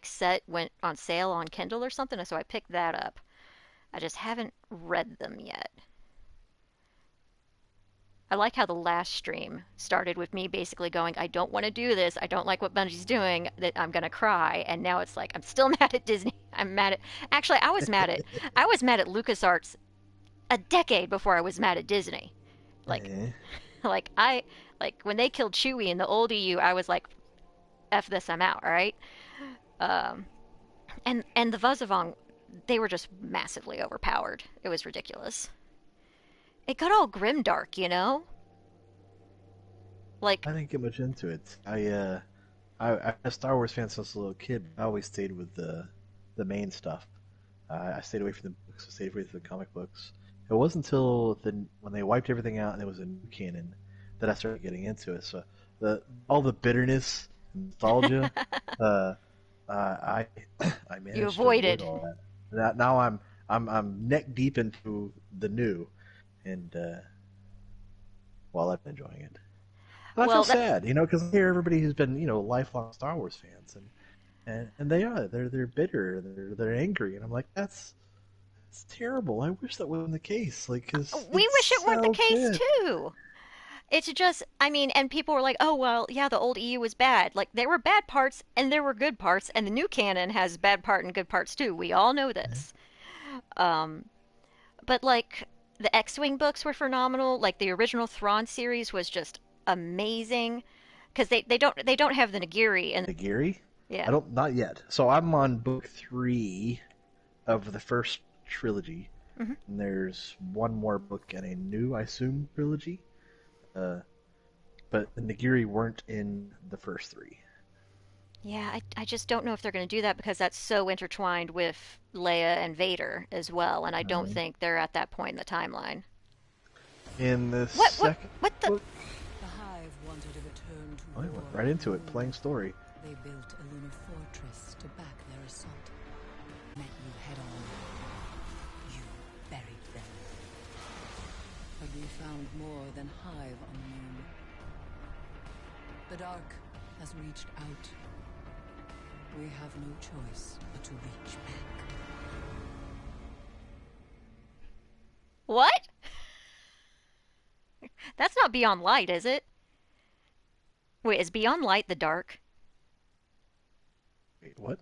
set went on sale on Kindle or something, so I picked that up. I just haven't read them yet. I like how the last stream started with me basically going, I don't want to do this. I don't like what Bungie's doing. That I'm gonna cry. And now it's like I'm still mad at Disney. I'm mad at. Actually, I was mad at LucasArts a decade before I was mad at Disney. Like, Eh. like when they killed Chewie in the old EU, I was like, F this, I'm out. All right. Um, and the Vazavong, they were just massively overpowered. It was ridiculous. It got all grimdark, you know. Like I didn't get much into it. I'm a Star Wars fan since a little kid. I always stayed with the main stuff. I stayed away from the books. I stayed away from the comic books. It wasn't until when they wiped everything out and there was a new canon that I started getting into it. So the all the bitterness, nostalgia, uh, I I you managed to avoid avoided. all that. Now I'm neck deep into the new, and while I'm enjoying it. And I feel Well, that sad, because I hear everybody who's been, lifelong Star Wars fans, and they are they're bitter, they're angry, and I'm like, that's terrible. I wish that wasn't the case, like, 'cause we it's wish it weren't the so case good. too. It's just, I mean, and people were like, "Oh well, yeah, the old EU was bad." Like there were bad parts and there were good parts, and the new canon has bad part and good parts too. We all know this. Um, but like the X-Wing books were phenomenal. Like the original Thrawn series was just amazing because they don't have the Nagiri and Nagiri, I yeah. don't not yet. So I'm on book 3 of the first trilogy, Hmm. and there's one more book in a new, I assume, trilogy. Uh, but the Nagiri weren't in the first three. Yeah, I just don't know if they're going to do that because that's so intertwined with Leia and Vader as well, and I don't Uh, think they're at that point in the timeline. in the What what second what the book, The Hive wanted a return to I went war right on into the it, playing moon. story. They built a lunar fortress to back their assault. Met you head on. You buried them. But we found more than Hive on the moon. The dark has reached out. We have no choice but to reach back. what? That's not Beyond Light, is it? Wait, is Beyond Light the dark? Wait, what?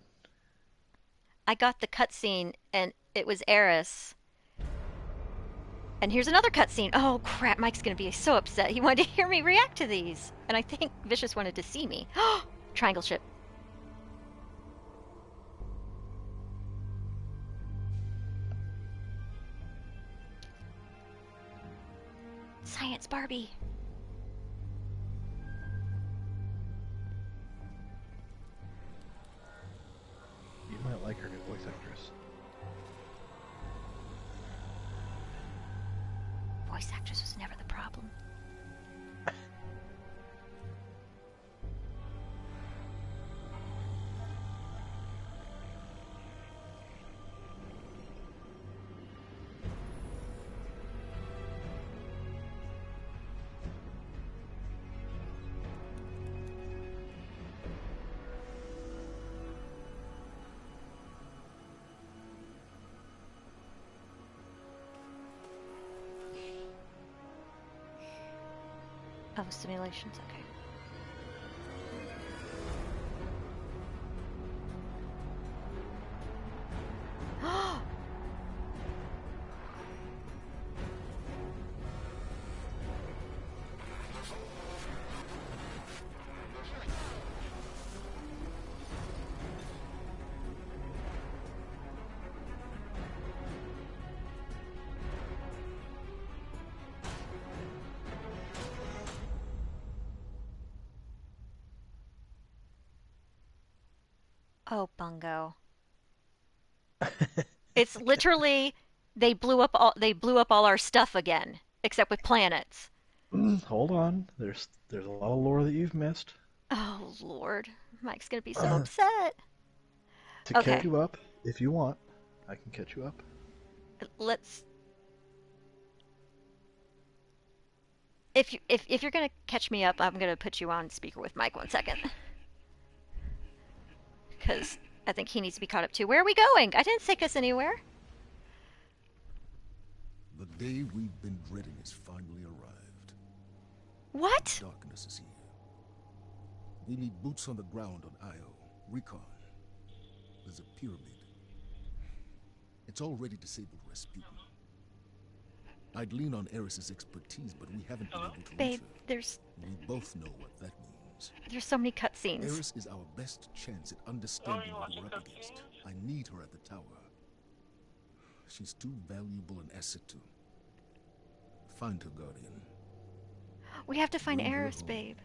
I got the cutscene and it was Eris. And here's another cutscene. Oh crap, Mike's gonna be so upset. He wanted to hear me react to these. And I think Vicious wanted to see me. Triangle ship. Science Barbie. You might like her new voice actress. Voice actress was never the problem. Oh, simulations, okay. Oh, Bungo. It's literally they blew up all our stuff again, except with planets. Hold on, there's a lot of lore that you've missed. Oh Lord, Mike's gonna be so To upset. catch Okay, you up, if you want, I can catch you up. let's. If you're gonna catch me up, I'm gonna put you on speaker with Mike 1 second, because I think he needs to be caught up too. Where are we going? I didn't take us anywhere. The day we've been dreading has finally arrived. What? Darkness is here. We need boots on the ground on Io. Recon. There's a pyramid. It's already disabled Rasputin. I'd lean on Eris's expertise, but we haven't been able to reach Babe, her. there's We both know what that means. so many cutscenes. Eris is our best chance at understanding what we're up against. I need her at the tower. She's too valuable an asset to find her, Guardian. We have to find Bring her Eris, home. babe.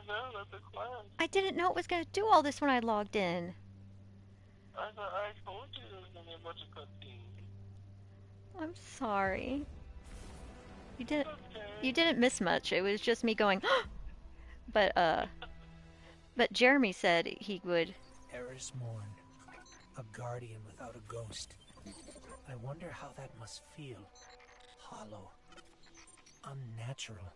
No, that's a plan. I didn't know it was gonna do all this when I logged in. I told you there was gonna be a bunch of cutscenes. I'm sorry. You didn't. Okay. You didn't miss much. It was just me going, but Jeremy said he would. Eris Morn, a guardian without a ghost. I wonder how that must feel. Hollow. Unnatural.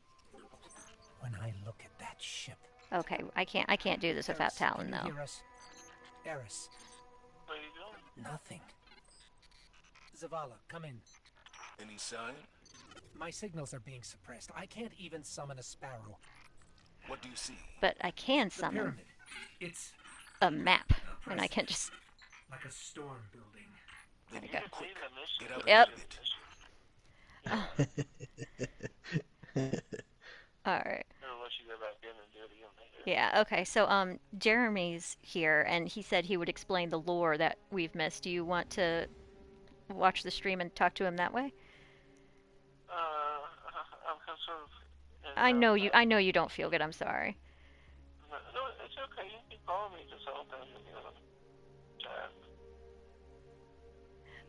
When I look at that ship. Okay, I can't do this without Eris, Talon can you though. hear us? Eris, What are you doing? nothing. Zavala, come in. Any sign? My signals are being suppressed. I can't even summon a sparrow. What do you see? But I can The summon pyramid. It's a map, and I can just. like a storm building. There we You go. can see the mission. Get out Yep. of it. All right. I'll let you go back in and do it again later. Yeah. Okay. So Jeremy's here, and he said he would explain the lore that we've missed. Do you want to watch the stream and talk to him that way? I'm kind of sort of. I know you. I know you don't feel good. I'm sorry. No, it's okay. You can call me just all the time. Chat.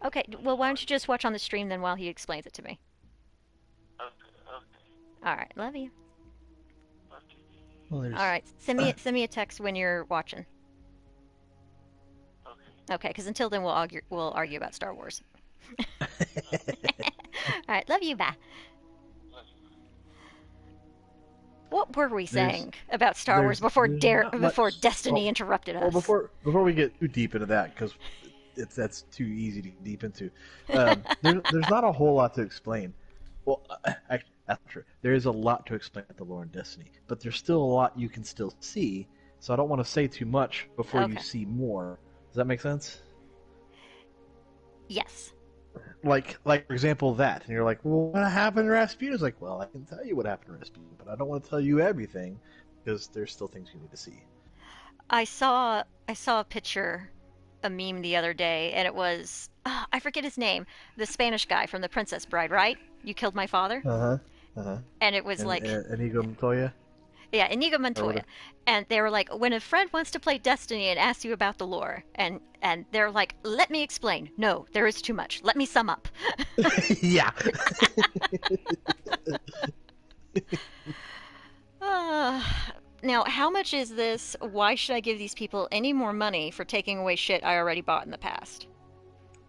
Okay. Well, why don't you just watch on the stream then while he explains it to me? Okay, okay. All right. Love you. Okay. Well, there's All right. Send me a text when you're watching. Okay. Okay. Because until then, we'll argue about Star Wars. All right. Love you. Bye. What were we saying about Star Wars there's before not much- before Destiny well- interrupted us? Well, before we get too deep into that, because that's too easy to get deep into, there's not a whole lot to explain. Well, actually, that's true. There is a lot to explain at the lore in Destiny, but there's still a lot you can still see. So I don't want to say too much before you Okay. see more. Does that make sense? Yes. Like for example, that, and you're like, well, what happened to Rasputin? It's like, well, I can tell you what happened to Rasputin, but I don't want to tell you everything because there's still things you need to see. I saw a picture, a meme the other day, and it was I forget his name, the Spanish guy from The Princess Bride, right? You killed my father, and it was like Inigo Montoya. yeah, Inigo Or Montoya, what- and they were like, when a friend wants to play Destiny and asks you about the lore, and they're like, let me explain. No, there is too much. Let me sum up. Yeah. Now, how much is this? Why should I give these people any more money for taking away shit I already bought in the past?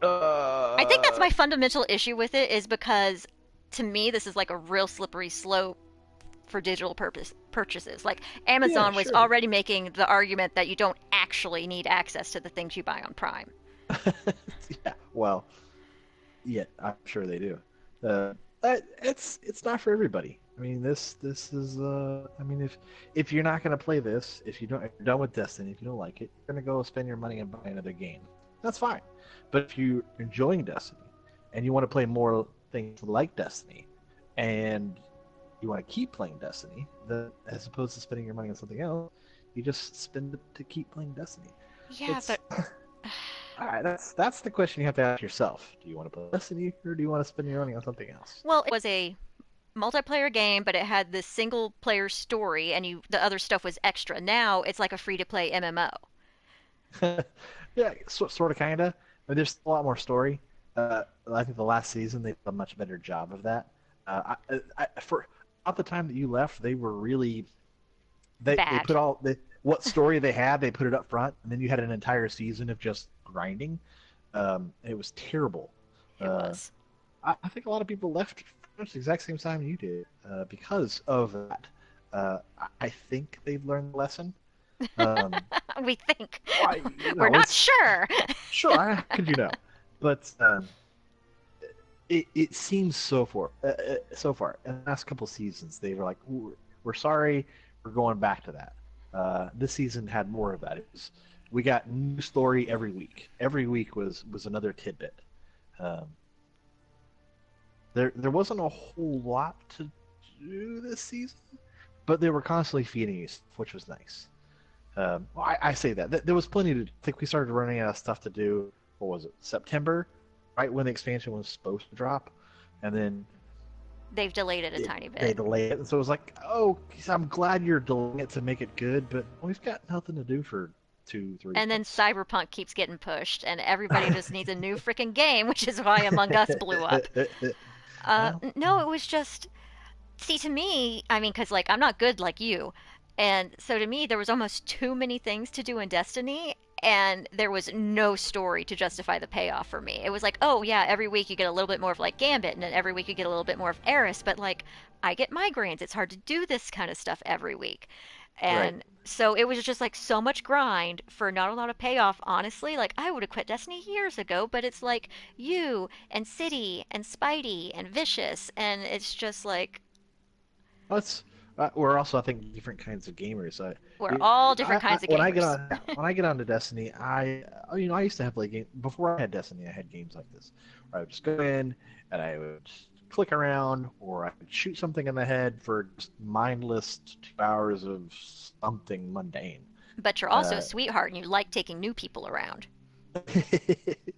I think that's my fundamental issue with it, is because to me this is like a real slippery slope for digital purchases. Like Amazon was sure. already making the argument that you don't actually need access to the things you buy on Prime. Yeah. Well, yeah, I'm sure they do. It's not for everybody. I mean, this is. I mean, if you're not gonna play this, if you're done with Destiny, if you don't like it, you're gonna go spend your money and buy another game. That's fine. But if you're enjoying Destiny and you want to play more things like Destiny, and you want to keep playing Destiny, then as opposed to spending your money on something else, you just spend it to keep playing Destiny. Yeah, It's- but All right, that's the question you have to ask yourself. Do you want to play Destiny, or do you want to spend your money on something else? well, it was a multiplayer game, but it had this single player story, and the other stuff was extra. Now it's like a free to play MMO. Yeah, sort of, kind of. I mean, there's a lot more story. I think the last season they did a much better job of that. For at the time that you left, they were really they Bad. put what story they had, they put it up front, and then you had an entire season of just grinding. It was terrible. It was. I think a lot of people left pretty much the exact same time you did because of that. I think they've learned the lesson. Um, We think. why, We're not it's sure. sure, how could you know? But it seems so far in the last couple seasons they were like, we're sorry, we're going back to that. This season had more of that. We got new story every week. Every week was another tidbit. Um, there wasn't a whole lot to do this season, but they were constantly feeding you, which was nice. I say that. There was plenty to. I think we started running out of stuff to do. What was it? September, right when the expansion was supposed to drop, and then They've delayed it a tiny they bit. delayed it. And so it was like, oh, I'm glad you're delaying it to make it good, but we've got nothing to do for 2, 3 And then months. Cyberpunk keeps getting pushed, and everybody just needs a new freaking game, which is why Among Us blew up. Well, No, it was just, see, to me, I mean, because, like, I'm not good like you. And so to me, there was almost too many things to do in Destiny, and there was no story to justify the payoff for me. It was like, oh, yeah, every week you get a little bit more of, like, Gambit, and then every week you get a little bit more of Eris, but, like, I get migraines. It's hard to do this kind of stuff every week. right. And so it was just, like, so much grind for not a lot of payoff, honestly. Like, I would have quit Destiny years ago, but it's like you and City and Spidey and Vicious, and it's just like, Well, we're also, I think, different kinds of gamers. we're all different kinds of When I get gamers. on when I get onto Destiny, I used to have like game before I had Destiny. I had games like this where I would just go in and I would just click around, or I would shoot something in the head for just mindless 2 hours of something mundane. But you're also a Uh, sweetheart and you like taking new people around.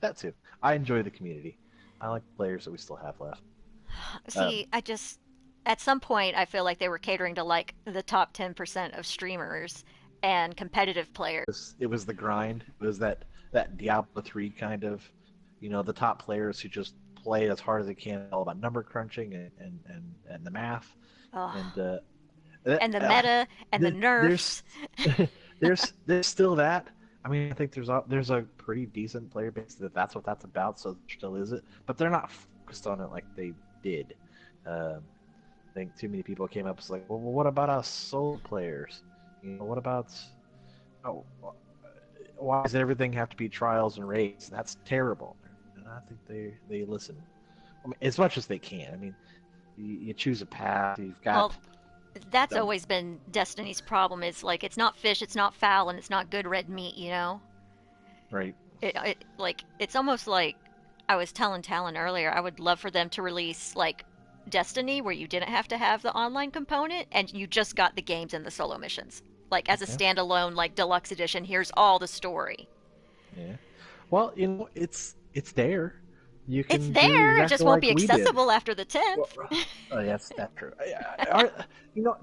that too. I enjoy the community. I like the players that we still have left. Um, See, I just, at some point, I feel like they were catering to like the top 10% of streamers and competitive players. it was the grind. It was that Diablo 3 kind of, the top players who just play as hard as they can, all about number crunching and the math. Ugh. And that, And the meta and the there's nerfs. there's still that. I mean, I think there's a pretty decent player base that's what that's about. So there still is it, but they're not focused on it like they did. I think too many people came up and like, well, what about us solo players? What about oh, why does everything have to be trials and raids? That's terrible. And I think they listen, I mean, as much as they can. I mean, you choose a path. You've Well, got that's them, always been Destiny's problem is like it's not fish, it's not fowl, and it's not good red meat, you know? right? It's almost like I was telling Talon earlier, I would love for them to release like Destiny where you didn't have to have the online component and you just got the games and the solo missions. Like as a Yeah, standalone like deluxe edition, here's all the story. yeah. Well, it's there. You It's can do there, it just exactly won't like be we did. accessible after the Well, 10th. oh, yes, that's true.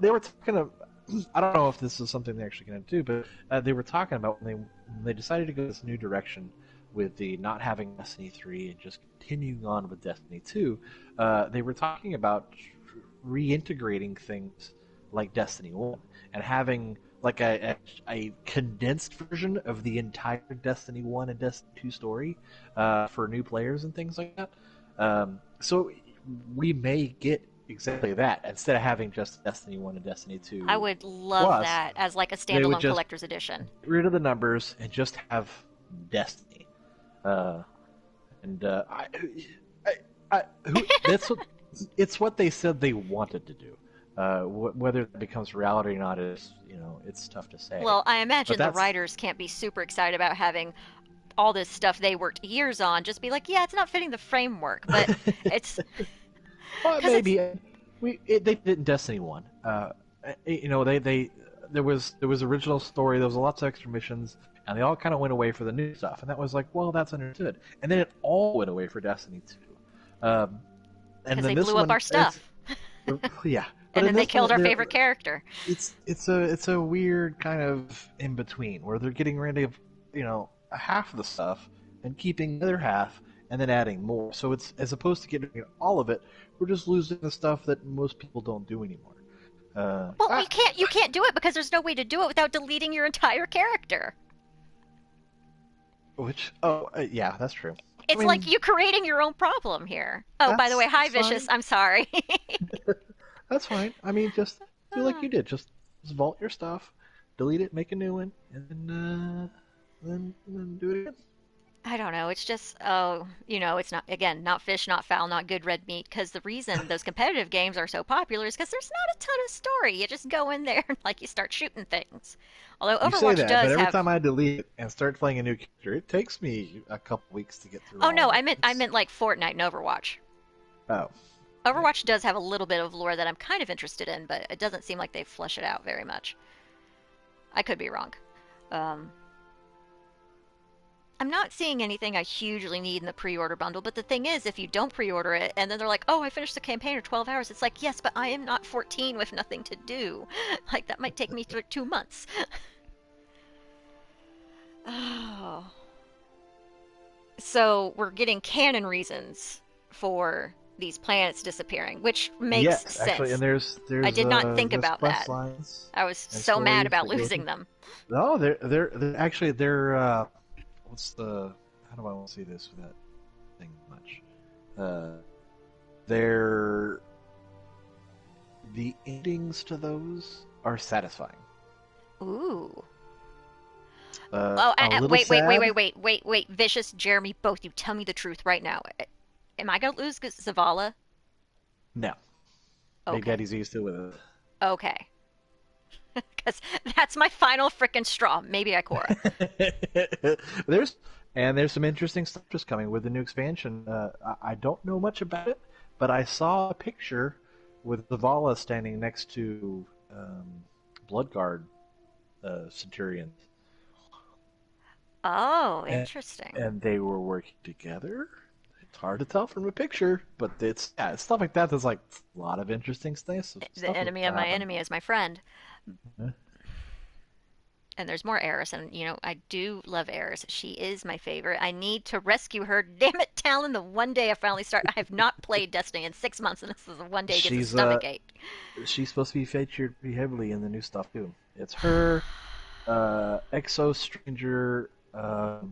They were talking of. I don't know if this is something they're actually going to do, but they were talking about when they decided to go this new direction with the not having Destiny 3 and just continuing on with Destiny 2. They were talking about reintegrating things like Destiny 1 and having like a condensed version of the entire Destiny 1 and Destiny 2 story for new players and things like that. So we may get exactly that instead of having just Destiny 1 and Destiny 2 I would love Plus. that as like a They would standalone just collector's edition. get rid of the numbers and just have Destiny. Uh, and that's what it's what they said they wanted to do. Whether it becomes reality or not is, it's tough to say. Well, I But imagine the that's writers can't be super excited about having all this stuff they worked years on just be like, yeah, it's not fitting the framework, but it's well, because it's maybe they did in Destiny 1. They there was original story. There was lots of extra missions, and they all kind of went away for the new stuff. And that was like, well, that's understood. And then it all went away for Destiny 2. And because then they this blew up one, our stuff, yeah. But and then in they this one, killed our favorite character. it's a weird kind of in between where they're getting rid of half of the stuff and keeping the other half and then adding more. So it's as opposed to getting rid of all of it, we're just losing the stuff that most people don't do anymore. Well, you can't do it because there's no way to do it without deleting your entire character. Yeah, that's true. I It's mean, like you creating your own problem here. Oh, by the way, hi that's fine. Vicious. I'm sorry. That's fine. I mean, just Do like you did. Just vault your stuff, delete it, make a new one, and then do it again. I don't know. It's just, oh, it's not, again, not fish, not fowl, not good red meat. Because the reason those competitive games are so popular is because there's not a ton of story. You just go in there and, like, you start shooting things. Although You say Overwatch that, but does every have. time I delete it and start playing a new character, it takes me a couple weeks to get through Oh, all no, of it. I meant like Fortnite and Overwatch. Oh, yeah. Overwatch does have a little bit of lore that I'm kind of interested in, but it doesn't seem like they flesh it out very much. I could be wrong. Um, I'm not seeing anything I hugely need in the pre-order bundle, but the thing is, if you don't pre-order it, and then they're like, oh, I finished the campaign in 12 hours, it's like, yes, but I am not 14 with nothing to do. Like, that might take me 2 months. Oh. So, we're getting canon reasons for these planets disappearing, which makes Yes, sense. actually, and there's I did not think there's about quest that. lines I was and so mad stories about that go losing with- them. No, they're actually what's the how do I want to say this without saying much? They're the endings to those are satisfying. Ooh. A little Wait, sad. wait, Vicious, Jeremy, both you tell me the truth right now. Am I gonna lose Zavala? No, Big Okay. Daddy Z is still with us. Okay. Because that's my final frickin' straw. Maybe Ikora. There's some interesting stuff just coming with the new expansion. I don't know much about it, but I saw a picture with Zavala standing next to Bloodguard Centurions, Oh, and, interesting. and they were working together. It's hard to tell from a picture, but it's stuff like that. There's like a lot of interesting stuff. The enemy of my enemy is my friend. Yeah. And there's more Eris, and I do love Eris. She is my favorite. I need to rescue her. Damn it, Talon! The one day I finally start. I have not played Destiny in 6 months, and this is the one day it gets a stomach ache. She's supposed to be featured pretty heavily in the new stuff too. It's her, Exo Stranger, the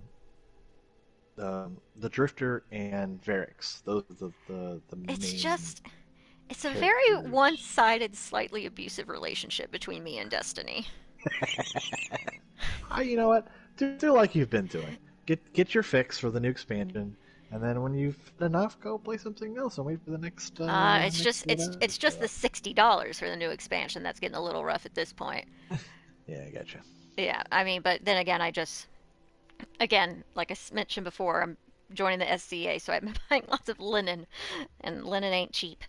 Drifter, and Varix. Those are the main. It's a very characters. one-sided, slightly abusive relationship between me and Destiny. You know what? Do like you've been doing. Get your fix for the new expansion, and then when you've had enough, go play something else and wait for the next. It's just the $60 for the new expansion that's getting a little rough at this point. Yeah, I gotcha. Yeah, I mean, but then again, like I mentioned before, I'm joining the SCA, so I've been buying lots of linen, and linen ain't cheap.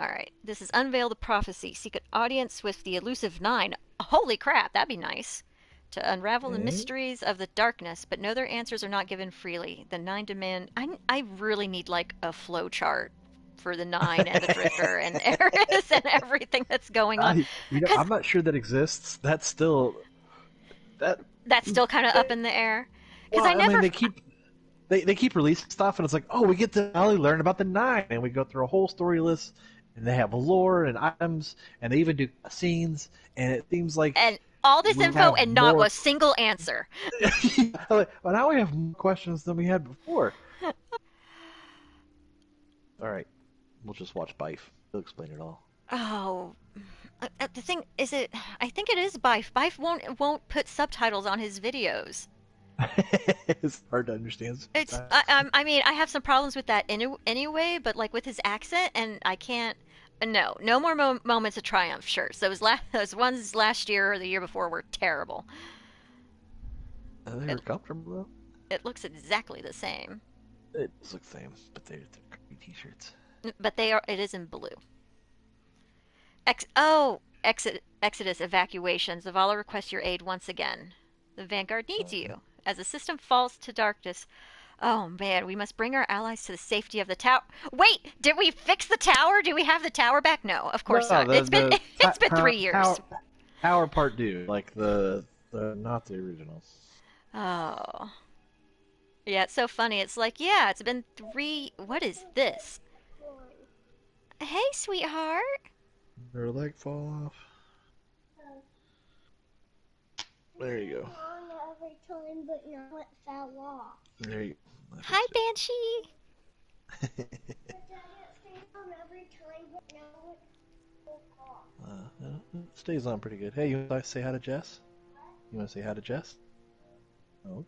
All right, this is Unveil the Prophecy. Seek an audience with the elusive Nine. Holy crap, that'd be nice. To unravel the mysteries of the darkness, but know their answers are not given freely. The Nine demand. I really need like a flow chart for the Nine and the Drifter and Eris and everything that's going on. I'm not sure that exists. That's still kind of up in the air. Because Well, I mean, they keep releasing stuff, and it's like, oh, we get to finally learn about the Nine, and we go through a whole story list, and they have lore and items, and they even do scenes, and it seems like and all this we info have and not more- a single answer. well, now we have more questions than we had before. All right, we'll just watch Bife. He'll explain it all. Oh, the thing is, I think it is Bife. Bife won't put subtitles on his videos. It's hard to understand. It's sometimes. I mean, I have some problems with that anyway, but like with his accent, and I can't. No more moments of triumph shirts. Those ones last year or the year before were terrible. They were comfortable though. It looks exactly the same, It does look the same, but they're crappy t-shirts. but it is in blue. Exodus evacuation. Zavala requests your aid once again. The Vanguard needs you. As the system falls to darkness, oh man, we must bring our allies to the safety of the tower. Wait, did we fix the tower? Do we have the tower back? No, of course not. It's been 3 years. Power Part 2, like the not the original. Oh. Yeah, it's so funny. It's like, yeah, it's been 3. What is this? Hey, sweetheart. Their leg fall off. There you go. Every time, but now it fell off. There you go. Hi, Banshee. But then it stayed on every time, but now It stays on pretty good. Hey, you want to say hi to Jess? You want to say hi to Jess? Oh,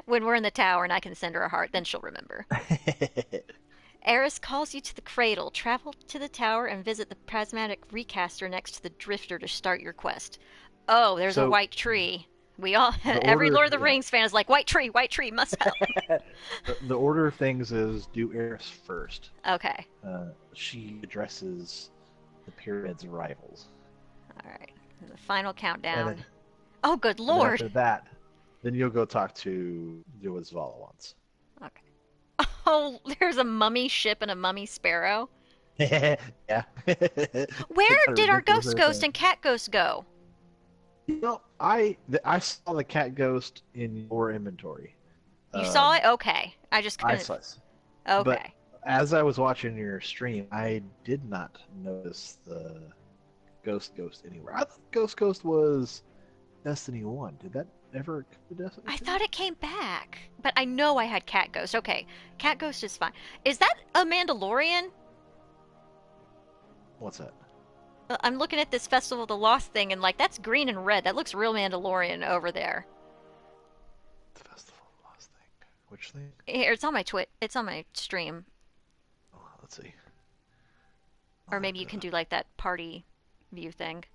When we're in the tower and I can send her a heart, then she'll remember. okay. Eris calls you to the cradle. Travel to the tower and visit the prismatic recaster next to the drifter to start your quest. Oh, there's a So white tree. We all, the every order, Lord of the yeah. Rings fan is like, white tree, must help. The order of things is do Eris first. Okay. She addresses the pyramid's rivals, All right. The final and countdown. then, Oh, good and then lord. after that, then you'll go talk to do what Zvala wants. Okay. Oh, there's a mummy ship and a mummy sparrow. Yeah. Where Kinda did our ridiculous, ghost isn't it? and cat ghost go? You know, I saw the cat ghost in your inventory. You saw Um, it? Okay. I just I couldn't. saw it. But Okay. as I was watching your stream, I did not notice the ghost anywhere. I thought Ghost was Destiny 1. Did that ever come to Destiny I 2? thought it came back, but I know I had cat ghost. Okay. Cat ghost is fine. Is that a Mandalorian? What's that? I'm looking at this Festival of the Lost thing and like that's green and red. That looks real Mandalorian over there. The Festival of Lost thing. Which thing? Here, it's on my It's on my stream. Oh, let's see. Or maybe you can do like that party view thing.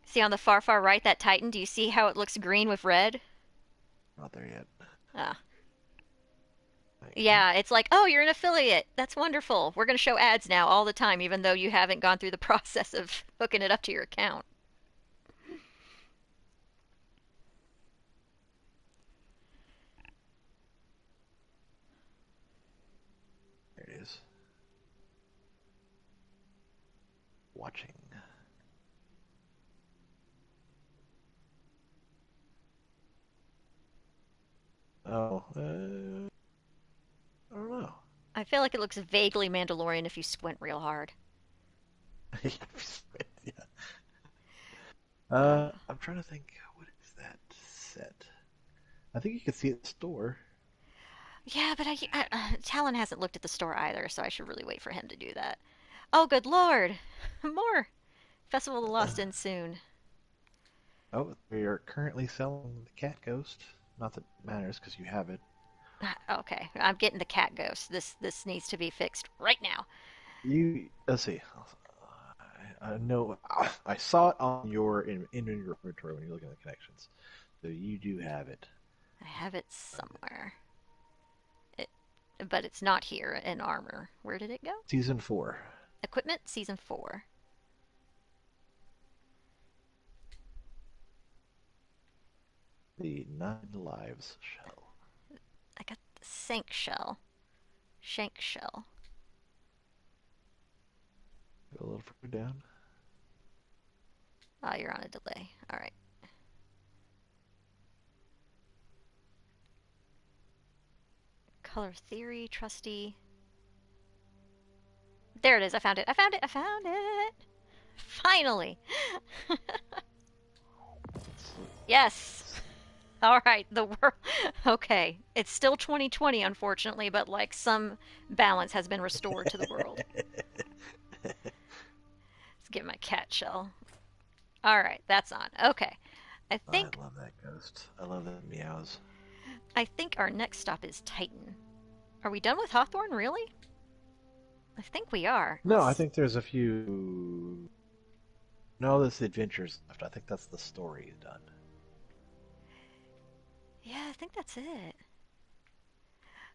See on the far right that Titan? Do you see how it looks green with red? Not there yet. Ah. Like, Yeah, it's like, oh, you're an affiliate. That's wonderful. We're going to show ads now all the time, even though you haven't gone through the process of hooking it up to your account. there it is. Watching. Oh, I don't know. I feel like it looks vaguely Mandalorian if you squint real hard. Yeah. I'm trying to think. What is that set? I think you can see it in the store. Yeah, but Talon hasn't looked at the store either, so I should really wait for him to do that. Oh, good lord! More! Festival of the Lost ends soon. Oh, we are currently selling the Cat Ghost. Not that it matters because you have it. Okay, I'm getting the cat ghost. This needs to be fixed right now. Let's see. I know I saw it on your in your inventory when you're looking at the connections. So you do have it. I have it somewhere. But it's not here in armor. Where did it go? Season 4. Equipment, season 4. The 9 Lives shell. I got the Shank shell. Go a little further down. Oh, you're on a delay. All right. Color theory, trusty. There it is. I found it. Finally. Yes. All right. The world. Okay. It's still 2020, unfortunately, but like some balance has been restored to the world. Let's get my cat shell. All right. That's on. Okay. I think. I love that ghost. I love that meows. I think our next stop is Titan. Are we done with Hawthorne, really? I think we are. No, I think there's a few. No, there's the adventures left. I think that's the story done. Yeah, I think that's it.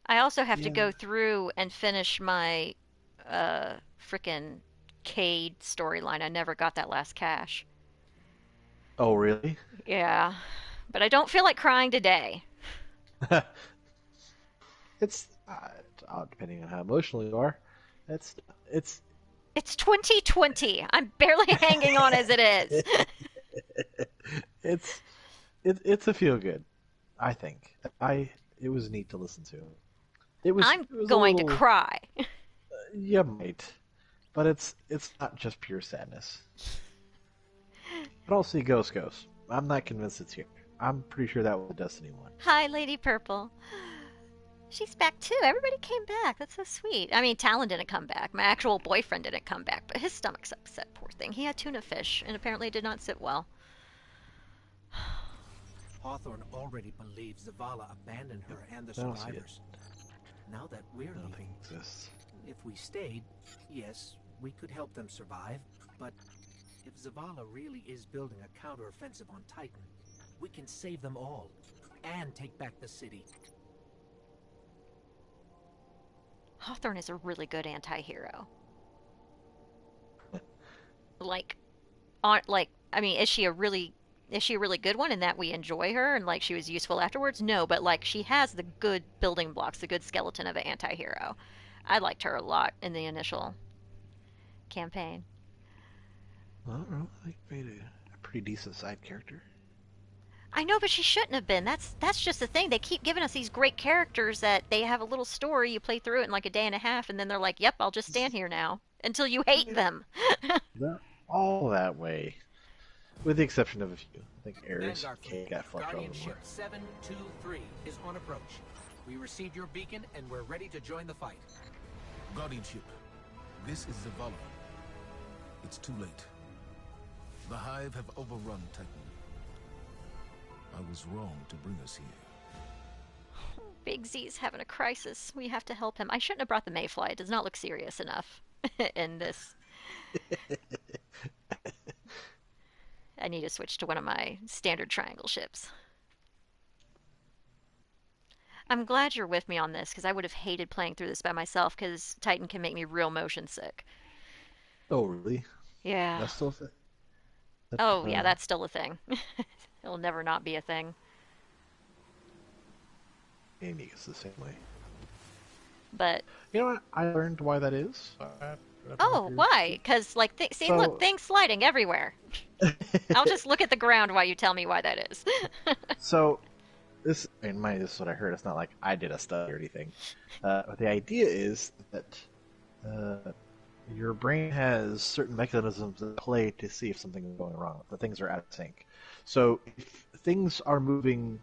I also have to go through and finish my frickin' Cade storyline. I never got that last cache. Oh, really? Yeah. But I don't feel like crying today. It's depending on how emotional you are. It's It's 2020. I'm barely hanging on as it is. it's a feel good. I think it was neat to listen to. It was. I'm it was going a little, to cry. You might, but it's not just pure sadness. But I'll see Ghost. I'm not convinced it's here. I'm pretty sure that was Destiny 1. Hi, Lady Purple. She's back too. Everybody came back. That's so sweet. I mean, Talon didn't come back. My actual boyfriend didn't come back, but his stomach's upset, poor thing. He had tuna fish and apparently did not sit well. Hawthorne already believes Zavala abandoned her and the I don't see it. survivors. Now that we're Nothing leaving, exists. if we stayed, yes, we could help them survive, but if Zavala really is building a counteroffensive on Titan, we can save them all and take back the city. Hawthorne is a really good anti-hero. Like, I mean, is she a really good one in that we enjoy her and like she was useful afterwards? No, but like she has the good building blocks, the good skeleton of an anti-hero. I liked her a lot in the initial campaign. Well, I don't know. I think they made a pretty decent side character. I know, but she shouldn't have been. That's just the thing. They keep giving us these great characters that they have a little story. You play through it in like a day and a half, and then they're like, "Yep, I'll just stand here now," until you hate them. They're all that way. With the exception of a few. I think Ares Vanguard K Fleet, got fucked over Guardian more. Ship 723 is on approach. We received your beacon and we're ready to join the fight. Guardian ship, this is Zavala. It's too late. The Hive have overrun Titan. I was wrong to bring us here. Big Z's having a crisis. We have to help him. I shouldn't have brought the Mayfly. It does not look serious enough in this. I need to switch to one of my standard triangle ships. I'm glad you're with me on this because I would have hated playing through this by myself because Titan can make me real motion sick. Oh, really? Yeah. That's still a thing? Oh, yeah, that's still a thing. It'll never not be a thing. Amy is the same way. But You know what? I learned why that is. oh, why? Because like, see, So- look, things sliding everywhere. I'll just look at the ground while you tell me why that is. So, this is what I heard. It's not like I did a study or anything. But the idea is that your brain has certain mechanisms at play to see if something is going wrong, that things are out of sync. So, if things are moving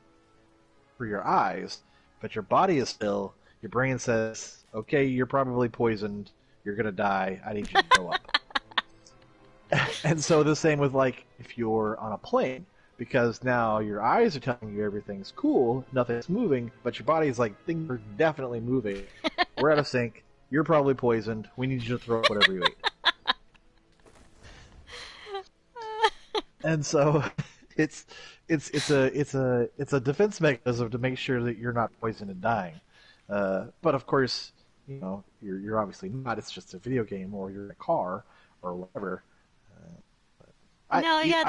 for your eyes, but your body is still, your brain says, okay, you're probably poisoned, you're going to die, I need you to go up. And so the same with like if you're on a plane, because now your eyes are telling you everything's cool, nothing's moving, but your body's like, things are definitely moving. We're out of sync. You're probably poisoned. We need you to throw up whatever you ate. And so it's a defense mechanism to make sure that you're not poisoned and dying. But of course, you know, you're obviously not. It's just a video game, or you're in a car, or whatever. No, yeah,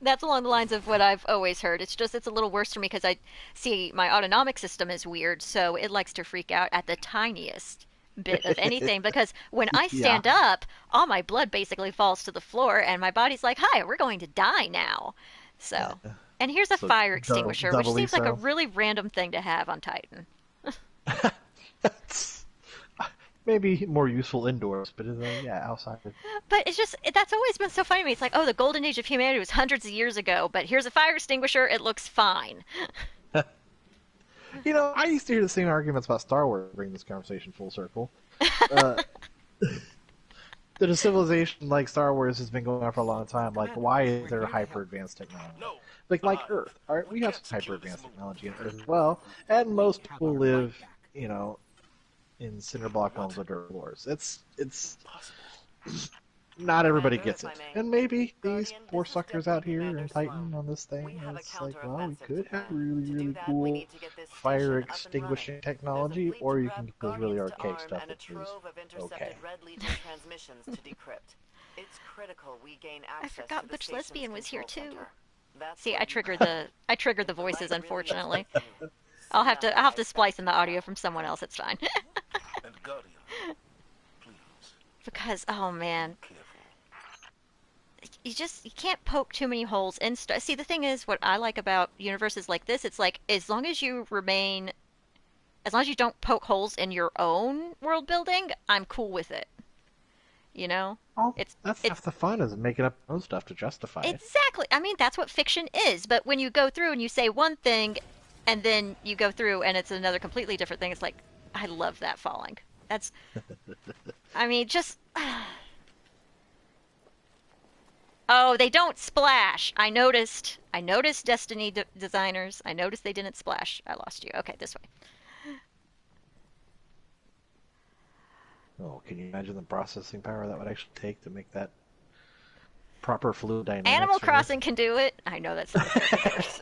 that's along the lines of what I've always heard. It's just it's a little worse for me because I see my autonomic system is weird, so it likes to freak out at the tiniest bit of anything because when I stand up, all my blood basically falls to the floor and my body's like, "Hi, we're going to die now." So, and here's a So fire extinguisher, which doubly seems like a so. really random thing to have on Titan. That's maybe more useful indoors, but yeah, outside. But it's just that's always been so funny to me. It's like, oh, the golden age of humanity was hundreds of years ago, but here's a fire extinguisher. It looks fine. You know, I used to hear the same arguments about Star Wars. Bring this conversation full circle. That a civilization like Star Wars has been going on for a long time. Like, why is there hyper advanced technology? Like Earth. All right, we have some hyper advanced technology on Earth as well, and most people live, you know, in cinder block homes or dirt floors. It's not everybody gets it, and maybe these poor suckers out here in Titan on this thing. It's like, well, we could have really cool fire extinguishing technology, or you can get this really archaic stuff which is okay. transmissions to decrypt. It's critical we gain I access forgot to the Butch station's Lesbian was here control too. center. That's See, what I triggered the voices, unfortunately. I'll have to splice in the audio from someone else. It's fine. And Guardian, please, Because oh man, careful. you can't poke too many holes in stuff. See, the thing is, what I like about universes like this, it's like as long as you don't poke holes in your own world building, I'm cool with it. You know, Well, it's that's half the fun, is making up your own stuff to justify it. exactly. I mean, that's what fiction is. But when you go through and you say one thing, and then you go through and it's another completely different thing. It's like, I love that falling. That's, I mean, just. Oh, they don't splash. I noticed. I noticed Destiny designers. I noticed they didn't splash. I lost you. Okay, this way. Oh, can you imagine the processing power that would actually take to make that proper fluid dynamics? Animal for Crossing can do it. I know that's not theirs.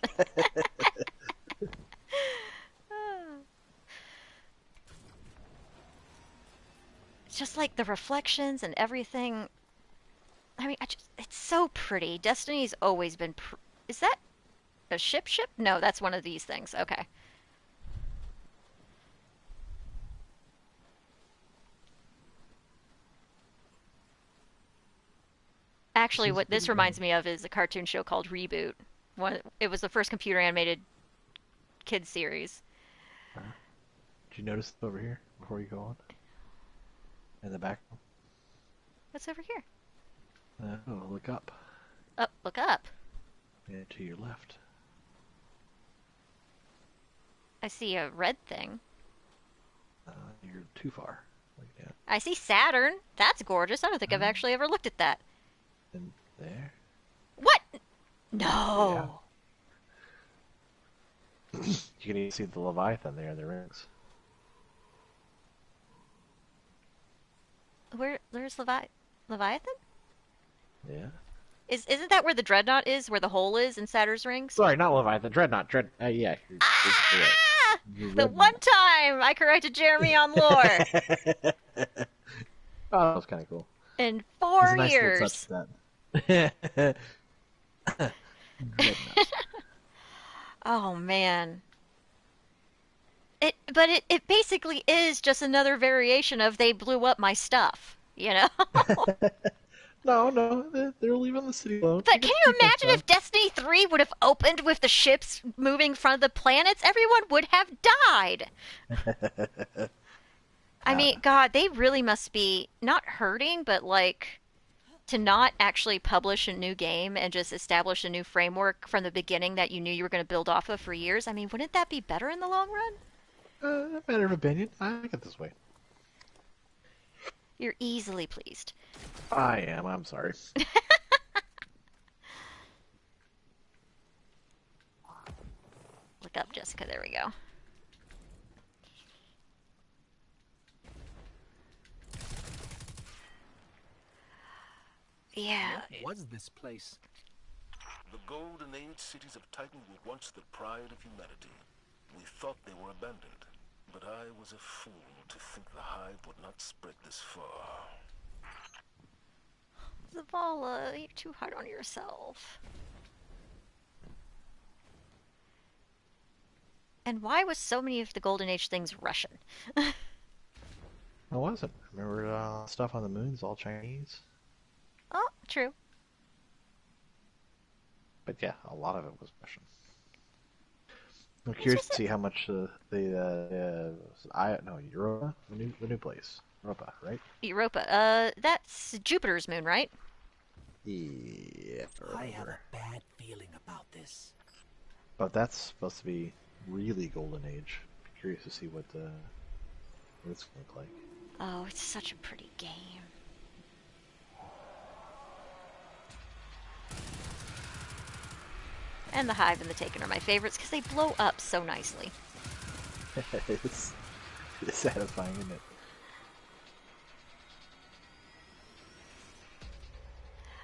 It's just like the reflections and everything. I mean, it's so pretty. Destiny's always been. Is that a ship? No, that's one of these things. Okay. Actually, what this reminds me of is a cartoon show called Reboot. It was the first computer animated kids series. Did you notice it over here before you go on? In the back? What's over here? Oh, look up. Oh, look up. Yeah, to your left. I see a red thing. You're too far. Look down. I see Saturn. That's gorgeous. I don't think I've actually ever looked at that. And there. What? No. Yeah. You can even see the Leviathan there in the rings. There's Leviathan? Yeah. Isn't that where the Dreadnought is? Where the hole is in Saturn's rings? Sorry, not Leviathan. Dreadnought. Yeah. The one time I corrected Jeremy on lore. Oh, that was kind of cool. In 4 nice years. Touch that. Oh man. But it basically is just another variation of they blew up my stuff, you know? No, they're leaving the city alone. But can you imagine if Destiny 3 would have opened with the ships moving in front of the planets? Everyone would have died. I mean, God, they really must be not hurting, but like to not actually publish a new game and just establish a new framework from the beginning that you knew you were going to build off of for years. I mean, wouldn't that be better in the long run? Matter of opinion. I like it this way. You're easily pleased. I am. I'm sorry. Look up, Jessica. There we go. Yeah. What was this place? The Golden Age cities of Titan were once the pride of humanity. We thought they were abandoned, but I was a fool to think the Hive would not spread this far. Zavala, you're too hard on yourself. And why was so many of the Golden Age things Russian? I wasn't. Remember stuff on the moon's all Chinese? Oh, true. But yeah, a lot of it was Russian. I'm curious to see how much Europa, the new place, Europa, right? Europa. That's Jupiter's moon, right? Yeah. I have a bad feeling about this. But that's supposed to be really Golden Age. Curious to see what it's gonna look like. Oh, it's such a pretty game. And the Hive and the Taken are my favorites because they blow up so nicely. It's satisfying, isn't it?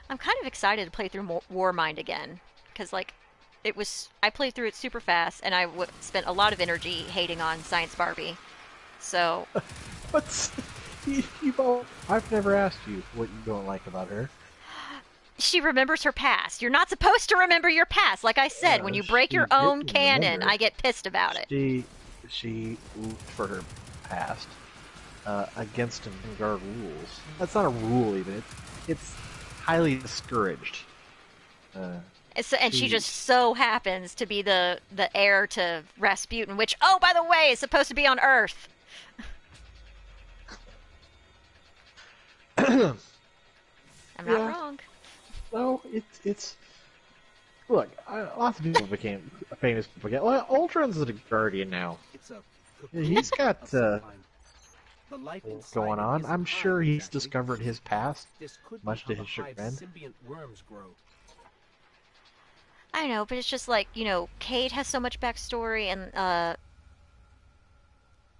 I'm kind of excited to play through Warmind again because, like, I played through it super fast and I spent a lot of energy hating on Science Barbie. So. I've never asked you what you don't like about her. She remembers her past. You're not supposed to remember your past. Like I said, when you break your own canon, I get pissed about it. She looked for her past against Vanguard rules. That's not a rule even. It's highly discouraged. And she just so happens to be the heir to Rasputin, which, oh, by the way, is supposed to be on Earth. I'm not wrong. No, it's Look, lots of people became famous. Forget. Well, Ultron's a guardian now. It's a He's got the life inside going it on. isn't I'm sure hive, he's exactly. discovered his past, This could much be to how his the hive's chagrin. symbiont worms grow. I know, but it's just like, Cade has so much backstory, and Well,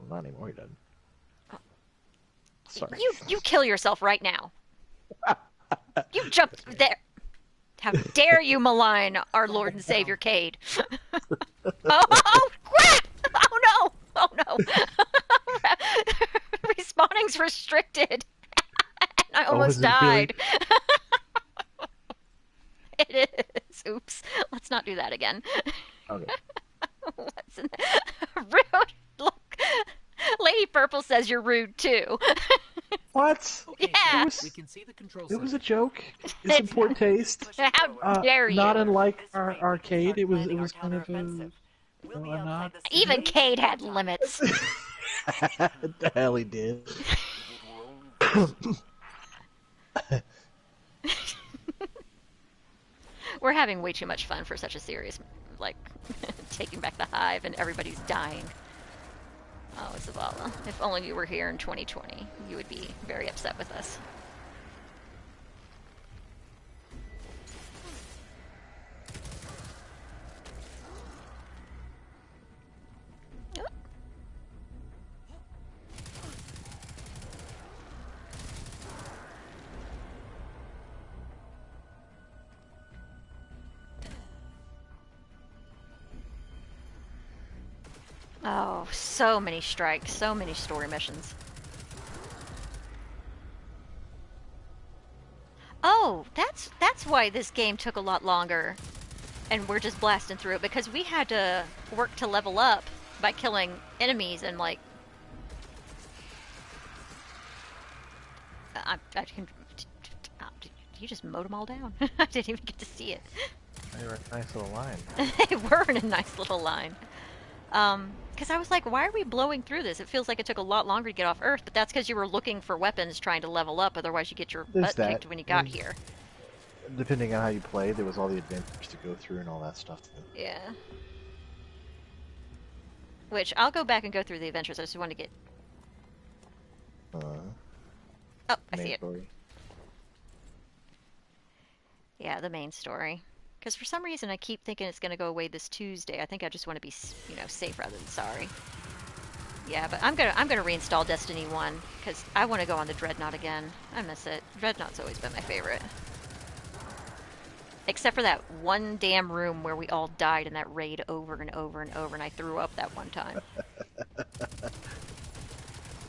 not anymore. He doesn't. Sorry. you kill yourself right now. You jumped there. How dare you malign our Lord and Savior Cade? Oh crap! Oh no! Oh no! Respawning's restricted. And I almost is it really? died. It is. Oops. Let's not do that again. Okay. What's in rude? Look, Lady Purple says you're rude too. What? Okay, Yeah. so we can see the control It was a center. joke. It's in poor taste. How dare you? Not unlike This our rate arcade. we It was start kind of planning our counteroffensive. We'll be a outside nod. the city Even Cade had in limits. The hell he did. We're having way too much fun for such a serious, like, taking back the hive and everybody's dying. Oh, Zavala, if only you were here in 2020, you would be very upset with us. Oh, so many strikes, so many story missions. Oh, that's why this game took a lot longer, and we're just blasting through it because we had to work to level up by killing enemies and like. I can. You just mowed them all down. I didn't even get to see it. They were a nice little line. They were in a nice little line. Because I was like, why are we blowing through this? It feels like it took a lot longer to get off Earth, but that's because you were looking for weapons trying to level up, otherwise you get your There's butt that. kicked when you got There's- here. Depending on how you played, there was all the adventures to go through and all that stuff. Too. Yeah. Which, I'll go back and go through the adventures, I just want to get... Oh, I see Main it. story. Yeah, the main story. Because for some reason I keep thinking it's going to go away this Tuesday. I think I just want to be, safe rather than sorry. Yeah, but I'm gonna reinstall Destiny 1 because I want to go on the Dreadnought again. I miss it. Dreadnought's always been my favorite. Except for that one damn room where we all died in that raid over and over and over, and I threw up that one time.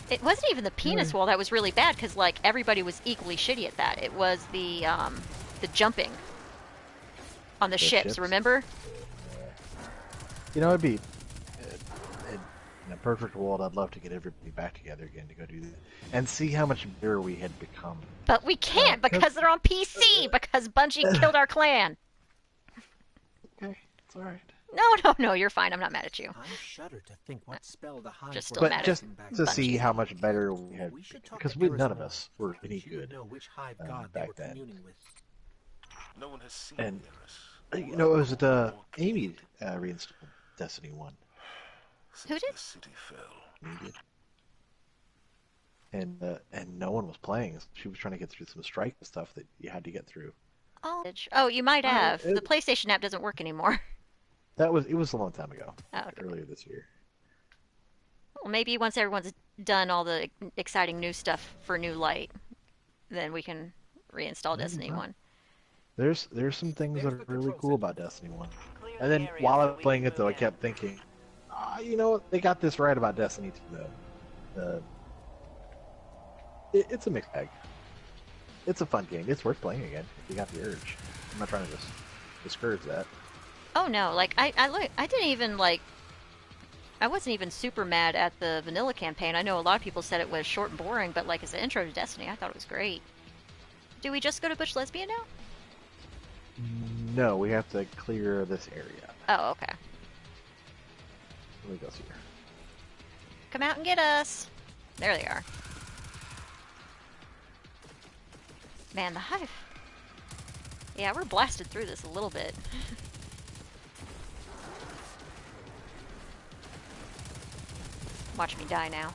It wasn't even the penis wall that was really bad because like everybody was equally shitty at that. It was the jumping on the ships. Remember? You know, it'd be in a perfect world. I'd love to get everybody back together again to go do that and see how much better we had become. But we can't because they're on PC because Bungie killed our clan. Okay, it's all right. No, you're fine. I'm not mad at you. I shudder to think what spell the hive Just were still mad But at just back to then. see how much better we had, We should talk because to none of Arizona. us were any She would good. know which hive god they back were then. communing with. No one has seen And Eris. it was Amy reinstalled Destiny 1. Who did? The city fell. Amy did. And no one was playing. She was trying to get through some strike stuff that you had to get through. Oh, you might have. it- The PlayStation app doesn't work anymore. It was a long time ago. Oh, okay. Earlier this year. Well, maybe once everyone's done all the exciting new stuff for New Light, then we can reinstall Destiny 1. There's some things that are really cool about Destiny 1. Clear And the then area while I so was we playing can it though, I move in. kept thinking, you know what? They got this right about Destiny 2 though. It's a mixed bag. It's a fun game. It's worth playing again if you got the urge. I'm not trying to just discourage that. Oh no, like I didn't even like. I wasn't even super mad at the vanilla campaign. I know a lot of people said it was short and boring, but like as an intro to Destiny, I thought it was great. Do we just go to Butch Lesbian now? No, we have to clear this area. Oh, okay. Let me go here. Come out and get us. There they are. Man, the hive. Yeah, we're blasted through this a little bit. Watch me die now.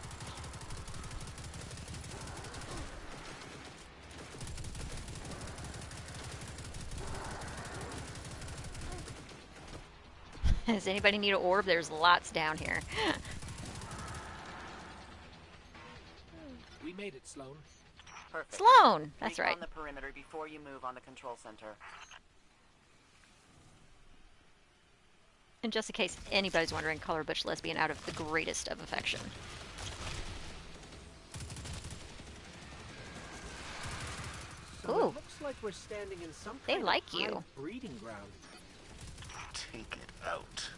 Does anybody need an orb? There's lots down here. We made it, Sloan. Perfect. Sloan! That's Recon right. the perimeter before you move on the control center. And just in case anybody's wondering, call her Butch Lesbian out of the greatest of affection. So Ooh. it looks like we're standing in some They kind like of you. high breeding ground. Take it out.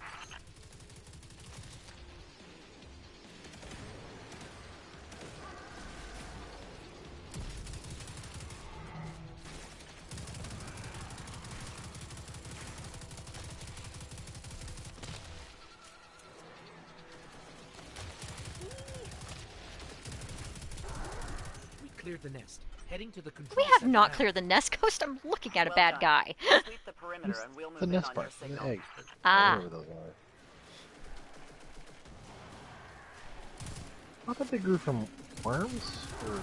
We cleared the nest, heading to the control We have center not now. cleared the nest. Ghost, I'm looking at a Well bad done. guy. Sweep the perimeter and we'll move The in nest on your part, the signal. egg. Ah. Whatever those are. I thought they grew from worms? Or...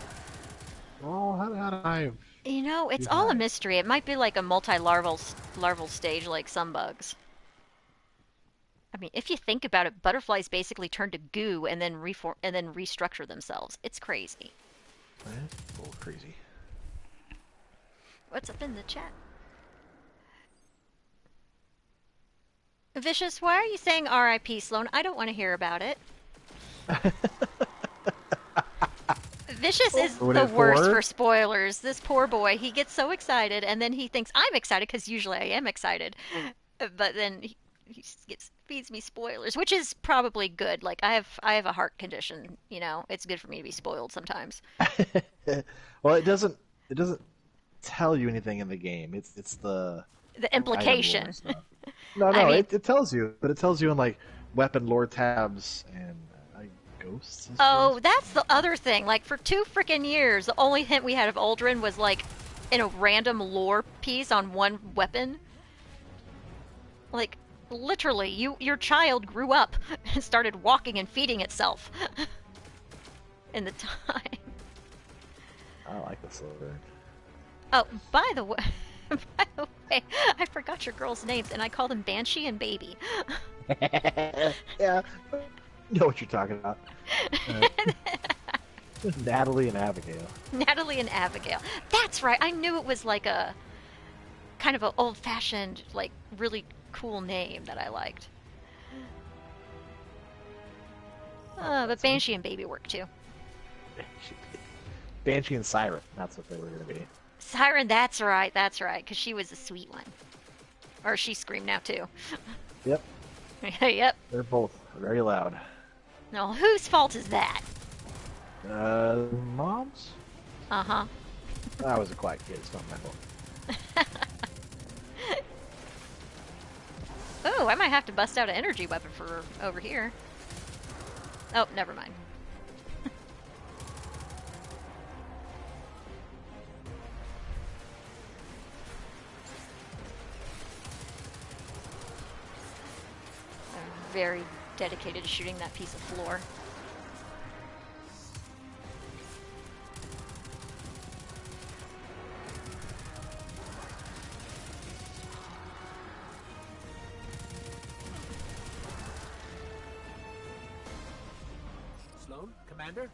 Oh, how did I... You know, it's You all a hide. mystery. It might be like a larval stage like some bugs. I mean, if you think about it, butterflies basically turn to goo and then reform and then restructure themselves. It's crazy. That's a little crazy. What's up in the chat? Vicious, why are you saying R.I.P. Sloan? I don't want to hear about it. Vicious is What the it worst for? for spoilers. This poor boy, he gets so excited, and then he thinks I'm excited because usually I am excited, but then he feeds me spoilers, which is probably good. Like I have a heart condition, you know. It's good for me to be spoiled sometimes. Well, it doesn't tell you anything in the game. It's the The item lore implication. stuff. No, I mean- it tells you, but it tells you in like weapon lore tabs and ghosts. I Oh, suppose. that's the other thing. Like for 2 freaking years, the only hint we had of Aldrin was like in a random lore piece on one weapon. Like literally, your child grew up and started walking and feeding itself in the time. I like the silver. Oh, by the way, I forgot your girls' names and I call them Banshee and Baby. Yeah, you know what you're talking about. Natalie and Abigail. Natalie and Abigail. That's right. I knew it was like a kind of an old-fashioned, like really cool name that I liked. But Banshee and Baby work too. Banshee and Siren. That's what they were going to be. Siren, that's right, because she was a sweet one. Or she screamed now too. Yep, Yep. they're both very loud. No, whose fault is that? Mom's? Uh-huh. I was a quiet kid. It's not my fault. Oh, I might have to bust out an energy weapon for over here. Oh, never mind. I'm very dedicated to shooting that piece of floor. Sloan, Commander,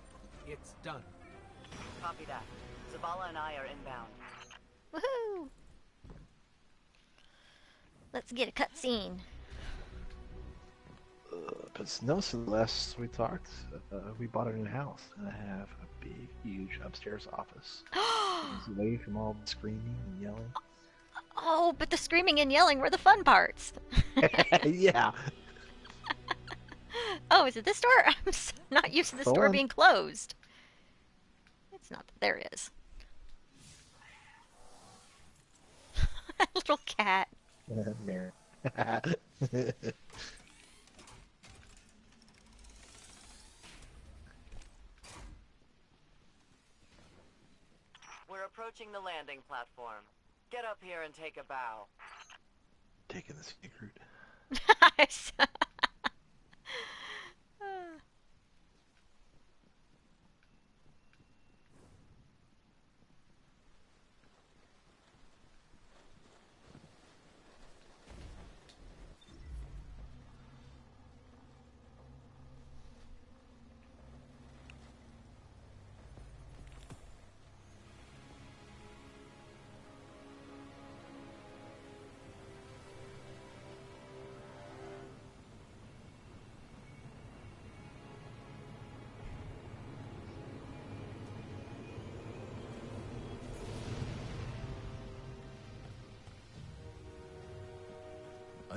it's done. Copy that. Zavala and I are inbound. Woohoo! Let's get a cutscene. But no, so the last we talked, we bought a new house, and I have a big, huge upstairs office. It's away from all the screaming and yelling. Oh, but the screaming and yelling were the fun parts. Yeah. Oh, is it this door? I'm not used to this door Hold on. being closed. It's not. There it is. Little cat. Mary. We're approaching the landing platform. Get up here and take a bow. Taking the scenic route. Nice.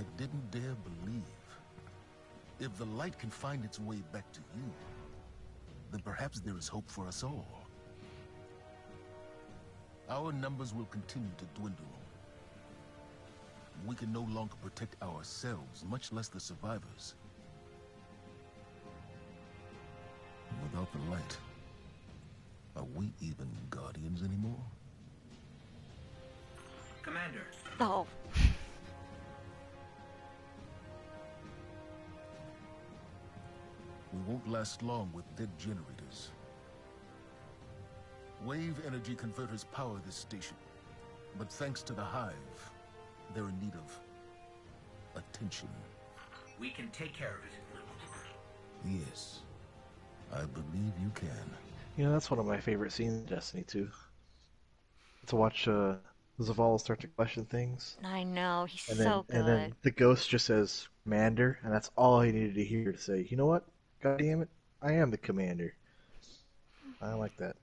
I didn't dare believe. If the light can find its way back to you, then perhaps there is hope for us all. Our numbers will continue to dwindle. We can no longer protect ourselves, much less the survivors. Without the light, are we even Guardians anymore? Commander. Oh. We won't last long with dead generators. Wave energy converters power this station, but thanks to the Hive, they're in need of attention. We can take care of it. Yes, I believe you can. You know, that's one of my favorite scenes in Destiny 2. To watch Zavala start to question things. I know, he's And so then, good. and then the ghost just says, Commander, and that's all he needed to hear to say, you know what? God damn it, I am the commander. I like that.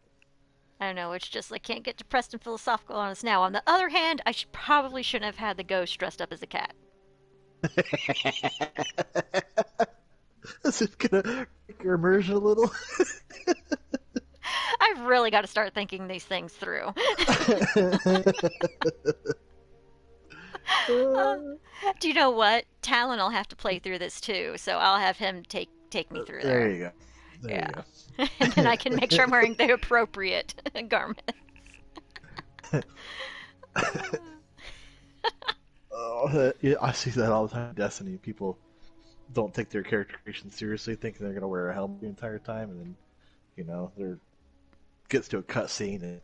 I don't know, it's just like can't get depressed and philosophical on us now. On the other hand, I probably shouldn't have had the ghost dressed up as a cat. Is it gonna make your immersion a little? I've really got to start thinking these things through. Do you know what? Talon will have to play through this too, so I'll have him take me through there. There you go. There you go. And then I can make sure I'm wearing the appropriate garments. Oh, yeah, I see that all the time in Destiny. People don't take their character creation seriously, thinking they're gonna wear a helmet the entire time, and then, you know, there gets to a cutscene and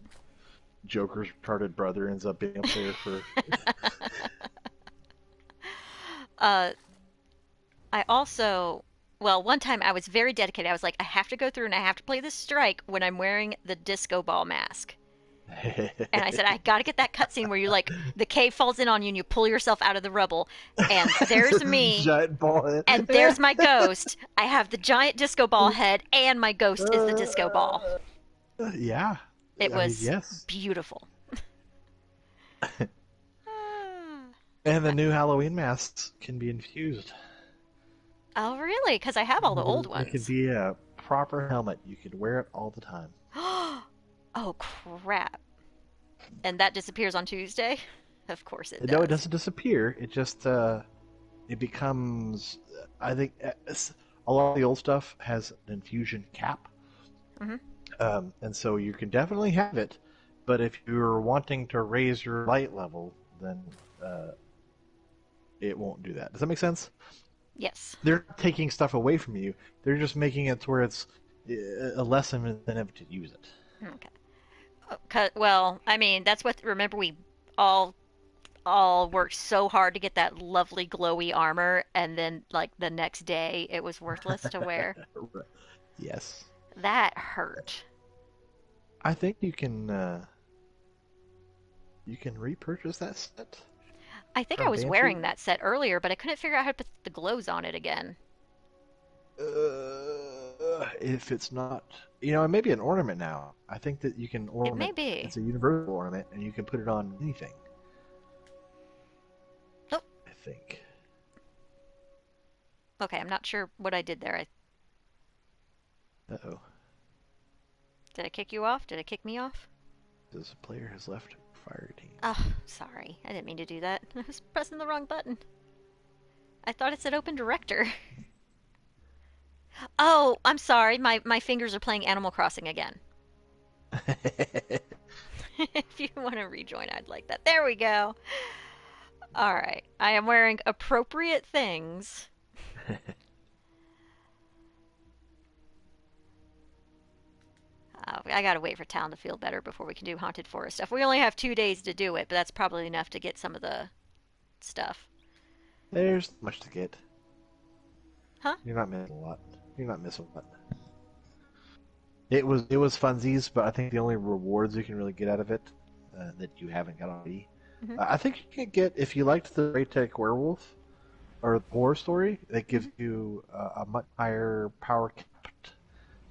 Joker's retarded brother ends up being up there for. I also, well, one time I was very dedicated. I was like, I have to go through and I have to play this strike when I'm wearing the disco ball mask. And I said, I got to get that cutscene where you like the cave falls in on you and you pull yourself out of the rubble, and there's me, giant ball head. and there's my ghost. I have the giant disco ball head, and my ghost is the disco ball. Yeah. It I mean, was yes. beautiful. And the new Halloween masks can be infused. Oh, really? Because I have all the old It can ones. be a proper helmet. You can wear it all the time. Oh, crap. And that disappears on Tuesday? Of course it does. No, it doesn't disappear. It just it becomes. I think a lot of the old stuff has an infusion cap, and so you can definitely have it. But if you're wanting to raise your light level, then it won't do that. Does that make sense? Yes. They're not taking stuff away from you. They're just making it to where it's a less incentive to use it. Okay. Well, I mean, that's what. Remember, we all worked so hard to get that lovely glowy armor, and then like the next day, it was worthless to wear. Yes. That hurt. I think you can repurchase that set. I think From I was Banshee? wearing that set earlier, but I couldn't figure out how to put the glows on it again. If it's not, it may be an ornament now. I think that you can ornament. may be. It's a universal ornament, and you can put it on anything. Oh. I think. Okay, I'm not sure what I did there. Uh-oh. Did I kick you off? Did I kick me off? This player has left fire team. Oh, sorry. I didn't mean to do that. I was pressing the wrong button. I thought it said open director. Oh, I'm sorry. My fingers are playing Animal Crossing again. If you want to rejoin, I'd like that. There we go. All right. I am wearing appropriate things. I gotta wait for Talon to feel better before we can do Haunted Forest stuff. We only have 2 days to do it, but that's probably enough to get some of the stuff. There's much to get. Huh? You're not missing a lot. You're not missing a lot. It was funsies, but I think the only rewards you can really get out of it that you haven't got already. I think you can get, if you liked the Raytech Werewolf or the horror story, that gives you a much higher power capped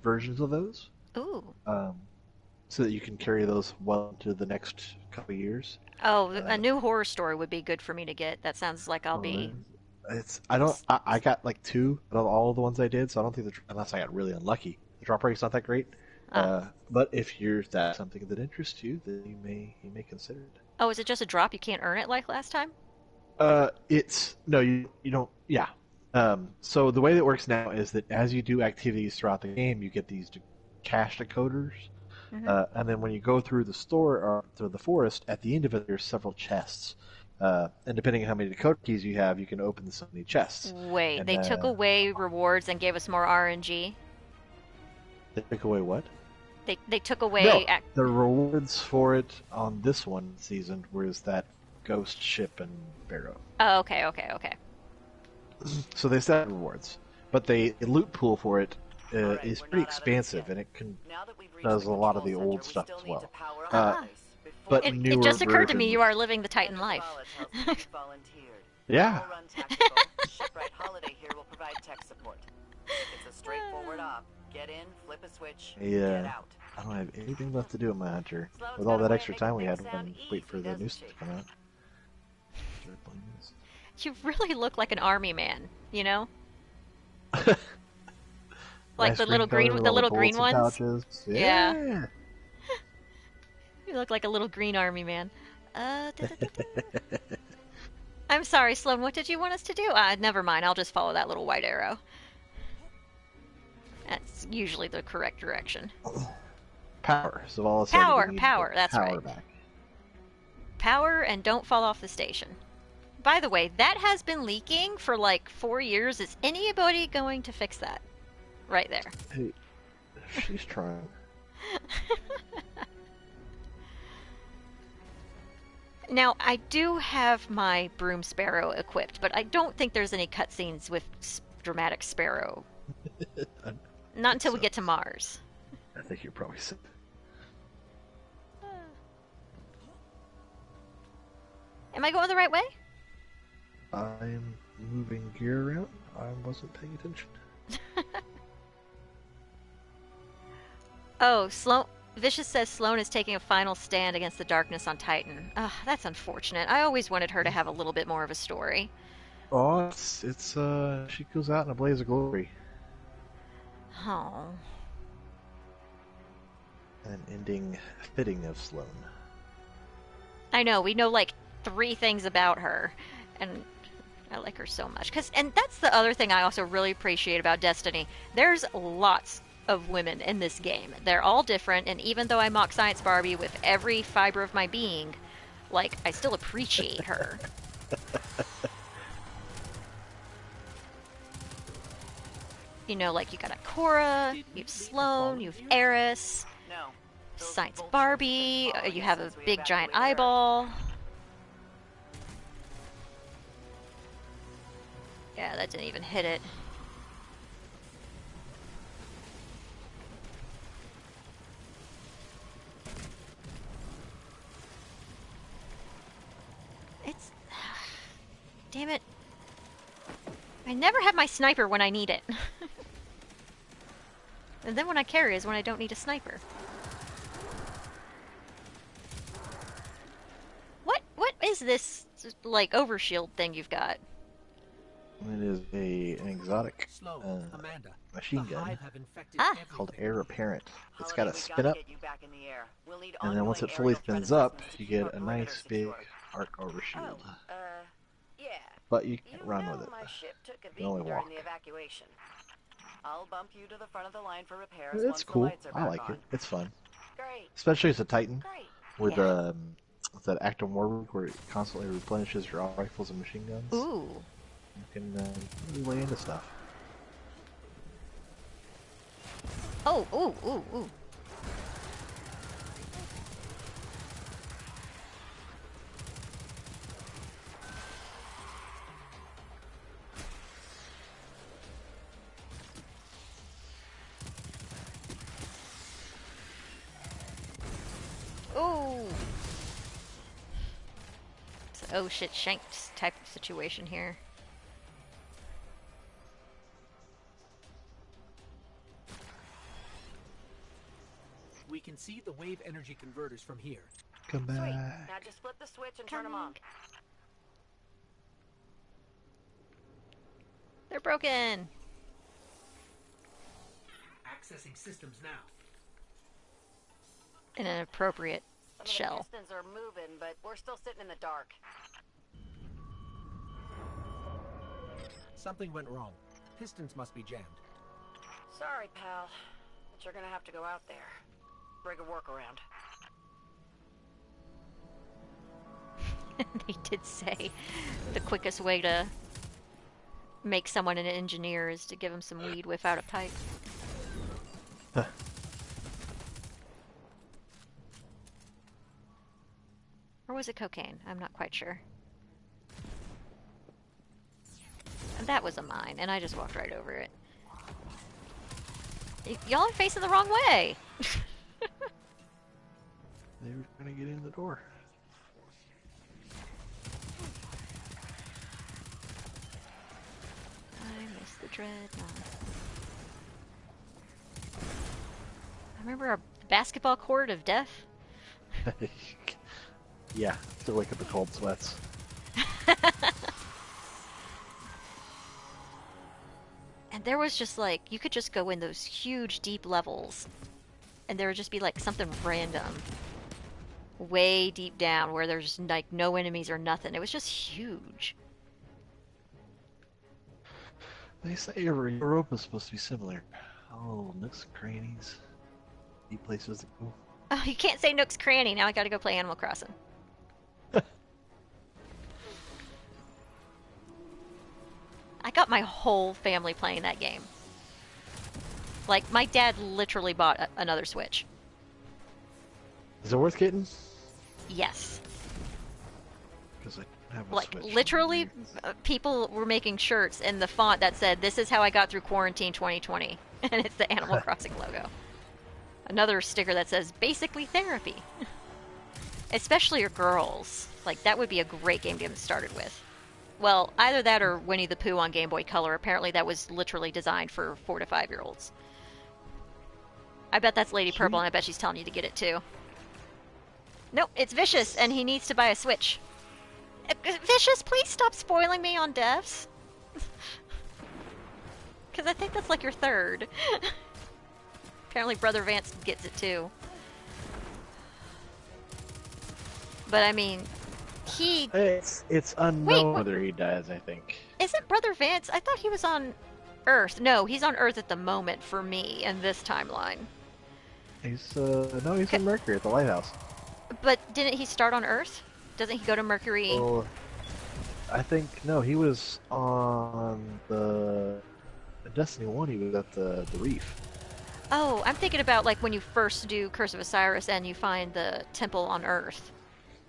versions of those. Ooh. So that you can carry those well into the next couple of years. Oh, a new horror story would be good for me to get. That sounds like I'll be I got like 2 out of all of the ones I did, so I don't think unless I got really unlucky. The drop rate's not that great. But if that's something that interests you, then you may consider it. Oh, is it just a drop? You can't earn it like last time? It's no, you don't. Yeah. So the way that it works now is that as you do activities throughout the game, you get these cash decoders, and then when you go through the store or through the forest, at the end of it, there's several chests. And depending on how many decoder keys you have, you can open so many chests. Wait, And they took away rewards and gave us more RNG? they took away what? They took No, away... the rewards for it on this one season was that ghost ship and barrow. Oh, okay. So they set rewards, but the loot pool for it Alright, is we're pretty not out of this expansive, yet. and it Now that we've reached does the a lot of control the old center, we stuff still as need well. to power Uh, up the place before but we It newer just occurred to me versions- you are living the Titan Sandra life. Wallace tells me you volunteered. Yeah. I'll run tactical. Shipwright Holiday here will provide tech support. It's a straightforward op. Get in, flip a switch, get Yeah. out. I don't have anything left to do in my hunter. Sloan's With all got a that way extra of time we making had things when sound wait for easy, the new doesn't stuff she? to come out. Start playing this. You really look like an army man, you know? Like Nice the little color green, with the all little green bullets and ones. pouches. Yeah. Yeah. You look like a little green army man. I'm sorry, Sloan. What did you want us to do? Never mind. I'll just follow that little white arrow. That's usually the correct direction. Power. So all of a sudden Power, you need power, the that's power right. back. Power and don't fall off the station. By the way, that has been leaking for like 4 years. Is anybody going to fix that? Right there. Hey, she's trying. Now, I do have my Broom Sparrow equipped, but I don't think there's any cutscenes with Dramatic Sparrow. Not until we get to Mars. I think you're probably sick. Am I going the right way? I'm moving gear around. I wasn't paying attention. Oh, Sloan. Vicious says Sloan is taking a final stand against the darkness on Titan. Ugh, that's unfortunate. I always wanted her to have a little bit more of a story. Oh, it's she goes out in a blaze of glory. Oh. An ending fitting of Sloan. I know, we know like 3 things about her, and I like her so much. And that's the other thing I also really appreciate about Destiny. There's lots of women in this game. They're all different, and even though I mock Science Barbie with every fiber of my being, like, I still appreciate her. You know, like, you got Ikora, you have Sloan, you have Eris, No. Science Barbie, you have a big giant eyeball. Yeah, that didn't even hit it. It's... Damn it. I never have my sniper when I need it. And then when I carry is when I don't need a sniper. What is this, like, overshield thing you've got? It is an exotic Sloan, Amanda, machine the gun Hive have infected called everything. Heir Apparent. It's Holiday, got a we spin gotta up, get you back in the air. We'll need and then once it ongoing fully aerial spins threat up, assessments to you keep get our a perimeter nice big secure. arc overshield. Yeah. But you You can't run know with it. my ship took a You only beating during walk. the evacuation. I'll bump you to the front of the line for repairs It's once the cool. lights are I back like on. it. It's fun, Great. especially as a Titan Great. with Yeah. with that active warwork where it constantly replenishes your rifles and machine guns. Ooh. You can really lay into stuff. Oh, ooh, ooh, ooh. Ooh. It's an oh shit shanked type of situation here. We can see the wave energy converters from here. Come Sweet. back. Now just flip the switch and turn them on. They're broken. Accessing systems now. In an appropriate Some of the shell. pistons are moving, but we're still sitting in the dark. Something went wrong. Pistons must be jammed. Sorry, pal, but you're gonna have to go out there. Rig a workaround. They did say the quickest way to make someone an engineer is to give him some weed without a pipe. Or was it cocaine? I'm not quite sure. And that was a mine, and I just walked right over it. Y'all are facing the wrong way! They were trying to get in the door. I miss the dreadnought. I remember a basketball court of death. Yeah, to wake up the cold sweats. And there was just like, you could just go in those huge deep levels and there would just be like something random way deep down where there's like no enemies or nothing. It was just huge. They say Europa's supposed to be similar. Oh, nooks and crannies. Deep places to go. Oh, you can't say Nook's Cranny. Now I gotta go play Animal Crossing. I got my whole family playing that game. Like, my dad literally bought another Switch. Is it worth getting? Yes. Because I don't have a Like, Switch. literally, people were making shirts in the font that said, "This is how I got through quarantine 2020." And it's the Animal Crossing logo. Another sticker that says, "Basically therapy." Especially your girls. Like, that would be a great game to get them started with. Well, either that or Winnie the Pooh on Game Boy Color. Apparently that was literally designed for 4 to 5-year-olds. I bet that's Lady Purple, and I bet she's telling you to get it too. Nope, it's Vicious, and he needs to buy a Switch. Vicious, please stop spoiling me on devs. Because I think that's like your third. Apparently Brother Vance gets it too. But I mean, he... It's unknown whether he does, I think. Isn't Brother Vance... I thought he was on Earth. No, he's on Earth at the moment for me in this timeline. He's, no, he's in Mercury at the lighthouse. But didn't he start on Earth? Doesn't he go to Mercury? Oh, I think, no, he was on the Destiny 1, he was at the reef. Oh, I'm thinking about like when you first do Curse of Osiris and you find the temple on Earth.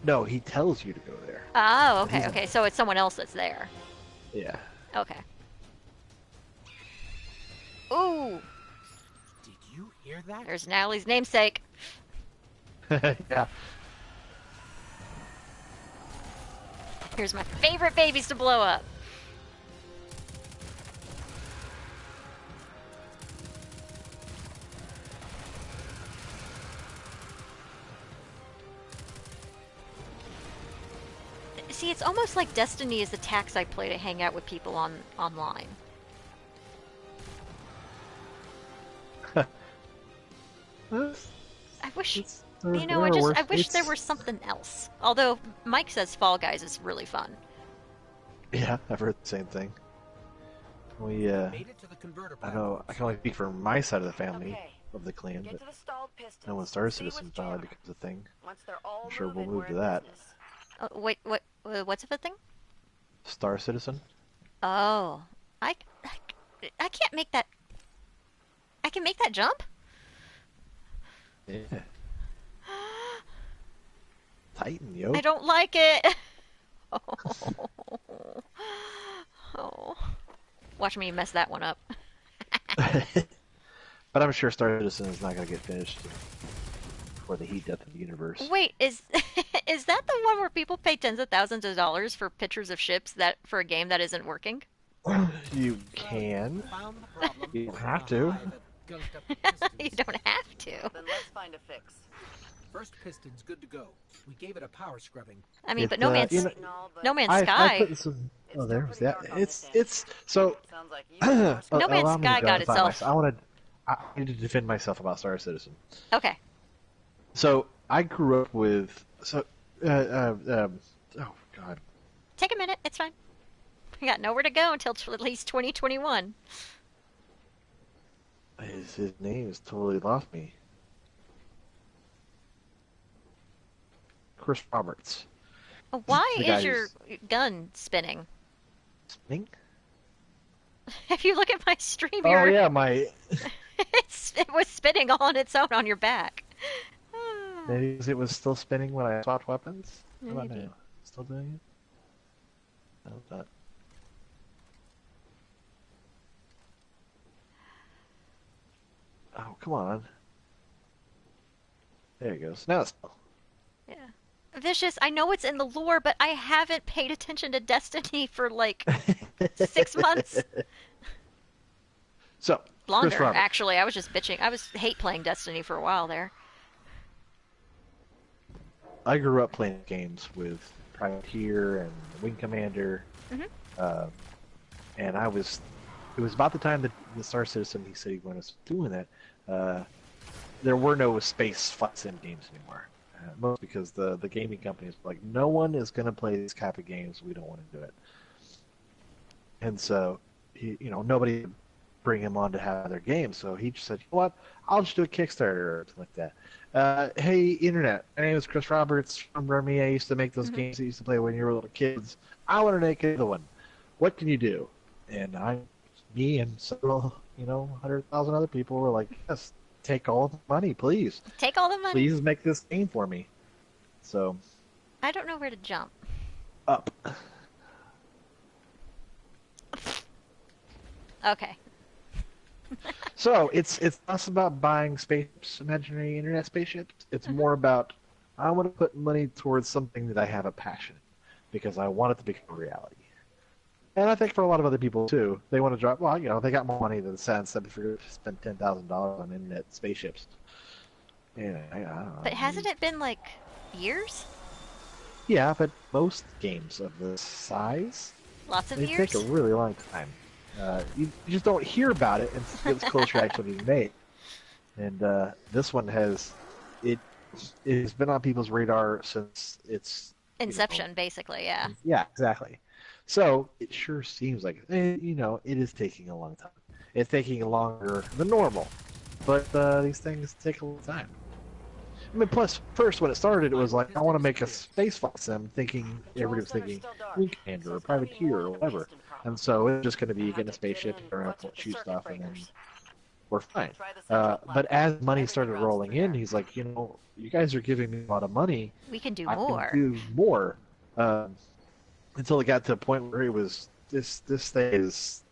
No, he tells you to go there. Oh, okay, okay. So it's someone else that's there. Yeah. Okay. Ooh! Did you hear that? There's Natalie's namesake. Yeah. Here's my favorite babies to blow up. See, it's almost like Destiny is the tax I play to hang out with people online. I wish, you know, I wish there were something else. Although Mike says Fall Guys is really fun. Yeah, I've heard the same thing. We, Made it to the converter I know, I can only speak for my side of the family, Okay. of the clan, Get but to the stalled pistons. no one Star See Citizen what's finally jamming. becomes a thing. Once they're all I'm sure we'll moving, move we're to in that. business. Wait, what's the thing? Star Citizen? Oh, I can't make that. I can make that jump? Yeah. Titan, yo. I don't like it. Oh. Watch me mess that one up. But I'm sure Star Citizen is not going to get finished before the heat death of the universe. Wait, is is that the one where people pay tens of thousands of dollars for pictures of ships that for a game that isn't working? You can. Found the problem. You don't have to. Goes up the pistons. You don't have to. Then let's find a fix. First piston's good to go. We gave it a power scrubbing. I mean, It, but No Man's you know- Signal, but No Man's I Sky. put some. It's still there was pretty that. dark on this end. It's so. Sounds like you and yours No Man's allow me to Sky got justify itself. myself. I need to defend myself about Star Citizen. Okay. So I grew up with oh God, Take a minute. It's fine. We got nowhere to go until at least 2021. his name has totally lost me. Chris Roberts. Why The guy is your who's- gun spinning? Spinning? If you look at my stream, Oh your yeah, my it was spinning all on its own on your back. maybe it was still spinning when I swapped weapons. How about Maybe. now? Still doing it? No, not. Oh come on. There it goes. Now it's still. Yeah. Vicious, I know it's in the lore, but I haven't paid attention to Destiny for like 6 months. So Chris Longer, Roberts. actually. I was just bitching. I was hate playing Destiny for a while there. I grew up playing games with Privateer and Wing Commander, and it was about the time that the Star Citizen he said he wanted us doing that. There were no space flight sim games anymore, most because the gaming companies were like, no one is going to play these type of games. We don't want to do it, and so nobody would bring him on to have their games. So he just said, you know what? I'll just do a Kickstarter or something like that. Hey, Internet, my name is Chris Roberts from Remy. I used to make those games that you used to play when you were little kids. I want to make another one. What can you do? And me and several, 100,000 other people were like, yes, take all the money, please. Take all the money. Please make this game for me. So, I don't know where to jump. up. Okay. So it's less about buying spaceships, imaginary internet spaceships. It's more about I want to put money towards something that I have a passion in because I want it to become a reality. And I think for a lot of other people too, they want to drop. Well, they got more money than the sense that if you're going to spend $10,000 on internet spaceships. Yeah, I don't know. But hasn't it been like years? Yeah, but most games of this size, Lots of they years? take a really long time. You just don't hear about it until it's closer to actually being made. And this one has it's been on people's radar since its Inception, basically, yeah. Yeah, exactly. So it sure seems like it is taking a long time. It's taking longer than normal, but these things take a long time. I mean, plus, first when it started, it was like I want to make a space flight sim, thinking everybody was thinking Wing Commander or Privateer or whatever, and so it's just going to be getting a spaceship and shoot stuff, and then we're fine. But as money started rolling in, he's like, you guys are giving me a lot of money. We can do I more. can do more. Until it got to a point where it was this thing is,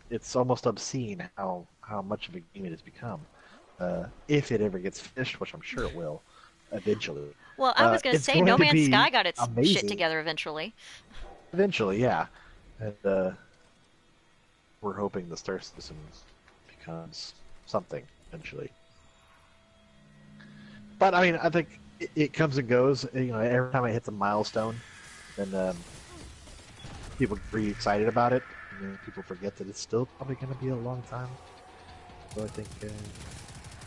it's almost obscene how much of a game it has become. If it ever gets finished, which I'm sure it will, eventually. Well, I was going to it's say, going No to Man's be Sky got its amazing. shit together eventually. Eventually, yeah. And we're hoping the Star Citizen becomes something eventually. But I mean, I think it comes and goes. Every time it hits a milestone, then people get pretty excited about it, and then people forget that it's still probably going to be a long time. So I think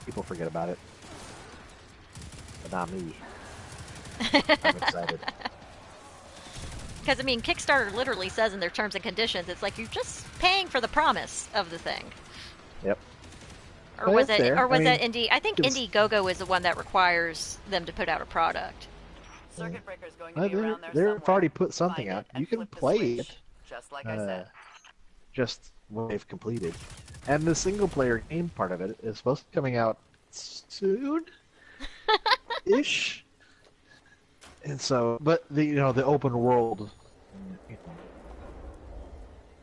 people forget about it, but not me. I'm excited. Because, I mean, Kickstarter literally says in their terms and conditions, it's like you're just paying for the promise of the thing. Yep. Or Well, was that's it? fair. Or was I that mean, Indie? I think it's- Indiegogo is the one that requires them to put out a product. Circuit breaker's going to be around there They've somewhere. already put something Find out. it and You can flip the play switch, it. just like I said. Just when they've completed. And the single player game part of it is supposed to be coming out soon ish. And so, but the open world,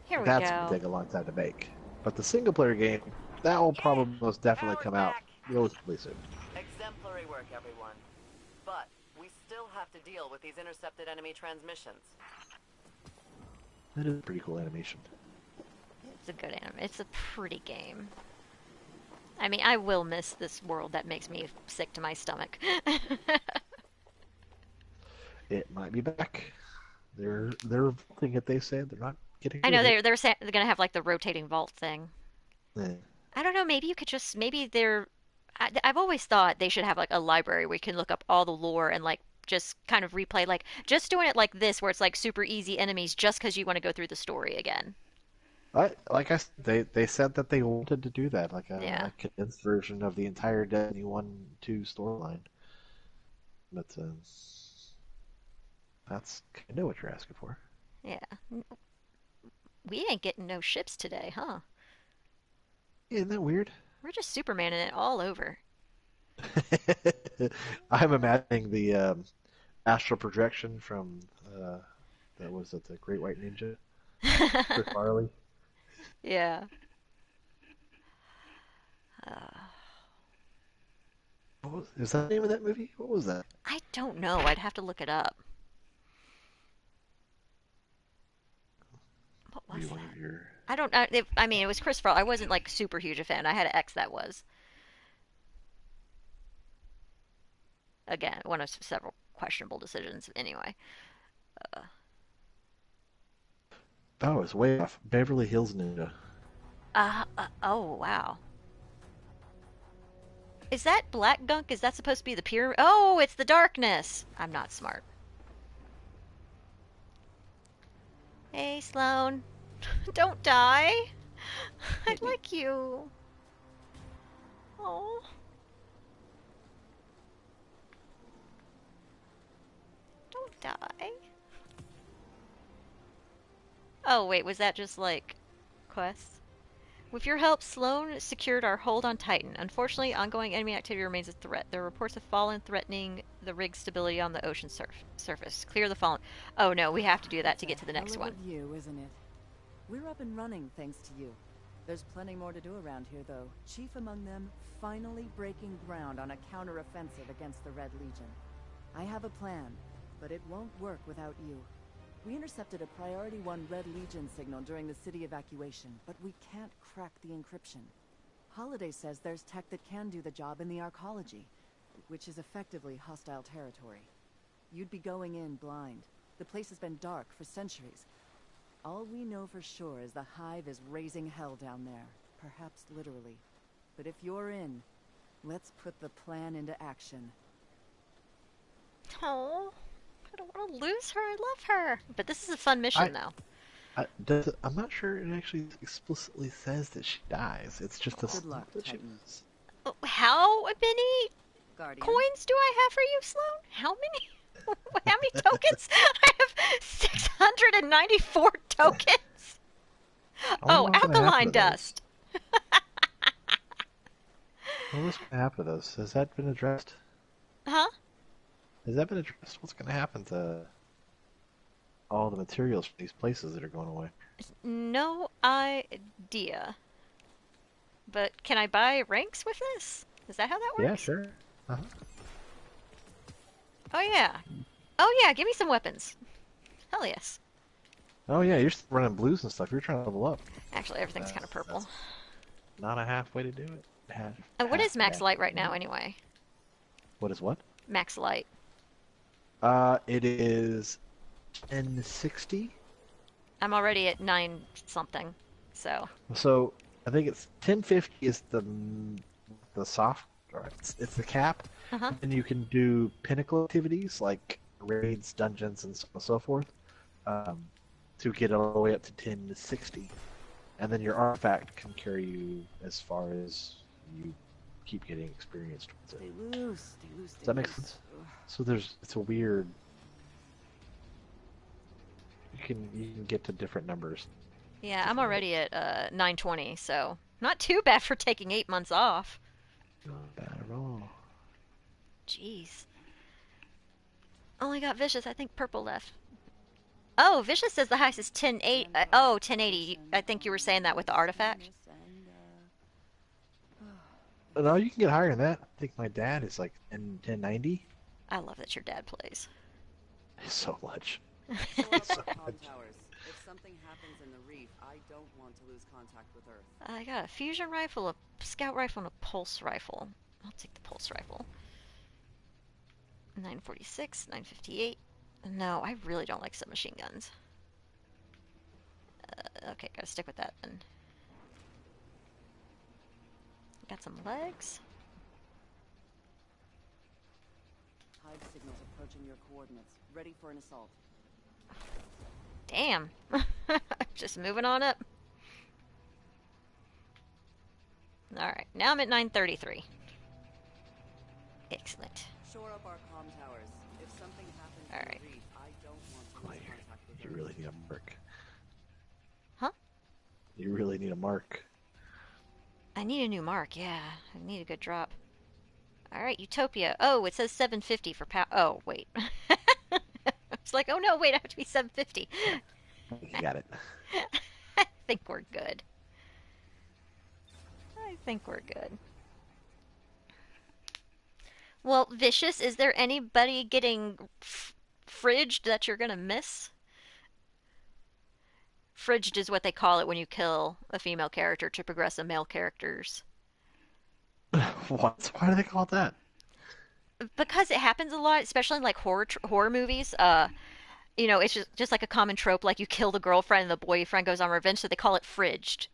Here we that's go. gonna take a long time to make. But the single player game, that will probably most definitely come out relatively soon. Exemplary work, everyone. But we still have to deal with these intercepted enemy transmissions. That is a pretty cool animation. It's a good anime. It's a pretty game. I mean, I will miss this world that makes me sick to my stomach. It might be back. They're voting it. They said they're not getting I rid know of it. they're gonna have like the rotating vault thing. Yeah. I don't know. Maybe you could just maybe they're. I've always thought they should have like a library where you can look up all the lore and like just kind of replay like just doing it like this where it's like super easy enemies just because you want to go through the story again. They said that they wanted to do that, like Yeah. a condensed version of the entire Destiny 1-2 storyline. But that's kind of what you're asking for. Yeah. We ain't getting no ships today, huh? Isn't that weird? We're just Supermaning it all over. I'm imagining the astral projection from that was it, the Great White Ninja, Chris Farley. Yeah. Uh, Is that the name of that movie? What was that? I don't know. I'd have to look it up. What Maybe was one that? of your. I don't. I mean, it was Chris Farley. I wasn't like super huge a fan. I had an ex that was. Again, one of several questionable decisions. Anyway. Uh, Oh, it's way off. Beverly Hills Ninja. oh wow. Is that black gunk? Is that supposed to be the pyramid? Oh, it's the darkness. I'm not smart. Hey, Sloane. Don't die. I like you. Oh. Don't die. Oh, wait, was that just like quests? With your help, Sloane secured our hold on Titan. Unfortunately, ongoing enemy activity remains a threat. There are reports of fallen threatening the rig's stability on the ocean surface. Clear the fallen. Oh no, we have to do that to get to the next Hell of one. a view, isn't it? We're up and running thanks to you. There's plenty more to do around here, though. Chief among them, finally breaking ground on a counter-offensive against the Red Legion. I have a plan, but it won't work without you. We intercepted a Priority 1 Red Legion signal during the city evacuation, but we can't crack the encryption. Holiday says there's tech that can do the job in the Arcology, which is effectively hostile territory. You'd be going in blind. The place has been dark for centuries. All we know for sure is the Hive is raising hell down there, perhaps literally. But if you're in, let's put the plan into action. Oh, I don't want to lose her. I love her. But this is a fun mission, though. I'm not sure it actually explicitly says that she dies. It's just a Good luck, that she Titan. does. How many Guardian. coins do I have for you, Sloane? How many? How many tokens? I have 694 tokens. I wonder Oh, what's gonna happen alkaline to those. dust. What's going to happen to those? Has that been addressed? Huh? Has that been addressed? What's going to happen to all the materials for these places that are going away? No idea. But can I buy ranks with this? Is that how that works? Yeah, sure. Uh-huh. Oh yeah. Oh yeah, give me some weapons. Hell yes. Oh yeah, you're still running blues and stuff. You're trying to level up. Actually, everything's kind of purple. That's not a halfway to do it. What is max half light right bad. now, anyway? What is what? Max light. It is 1060. I'm already at 9 something, so. So I think it's 1050 is the soft, or it's the cap, Uh-huh. and you can do pinnacle activities like raids, dungeons, and so on and so forth, to get all the way up to 1060, and then your artifact can carry you as far as you keep getting experience towards it. Stay loose, stay loose, stay Does that make loose. sense? So it's a weird. You can get to different numbers. Yeah, I'm already at 920, so not too bad for taking 8 months off. Not bad at all. Jeez. Only got Vicious. I think Purple left. Oh, Vicious says the highest is 1080. 1080. I think you were saying that with the artifact. No, you can get higher than that. I think my dad is like 1090. I love that your dad plays. So much. Follow up the comm towers. If something happens in the reef, I don't want to lose contact with Earth. I got a fusion rifle, a scout rifle, and a pulse rifle. I'll take the pulse rifle. 946, 958, No, I really don't like submachine guns. Okay, gotta stick with that then. Got some legs. Hive signals approaching your coordinates. Ready for an assault. Damn. Just moving on up. Alright, now I'm at 933. Excellent. Shore up our comm towers. If something happens All to right. the reef, I don't want to Come on, lose contact with you her. really need a mark. Huh? You really need a mark. I need a new mark, yeah. I need a good drop. Alright, Utopia. Oh, it says 750 for power. Oh, wait. It's like, oh no, wait, I have to be 750. You got it. I think we're good. I think we're good. Well, Vicious, is there anybody getting fridged that you're gonna miss? Fridged is what they call it when you kill a female character to progress a male character's. What? Why do they call it that? Because it happens a lot, especially in like horror movies. You know, it's just like a common trope, like you kill the girlfriend and the boyfriend goes on revenge, so they call it fridged,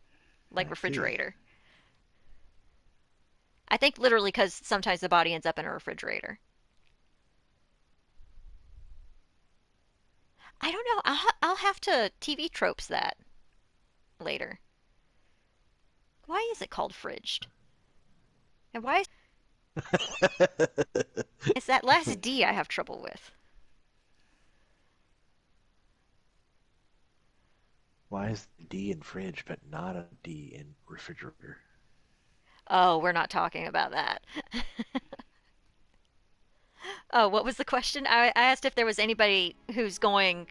like I refrigerator. I think literally because sometimes the body ends up in a refrigerator. I don't know. I'll have to TV tropes that later. Why is it called fridged? And why see. is that last D I have trouble with? Why is the D in fridge but not a D in refrigerator? Oh, we're not talking about that. Oh, what was the question? I asked if there was anybody who's going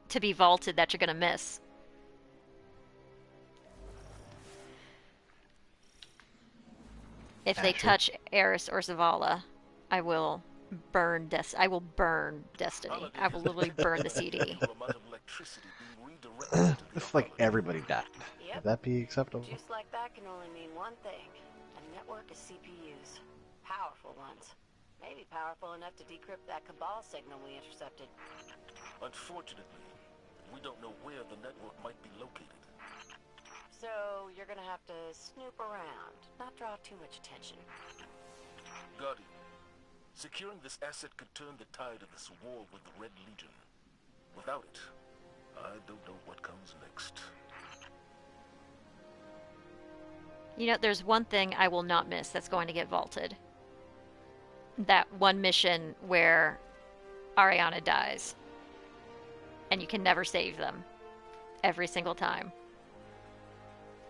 to be vaulted that you're going to miss. If they Asher. touch Eris or Zavala, I will I will burn Destiny. I will literally burn the CD. It's like everybody died. Yep. Would that be acceptable? Just like that can only mean one thing. A network of CPUs. Powerful ones. Maybe powerful enough to decrypt that Cabal signal we intercepted. Unfortunately, we don't know where the network might be located. So you're gonna have to snoop around, not draw too much attention. Guardian, securing this asset could turn the tide of this war with the Red Legion. Without it, I don't know what comes next. You know, there's one thing I will not miss that's going to get vaulted. That one mission where Ariana dies. And you can never save them. Every single time.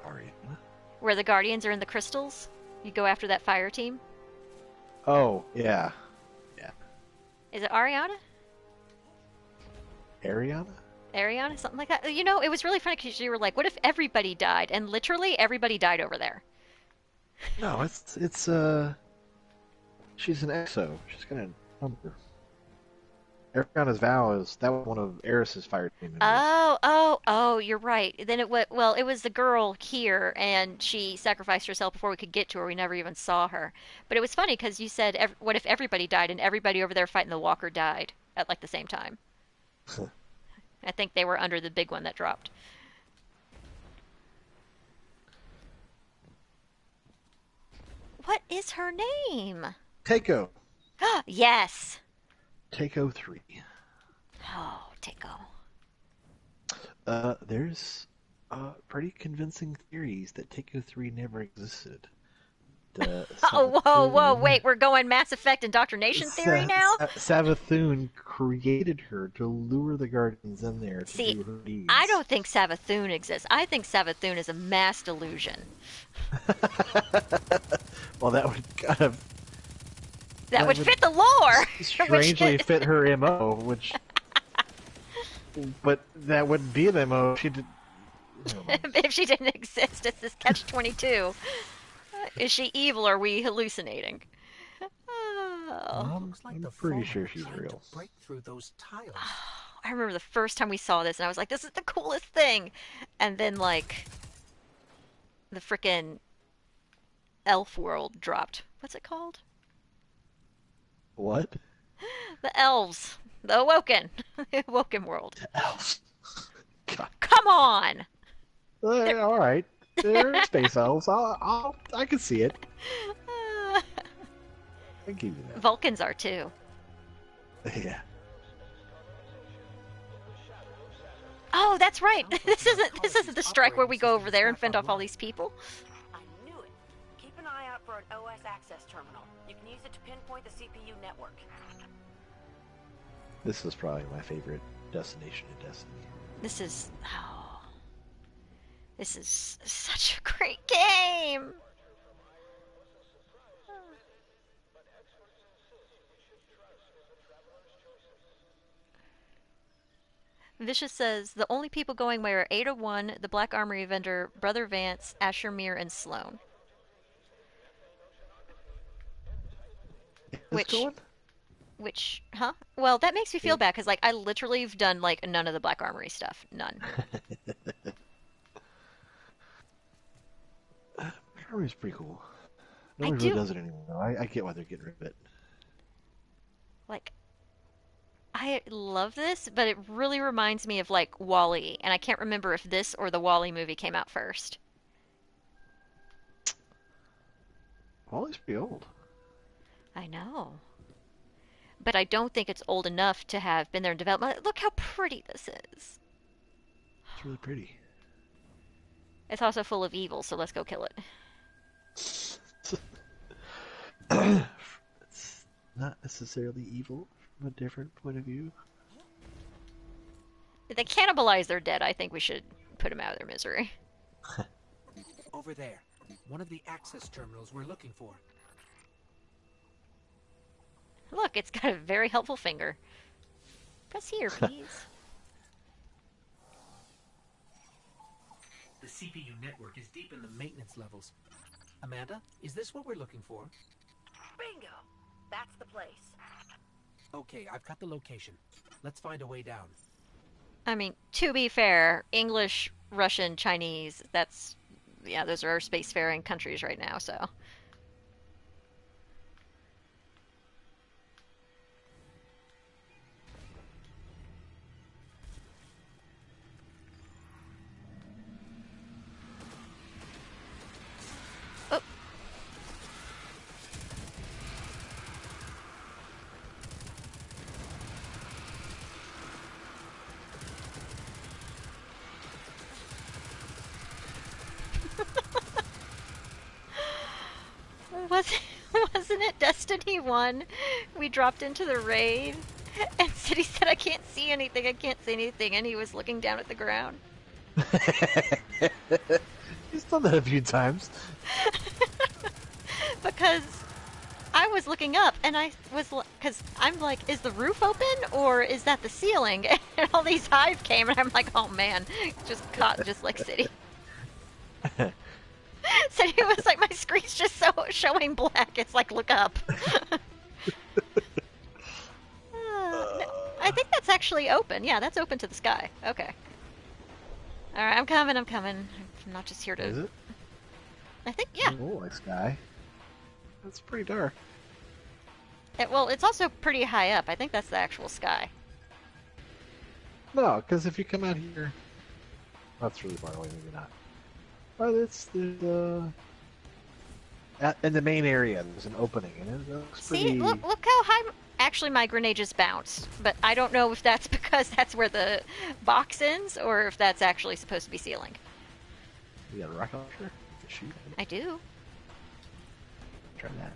Ariana? Where the Guardians are in the crystals. You go after that fire team. Oh, yeah. Yeah. Is it Ariana? Ariana? Ariana? Something like that. You know, it was really funny because you were like, what if everybody died? And literally everybody died over there. No, it's she's an EXO. She's gonna number. Ariana's vow is that was one of Eris's fire team members. Oh, you're right. Then it was the girl here, and she sacrificed herself before we could get to her. We never even saw her. But it was funny because you said, what if everybody died, and everybody over there fighting the Walker died at like the same time. I think they were under the big one that dropped. What is her name? Takeo. Yes. Takeo 3. Oh, Takeo. There's pretty convincing theories that Takeo 3 never existed. Whoa, wait, we're going Mass Effect indoctrination theory now? Savathun created her to lure the Guardians in there to do her deeds. I don't think Savathun exists. I think Savathun is a mass delusion. Well, that would kind of... That would fit the lore! Strangely fit her MO, which... But that wouldn't be the MO if she did... If she didn't exist, it's this catch-22. Is she evil or are we hallucinating? Oh. Looks like I'm the pretty Fallen sure are she's trying real. to break through those tiles. I remember the first time we saw this and I was like, this is the coolest thing! And then, like, the frickin' elf world dropped. What's it called? What? The elves. The Awoken. The Awoken world. Elves. God. Come on! All right. They're space elves. I can see it. I give you that. Vulcans are too. Yeah. Oh, that's right. This isn't the strike where we go over there and fend off all these people. I knew it. Keep an eye out for an OS access terminal. You can use it to pinpoint the CPU network. This is probably my favorite destination in Destiny. This is such a great game. Vicious says the only people going away are Ada 1, the Black Armory vendor, Brother Vance, Asher Mir, and Sloan. Which, huh? Well, that makes me feel bad because, like, I literally have done like none of the Black Armory stuff. None. Black Armory's pretty cool. Nobody really does it anymore. I get why they're getting rid of it. Like, I love this, but it really reminds me of like WALL-E, and I can't remember if this or the WALL-E movie came out first. WALL-E's pretty old. I know. But I don't think it's old enough to have been there in development. Look how pretty this is. It's really pretty. It's also full of evil, so let's go kill it. It's not necessarily evil from a different point of view. If they cannibalize their dead, I think we should put them out of their misery. Over there. One of the access terminals we're looking for. Look, it's got a very helpful finger. Press here, please. The CPU network is deep in the maintenance levels. Amanda, is this what we're looking for? Bingo! That's the place. Okay, I've got the location. Let's find a way down. I mean, to be fair, English, Russian, Chinese, those are our spacefaring countries right now, so. Wasn't it Destiny 1? We dropped into the raid, and City said, I can't see anything, and he was looking down at the ground. He's done that a few times. Because I was looking up, and because I'm like, is the roof open, or is that the ceiling? And all these hive came, and I'm like, oh man, just caught just like City. City was like, my screen's just so showing black. It's like, look up. I think that's actually open. Yeah, that's open to the sky. Okay. Alright, I'm coming. I'm not just here to... Is it? I think, yeah. Oh, like sky. That's pretty dark. Well, it's also pretty high up. I think that's the actual sky. No, because if you come out here... That's really far away, maybe not. But it's in the main area, there's an opening, and it looks pretty... See, look how high... Actually, my grenade just bounced, but I don't know if that's because that's where the box ends, or if that's actually supposed to be ceiling. You got a rocket launcher? Shoot. I do. Try that.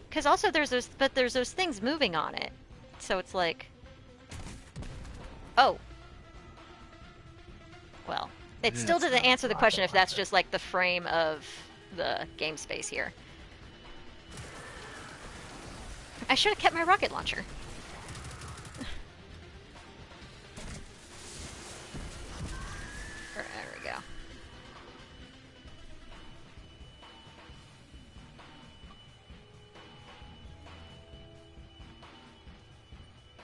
Because also there's those things moving on it, so it's like... Oh. Well, it still doesn't answer the question if that's just like the frame of the game space here. I should have kept my rocket launcher. There we go.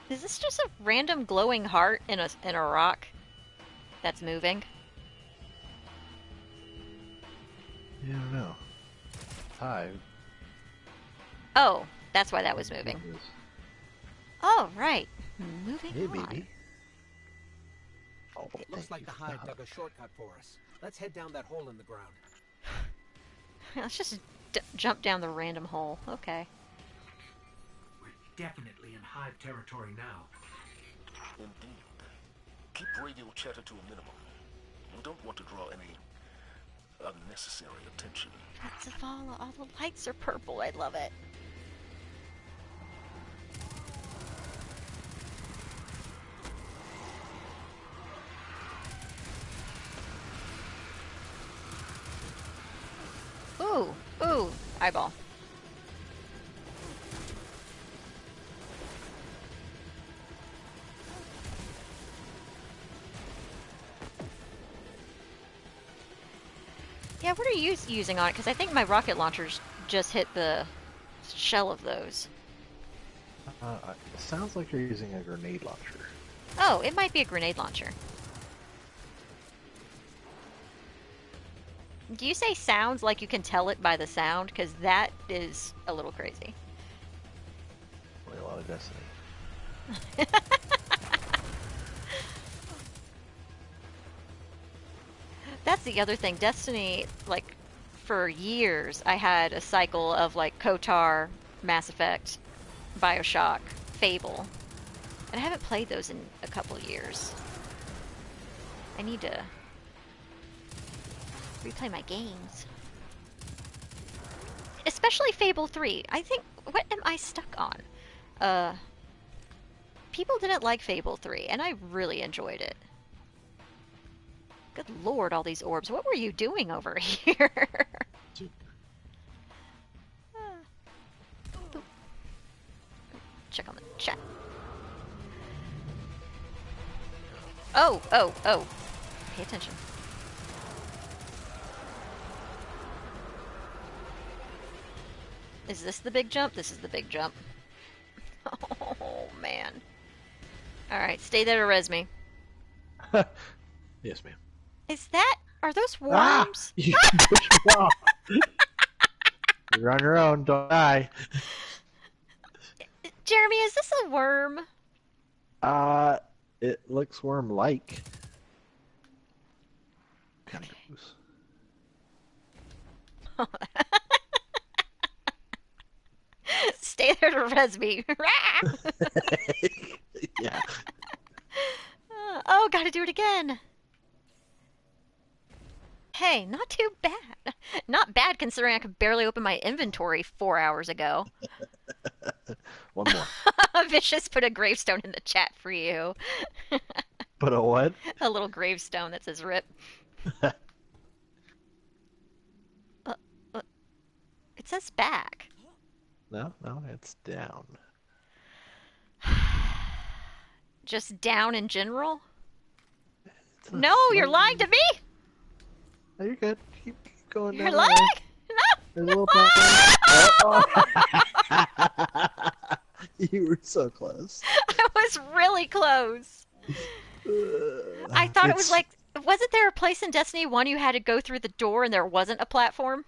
Is this just a random glowing heart in a rock that's moving? Yeah, I don't know. Hi. Oh, that's why that was moving. Oh, right. Moving Hey, on. baby. Oh, It looks like the Hive dug a shortcut for us. Let's head down that hole in the ground. Let's just jump down the random hole. Okay. We're definitely in Hive territory now. Indeed. Keep radio chatter to a minimum. We don't want to draw any unnecessary attention. Zavala, all the lights are purple. I love it. Ooh, ooh, eyeball. Yeah, what are you using on it? Because I think my rocket launchers just hit the shell of those. It sounds like you're using a grenade launcher. Oh, it might be a grenade launcher. Do you say sounds like you can tell it by the sound? Because that is a little crazy. Play a lot of Destiny. That's the other thing. Destiny, like, for years, I had a cycle of, like, KOTOR, Mass Effect, Bioshock, Fable. And I haven't played those in a couple years. I need to replay my games. Especially Fable 3. I think, what am I stuck on? People didn't like Fable 3, and I really enjoyed it. Good lord, all these orbs. What were you doing over here? Check on the chat. Oh, oh, oh. Pay attention. Is this the big jump? This is the big jump. Oh, man. Alright, stay there to res me. Yes, ma'am. Is that... Are those worms? Ah! You pushed me off. You're on your own, don't die. Jeremy, is this a worm? It looks worm-like. Kind of gross. Stay there to res me. Yeah. Oh, gotta do it again. Hey, not too bad. Not bad considering I could barely open my inventory 4 hours ago. One more. Vicious put a gravestone in the chat for you. But a what? A little gravestone that says RIP. It says back. No, it's down. Just down in general? No, you're lying to me! No, you're good. Keep going You're down. lying! There's a No! little platform. You were so close. I was really close. I thought it was like... Wasn't there a place in Destiny 1 you had to go through the door and there wasn't a platform?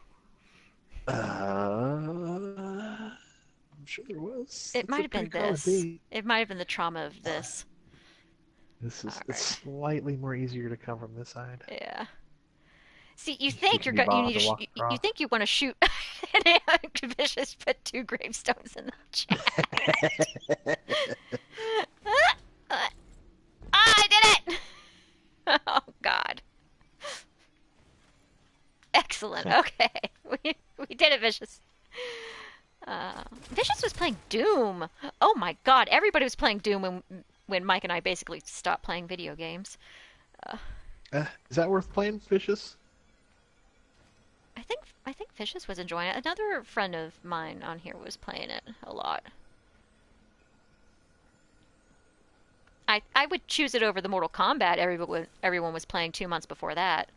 I'm sure there was. It might have been this. Beat. It might have been the trauma of this. This is it's slightly more easier to come from this side. Yeah. See, you think You you're can be going. You need bothered to. to walk You think you want to shoot. Vicious put 2 gravestones in the chat. I did it! Oh God. Excellent. Okay, we did it, Vicious. Vicious was playing Doom. Oh my God, everybody was playing Doom when Mike and I basically stopped playing video games. Is that worth playing, Vicious? I think Vicious was enjoying it. Another friend of mine on here was playing it a lot. I would choose it over the Mortal Kombat everyone was playing 2 months before that.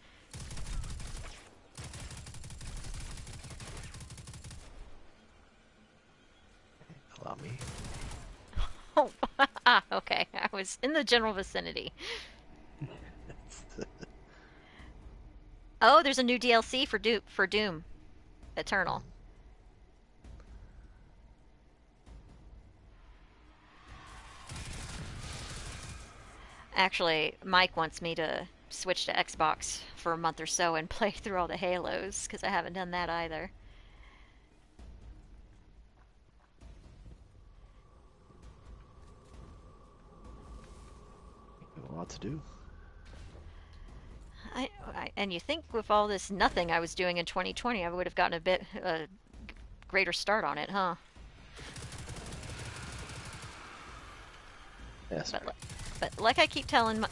Allow me. Oh, okay. I was in the general vicinity. Oh, there's a new DLC for Doom Eternal. Actually, Mike wants me to switch to Xbox for a month or so and play through all the Halos, because I haven't done that either. A lot to do. And you think with all this nothing I was doing in 2020, I would have gotten a bit greater start on it, huh? Yes. But like I keep telling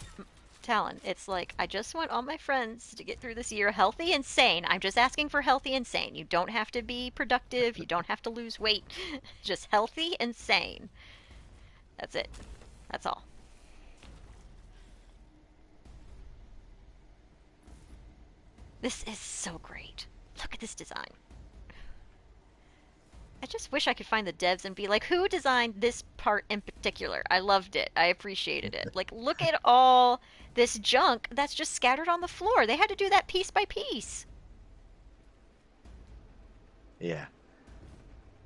Talon, it's like I just want all my friends to get through this year healthy and sane. I'm just asking for healthy and sane. You don't have to be productive. You don't have to lose weight. Just healthy and sane. That's it. That's all. This is so great. Look at this design. I just wish I could find the devs and be like, who designed this part in particular? I loved it. I appreciated it. Like, look at all this junk that's just scattered on the floor. They had to do that piece by piece. Yeah.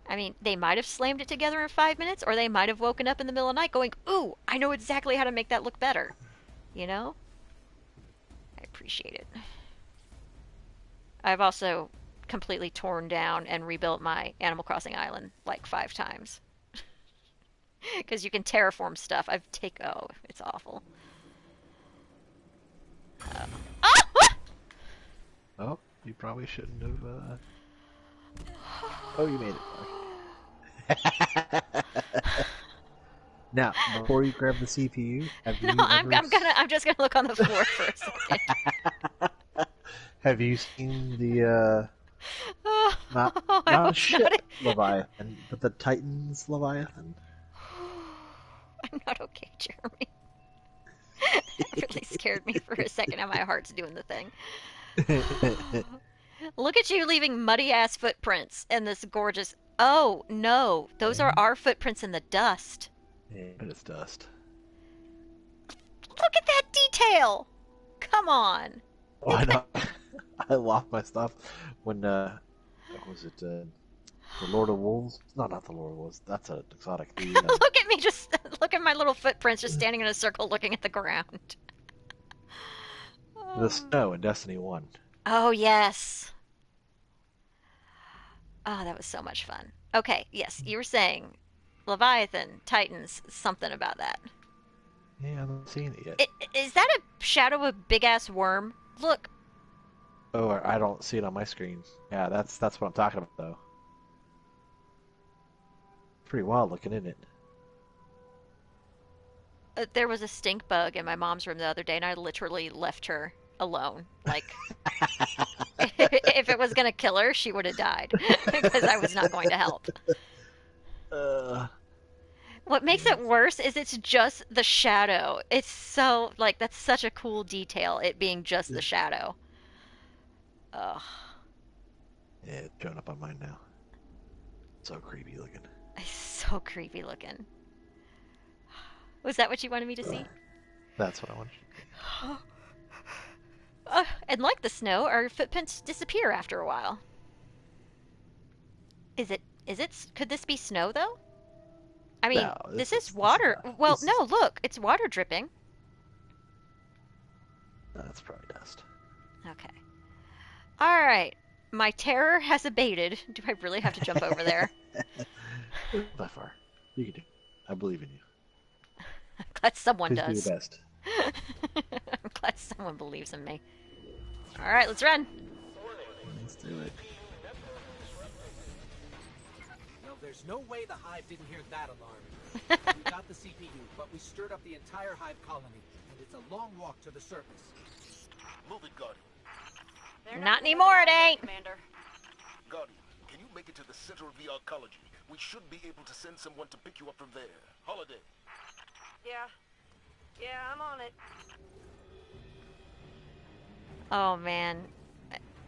I mean, they might have slammed it together in 5 minutes, or they might have woken up in the middle of the night going, ooh, I know exactly how to make that look better. You know? I appreciate it. I've also completely torn down and rebuilt my Animal Crossing island like 5 times. Because you can terraform stuff. Oh, it's awful. Oh, you probably shouldn't have. Oh, you made it. Now, before you grab the CPU, I'm just gonna look on the floor for a second. Have you seen the not ship Leviathan, but the Titans Leviathan? I'm not okay, Jeremy. It really scared me for a second how my heart's doing the thing. Look at you leaving muddy ass footprints in this gorgeous. Oh no, those are our footprints in the dust. Yeah, it's dust. Look at that detail! Come on. Why not? I lost my stuff when what was it? The Lord of Wolves? No, not the Lord of Wolves. That's an exotic. Look at me, just look at my little footprints, just standing in a circle, looking at the ground. The snow in Destiny 1. Oh yes. Oh, that was so much fun. Okay, yes, you were saying Leviathan, Titans, something about that. Yeah, I haven't seen it yet. Is that a shadow of a big ass worm? Look. Oh, I don't see it on my screen. Yeah, that's what I'm talking about, though. Pretty wild looking, isn't it? There was a stink bug in my mom's room the other day, and I literally left her alone. Like, if it was gonna kill her, she would have died because I was not going to help. What makes it worse is it's just the shadow. It's so, like, that's such a cool detail, it being just the shadow. Ugh. Yeah, it's showing up on mine now. So creepy looking. It's so creepy looking. Was that what you wanted me to see? That's what I wanted you to see. And like the snow, our footprints disappear after a while. Could this be snow, though? I mean, no, this is water. Well, no, look, it's water dripping. That's probably dust. Okay. All right. My terror has abated. Do I really have to jump over there? By far. You can do it. I believe in you. I'm glad someone Please does. do your best. I'm glad someone believes in me. All right, let's run. Let's do it. No, there's no way the Hive didn't hear that alarm. We got the CPU, but we stirred up the entire Hive colony, and it's a long walk to the surface. Move it, Guardian. Not anymore, it ain't. Commander. Guardian, can you make it to the center of the arcology? We should be able to send someone to pick you up from there. Holiday. Yeah, I'm on it. Oh, man.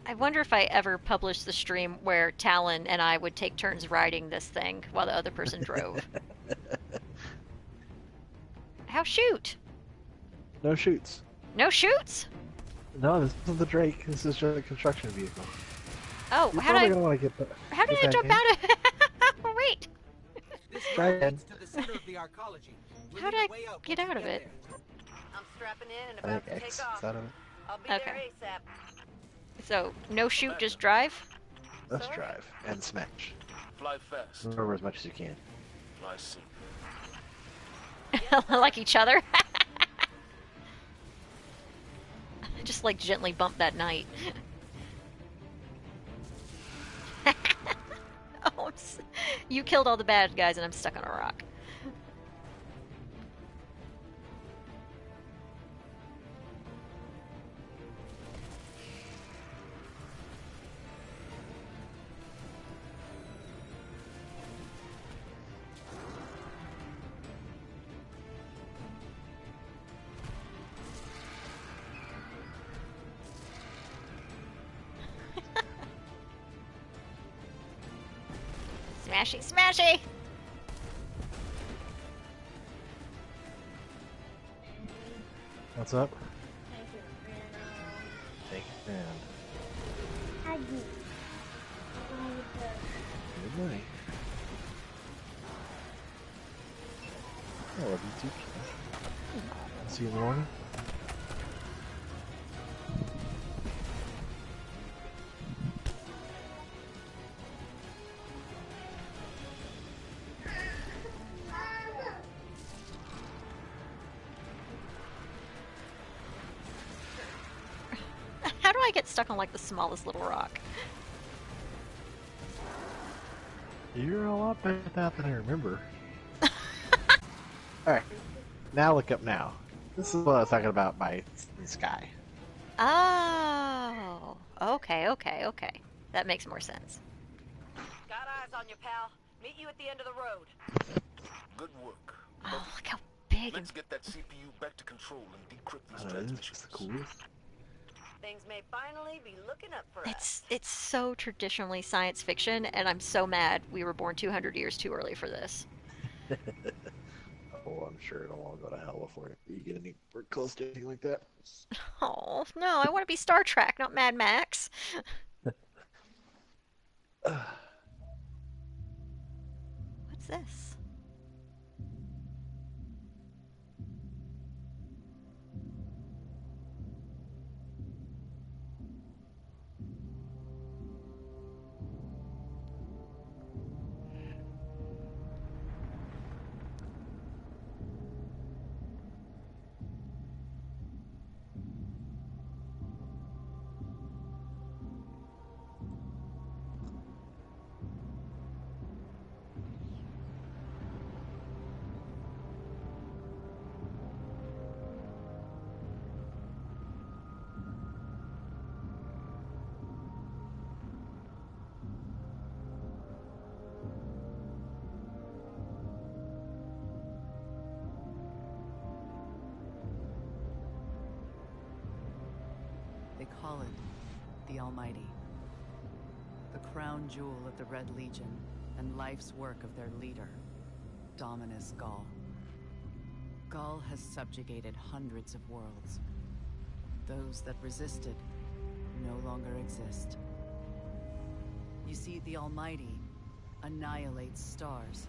I wonder if I ever published the stream where Talon and I would take turns riding this thing while the other person drove. How shoot? No shoots. No shoots? No, this isn't the Drake. This is just a construction vehicle. Oh, You're how did I jump out of it? Wait. This leads to the center of the arcology. How did I get out of it? I'm strapping in and I about think to X take off. is out of it. I'll be Okay. there ASAP. So, no shoot, just drive? Let's Sorry? drive and smash. Fly fast. Remember as much as you can. Fly soon. Like each other? Just like gently bump that knight. Oh, you killed all the bad guys and I'm stuck on a rock. Smashy, smashy! What's up? Take it down. Good night. I love you too. See you in the morning. How do I get stuck on like the smallest little rock? You're a lot better at that than I remember. Alright, now look up now. This is what I was talking about by the sky. Oh, okay. That makes more sense. Got eyes on you, pal. Meet you at the end of the road. Good work. Oh, look how big. Let's get that CPU back to control and decrypt these This transmissions. is the coolest. Things may finally be looking up for us. It's so traditionally science fiction, and I'm so mad we were born 200 years too early for this. Oh, I'm sure it'll all go to hell before you get anywhere close to anything like that. Oh, no, I want to be Star Trek, not Mad Max. What's this? They call it the Almighty. The crown jewel of the Red Legion and life's work of their leader, Dominus Gall. Gall has subjugated hundreds of worlds. Those that resisted no longer exist. You see, the Almighty annihilates stars.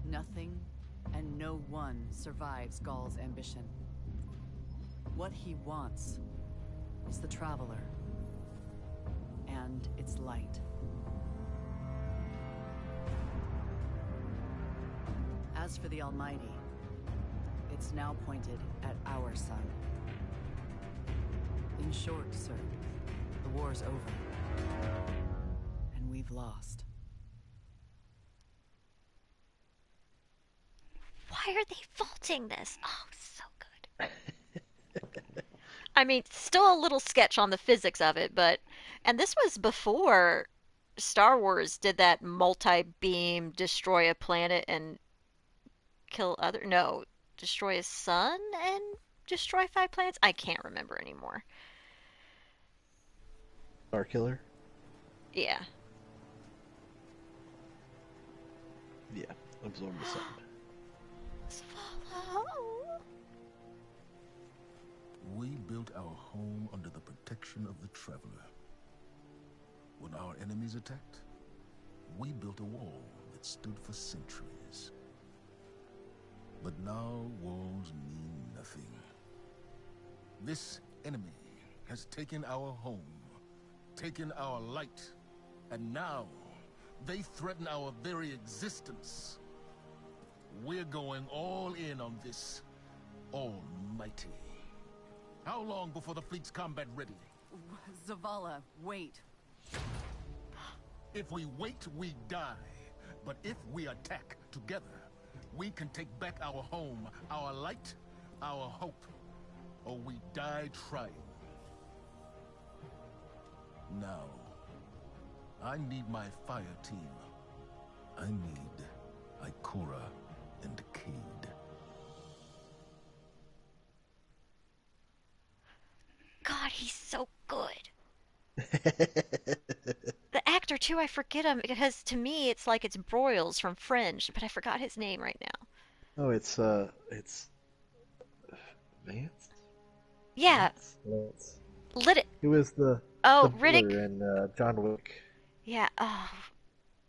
Nothing and no one survives Gall's ambition. What he wants is the Traveler and its light. As for the Almighty, it's now pointed at our sun. In short, sir, the war's over. And we've lost. Why are they faulting this? Oh, so good. I mean, still a little sketch on the physics of it, but... And this was before Star Wars did that multi-beam, destroy a planet and kill other... No, destroy a sun and destroy 5 planets? I can't remember anymore. Star Killer? Yeah. Yeah, absorb the sun. We built our home under the protection of the Traveler. When our enemies attacked, we built a wall that stood for centuries. But now walls mean nothing. This enemy has taken our home, taken our light, and now they threaten our very existence. We're going all in on this almighty. How long before the fleet's combat ready? Zavala, wait. If we wait, we die. But if we attack together, we can take back our home, our light, our hope. Or we die trying. Now, I need my fire team. I need Ikora and Cade. God, he's so good. The actor too, I forget him because to me it's like it's Broyles from Fringe, but I forgot his name right now. Oh, it's Vance. Yeah, Lance. Lit. He was the Riddick butler in John Wick. Yeah. Oh.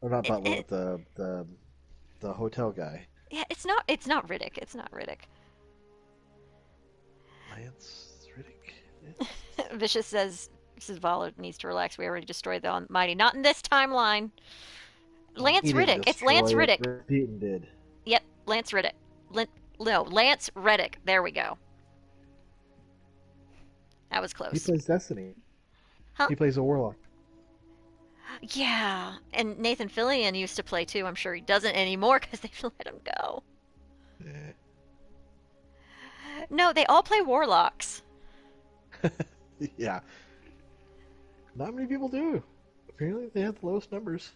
Or not butler, the hotel guy. Yeah, it's not Riddick. It's not Riddick. Lance Riddick. Vicious says Zavala needs to relax. We already destroyed the Almighty. Not in this timeline. Lance Riddick. It's Lance Riddick. Peyton did. Yep, Lance Riddick. No, Lance Reddick. There we go. That was close. He plays Destiny. Huh? He plays a warlock. Yeah, and Nathan Fillion used to play too. I'm sure he doesn't anymore because they let him go. No, they all play warlocks. Yeah. Not many people do. Apparently they have the lowest numbers.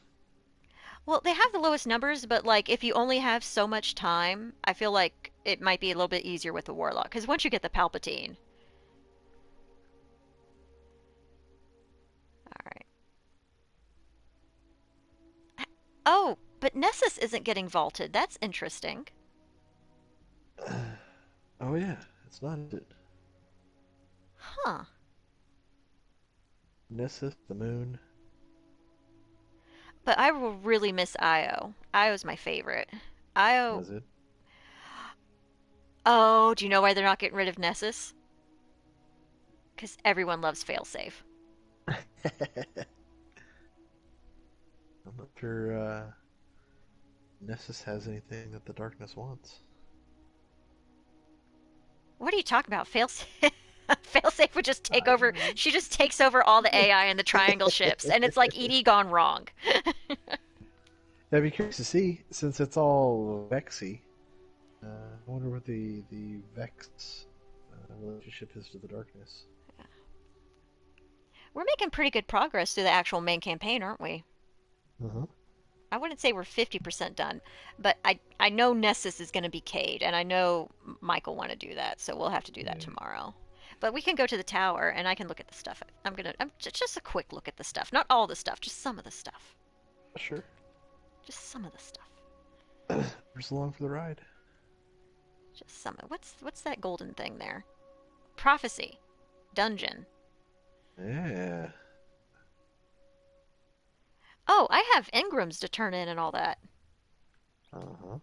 Well, they have the lowest numbers, but like if you only have so much time, I feel like it might be a little bit easier with the warlock because once you get the Palpatine. All right. Oh, but Nessus isn't getting vaulted. That's interesting. Oh yeah, it's not, is it? Huh. Nessus, the moon. But I will really miss Io. Io's my favorite. Io. Was it? Oh, do you know why they're not getting rid of Nessus? Because everyone loves Failsafe. I'm not sure Nessus has anything that the darkness wants. What are you talking about? Failsafe? Failsafe would just take over. She just takes over all the AI in the Triangle ships, and it's like ED gone wrong. I'd be curious to see, since it's all Vexy. I wonder what the Vex relationship is to the darkness. We're making pretty good progress through the actual main campaign, aren't we? Uh-huh. I wouldn't say we're 50% done, but I know Nessus is going to be Cade, and I know Michael want to do that, so we'll have to do that tomorrow. But we can go to the tower, and I can look at the stuff. I'm just a quick look at the stuff, not all the stuff, just some of the stuff. Sure. Just some of the stuff. Just along for the ride. Just some. What's that golden thing there? Prophecy, dungeon. Yeah. Oh, I have engrams to turn in and all that. Uh-huh.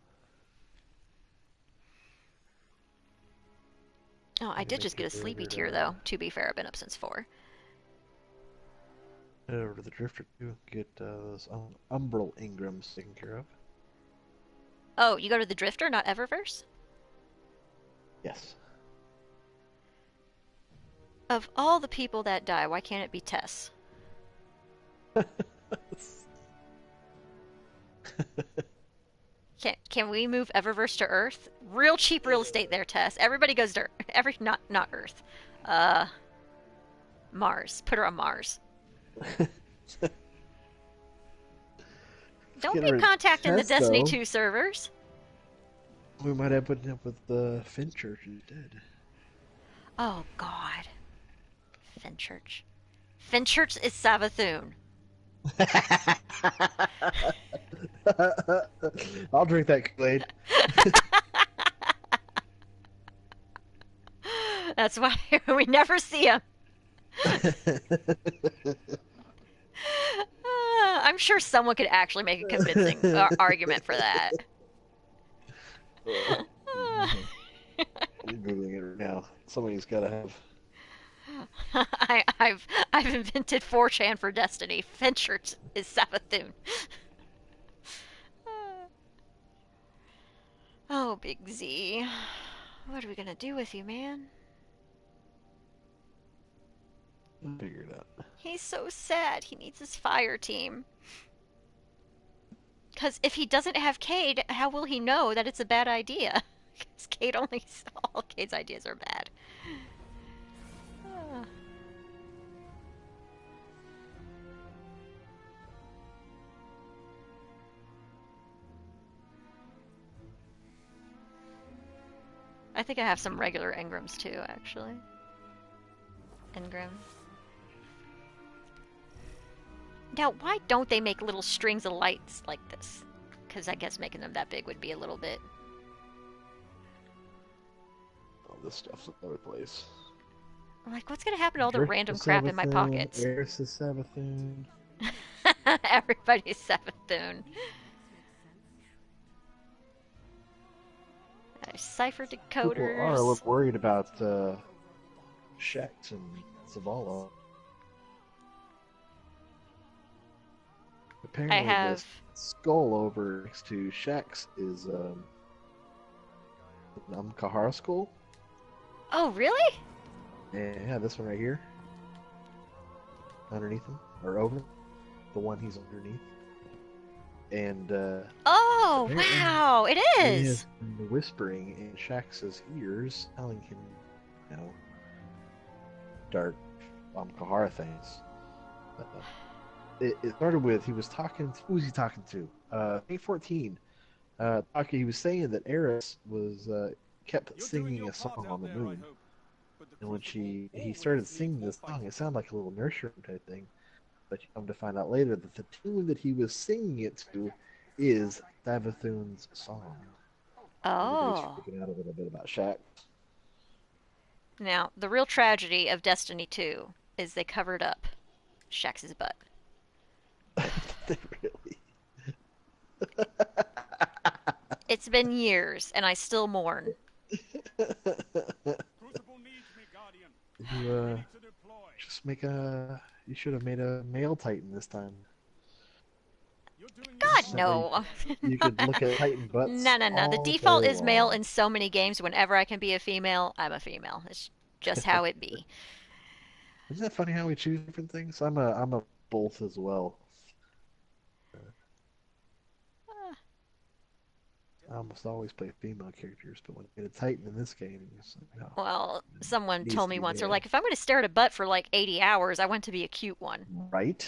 Oh, I did just get a sleepy tear, though. To be fair, I've been up since 4. Head over to the Drifter to get those Umbral engrams taken care of. Oh, you go to the Drifter, not Eververse? Yes. Of all the people that die, why can't it be Tess? Can we move Eververse to Earth? Real cheap real estate there, Tess. Everybody goes to not Earth. Mars. Put her on Mars. Don't be contacting the Destiny 2 servers. We might have put up with the Fenchurch instead. Oh God. Fenchurch. Fenchurch is Savathun. I'll drink that Kool-Aid. That's why we never see him. I'm sure someone could actually make a convincing argument for that. I'm googling it right now. Somebody's got to have. I've invented 4chan for Destiny. Fincher is Savathun. Oh, Big Z. What are we gonna do with you, man? Figure it out. He's so sad. He needs his fire team. Because if he doesn't have Cade, how will he know that it's a bad idea? Because Cade only... all Cade's ideas are bad. I think I have some regular engrams too, actually. Engram. Now, why don't they make little strings of lights like this? Because I guess making them that big would be a little bit... Oh, this stuff's all over the place. Like, what's going to happen to all the random crap in my pockets? Eris is Savathun. Everybody's Savathun. Cipher decoders. People are a little worried about Shax and Zavala. Apparently, I have the skull over next to Shax is Kahara skull. Oh, really? Yeah, this one right here. Underneath him, or over the one he's underneath. And oh wow, it is. He has been whispering in Shax's ears, telling him, you know, dark Kahara things. It started with he was talking. Who was he talking to? 14. He was saying that Eris was kept singing a song on the moon, and when he started singing this song, it sounded like a little nursery type thing. But you come to find out later that the tune that he was singing it to is Savathun's song. Oh. Freaking out a little bit about Shax. Now, the real tragedy of Destiny 2 is they covered up Shax's butt. Really? It's been years, and I still mourn. You just make a. You should have made a male Titan this time. God, no. You could look at Titan butts. No. The default is male in so many games. Whenever I can be a female, I'm a female. It's just how it be. Isn't that funny how we choose different things? I'm a both as well. I almost always play female characters, but when you get a Titan in this game, it's like, no. Well, someone told me once, they're like, if I'm going to stare at a butt for like 80 hours, I want to be a cute one. Right?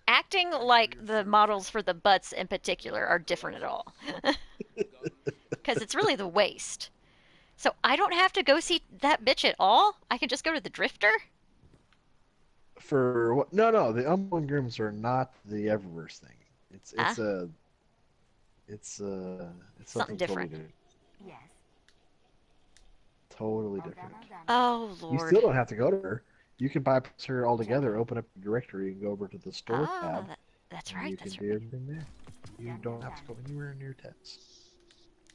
Acting like the models for the butts in particular are different at all. Because it's really the waist. So I don't have to go see that bitch at all? I can just go to the Drifter? For what? No, the Unborn Grims are not the Eververse thing. It's something different. Totally different. Yes. Totally different. Oh, Lord. You still don't have to go to her. You can bypass her altogether, open up the directory, and go over to the store tab. That's right. You can do everything there. You don't have to go anywhere near Tets.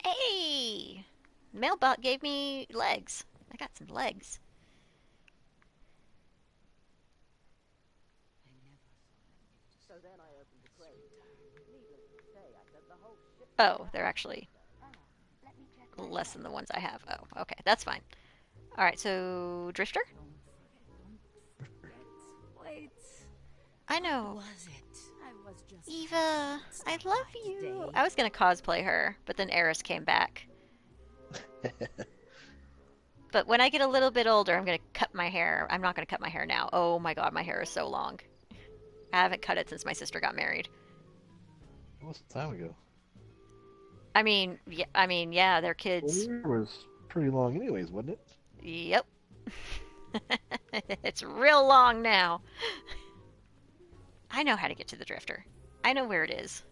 Hey! Mailbot gave me legs. I got some legs. Oh, they're actually less than the ones I have. Oh, okay. That's fine. Alright, so... Drifter? Wait. I know. Was it? I was just Eva, I love you. I was gonna cosplay her, but then Eris came back. But when I get a little bit older, I'm gonna cut my hair. I'm not gonna cut my hair now. Oh my god, my hair is so long. I haven't cut it since my sister got married. That was some time ago. I mean, yeah, they're kids. Well, your hair was pretty long anyways, wasn't it? Yep. It's real long now. I know how to get to the Drifter. I know where it is.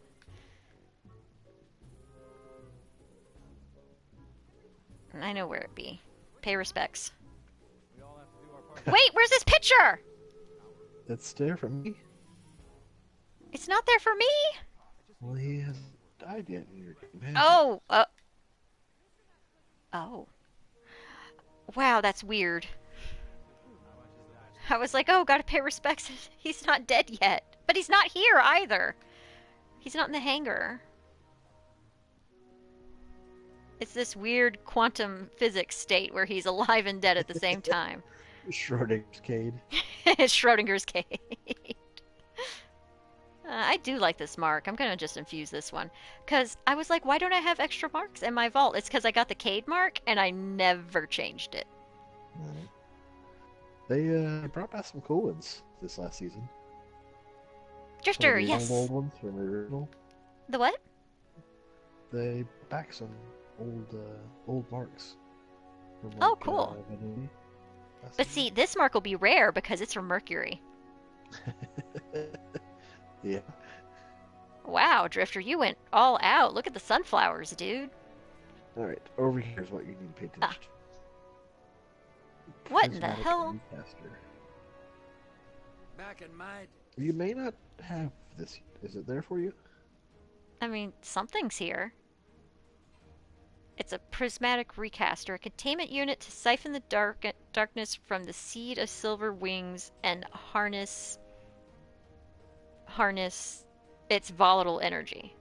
I know where it be. Pay respects. Wait, where's this picture? It's there for me. It's not there for me. Well, he hasn't died yet in your game, has he? Oh. Oh. Wow, that's weird. I was like, oh, gotta pay respects. He's not dead yet. But he's not here either. He's not in the hangar. It's this weird quantum physics state where he's alive and dead at the same time. Schrodinger's Cade. It's Schrodinger's cade. I do like this mark. I'm gonna just infuse this one. Because I was like, why don't I have extra marks in my vault? It's because I got the Cade mark and I never changed it. They brought back some cool ones this last season. Drifter, Some of the yes. old ones from the original. The what? They back some old marks. From Oh, cool. Vanilla last But season. see, this mark will be rare because it's from Mercury. Yeah. Wow, Drifter, you went all out. Look at the sunflowers, dude. All right, over here's what you need to pay attention to. What in the Prismatic hell? Recaster. Back in my... You may not have this. Is it there for you? I mean, something's here. It's a prismatic recaster, a containment unit to siphon the darkness from the seed of silver wings and harness its volatile energy.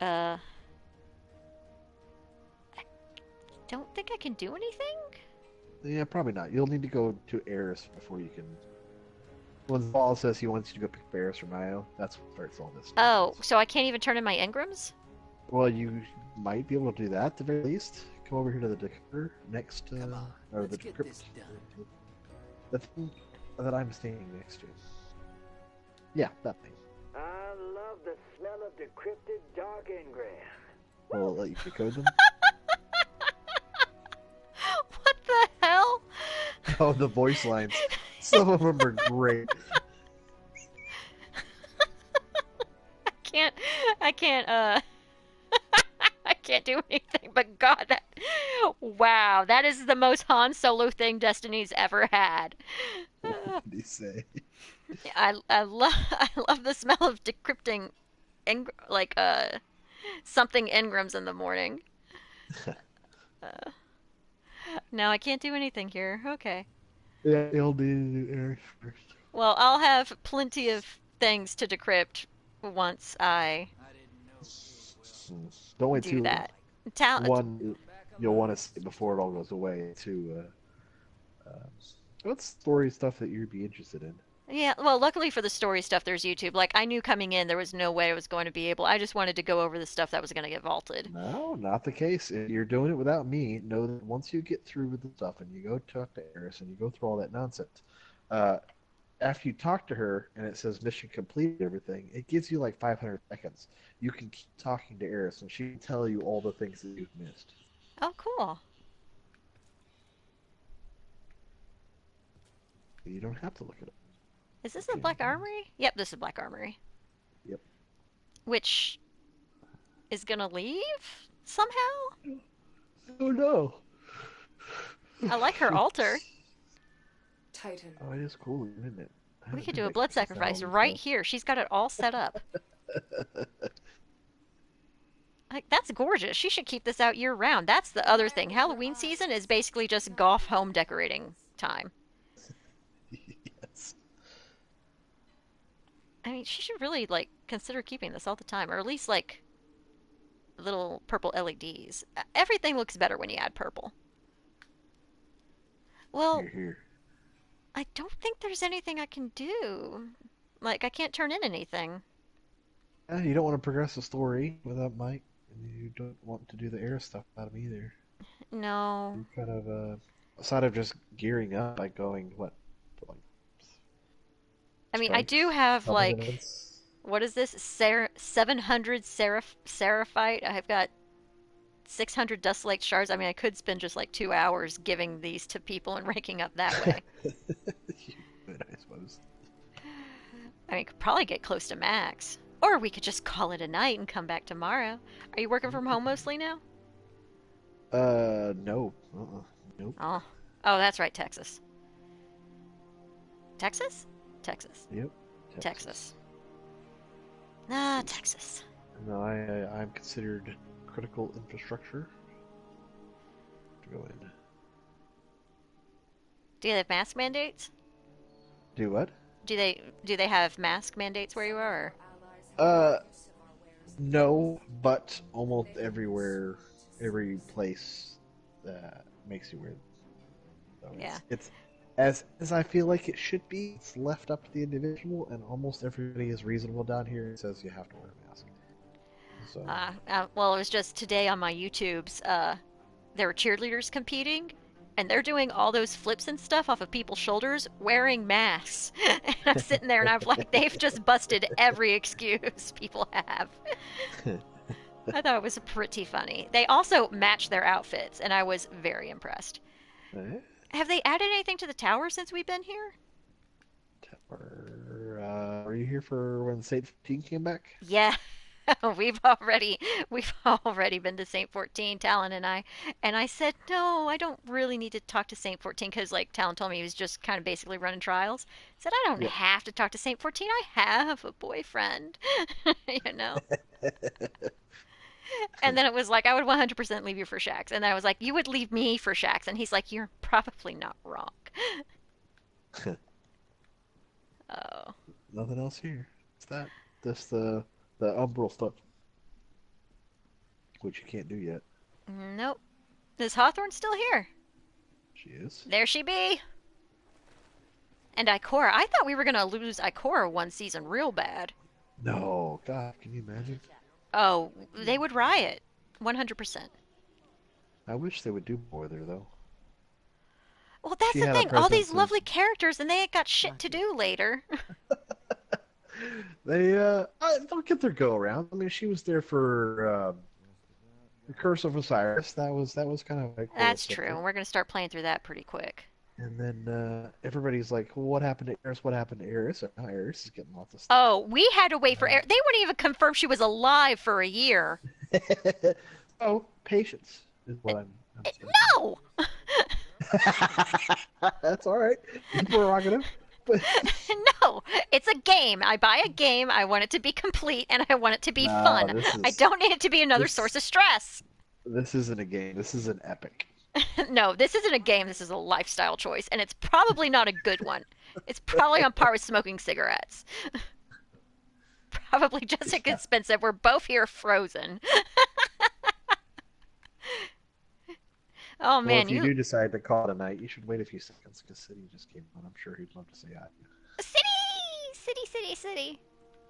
I don't think I can do anything? Yeah, probably not. You'll need to go to Eris before you can. When Paul says he wants you to go pick Eris from Io, that's what starts all this. Oh, so I can't even turn in my engrams? Well, you might be able to do that at the very least. Come over here to the decoder next, or the get decrypt. this done. The thing that I'm standing next to. Yeah, that thing. I love the smell of decrypted dark engram. Well, I'll let you decode them. What the hell? Oh, the voice lines. Some of them are great. I can't, I can't do anything, but God, wow, that is the most Han Solo thing Destiny's ever had. What did he say? I love the smell of decrypting, something engrams in the morning. No, I can't do anything here. Okay. Yeah, you'll do Eris first. Well, I'll have plenty of things to decrypt once I Don't wait do too that. One, you'll want to see it before it all goes away. Two, what story stuff that you'd be interested in? Yeah, well, luckily for the story stuff, there's YouTube. Like, I knew coming in there was no way I was going to be able. I just wanted to go over the stuff that was going to get vaulted. No, not the case. If you're doing it without me, know that once you get through with the stuff and you go talk to Eris and you go through all that nonsense, after you talk to her and it says mission complete everything, it gives you like 500 seconds. You can keep talking to Eris and she can tell you all the things that you've missed. Oh, cool. You don't have to look it up. Is this the Black Armory? Yep, this is Black Armory. Yep. Which is gonna leave somehow? Oh no. I like her altar. Titan. Oh, it is cool, isn't it? We could do a blood sacrifice right here. She's got it all set up. Like, that's gorgeous. She should keep this out year round. That's the other thing. Halloween season is basically just golf home decorating time. Yes. I mean, she should really, like, consider keeping this all the time. Or at least, like, little purple LEDs. Everything looks better when you add purple. Well, Here. I don't think there's anything I can do. Like, I can't turn in anything. You don't want to progress the story without Mike, and you don't want to do the Eris stuff without him either. No. You're kind of, aside of just gearing up by going, what, like... I mean, I do have, like... minutes? What is this? 700 Seraphite. I've got 600 Dust Lake shards. I mean, I could spend just like 2 hours giving these to people and ranking up that way. You could, I suppose. I mean, could probably get close to max. Or we could just call it a night and come back tomorrow. Are you working from home mostly now? No. Nope. Oh, oh, that's right, Texas. Texas? Texas. Yep. Texas. Ah, Texas. No, I'm considered critical infrastructure to go in. Do they have mask mandates? Do what? Do they have mask mandates where you are? No, but almost everywhere, every place makes you wear them. So Yeah. It's as I feel like it should be. It's left up to the individual, and almost everybody is reasonable down here and says you have to wear a mask. So. Well, it was just today on my YouTubes. There were cheerleaders competing, and they're doing all those flips and stuff off of people's shoulders wearing masks. And I'm sitting there, and I'm like, they've just busted every excuse people have. I thought it was pretty funny. They also matched their outfits, and I was very impressed. Have they added anything to the tower since we've been here? Tower. Were you here for when Saint 14 came back? Yeah. We've already been to Saint 14, Talon and I. And I said, no, I don't really need to talk to Saint 14 because, like, Talon told me he was just kind of basically running trials. I said, I don't have to talk to Saint 14. I have a boyfriend, you know. And then it was like, I would 100% leave you for Shax. And then I was like, you would leave me for Shax. And he's like, you're probably not wrong. Oh. Nothing else here. It's that. Just the umbral stuff. Which you can't do yet. Nope. Is Hawthorne still here? She is. There she be. And Ikora. I thought we were going to lose Ikora one season real bad. No. God, can you imagine? Oh, they would riot. 100%. I wish they would do more there, though. Well, that's the thing. All these lovely characters, and they ain't got shit to do later. They'll get their go around. I mean, she was there for the Curse of Osiris. That was kind of like. That's true. And we're gonna start playing through that pretty quick. And then everybody's like, well, "What happened to Eris? What happened to Eris?" And now Eris is getting lots of stuff. Oh, we had to wait for Eris. They wouldn't even confirm she was alive for a year. Oh, patience is what I'm saying. No. That's all right. You're prerogative. No, it's a game. I buy a game. I want it to be complete, and I want it to be fun. I don't need it to be another source of stress. This isn't a game. This is an epic. No, this isn't a game. This is a lifestyle choice, and it's probably not a good one. It's probably on par with smoking cigarettes. Probably just as expensive. We're both here frozen. Oh, man. Well, if you do decide to call it a night, you should wait a few seconds, because City just came on. I'm sure he'd love to say hi. City.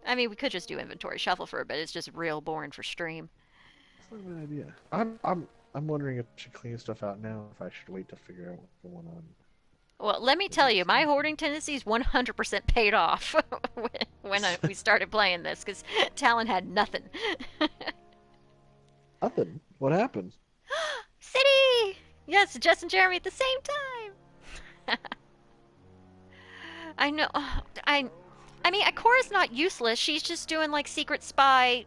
I mean, we could just do inventory shuffle for a bit. It's just real boring for stream. That's not a bad idea. I'm wondering if I should clean stuff out now, if I should wait to figure out what's going on. Well, let me tell you, my hoarding tendencies 100% paid off when we started playing this, because Talon had nothing. Nothing? What happened? City! Yes, Jess and Jeremy at the same time. I know. I mean, Ikora's not useless. She's just doing like secret spy,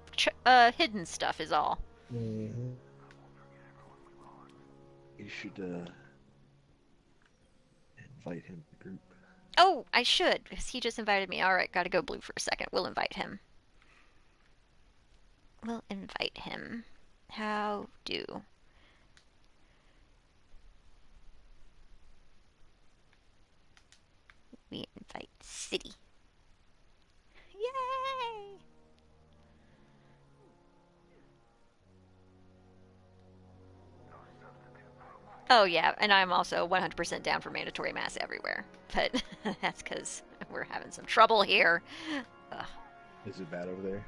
hidden stuff is all. Mm-hmm. You should invite him to the group. Oh, I should, because he just invited me. All right, gotta go blue for a second. We'll invite him. How do? We invite City. Yay! Oh yeah, and I'm also 100% down for mandatory mass everywhere. But that's because we're having some trouble here. Ugh. Is it bad over there?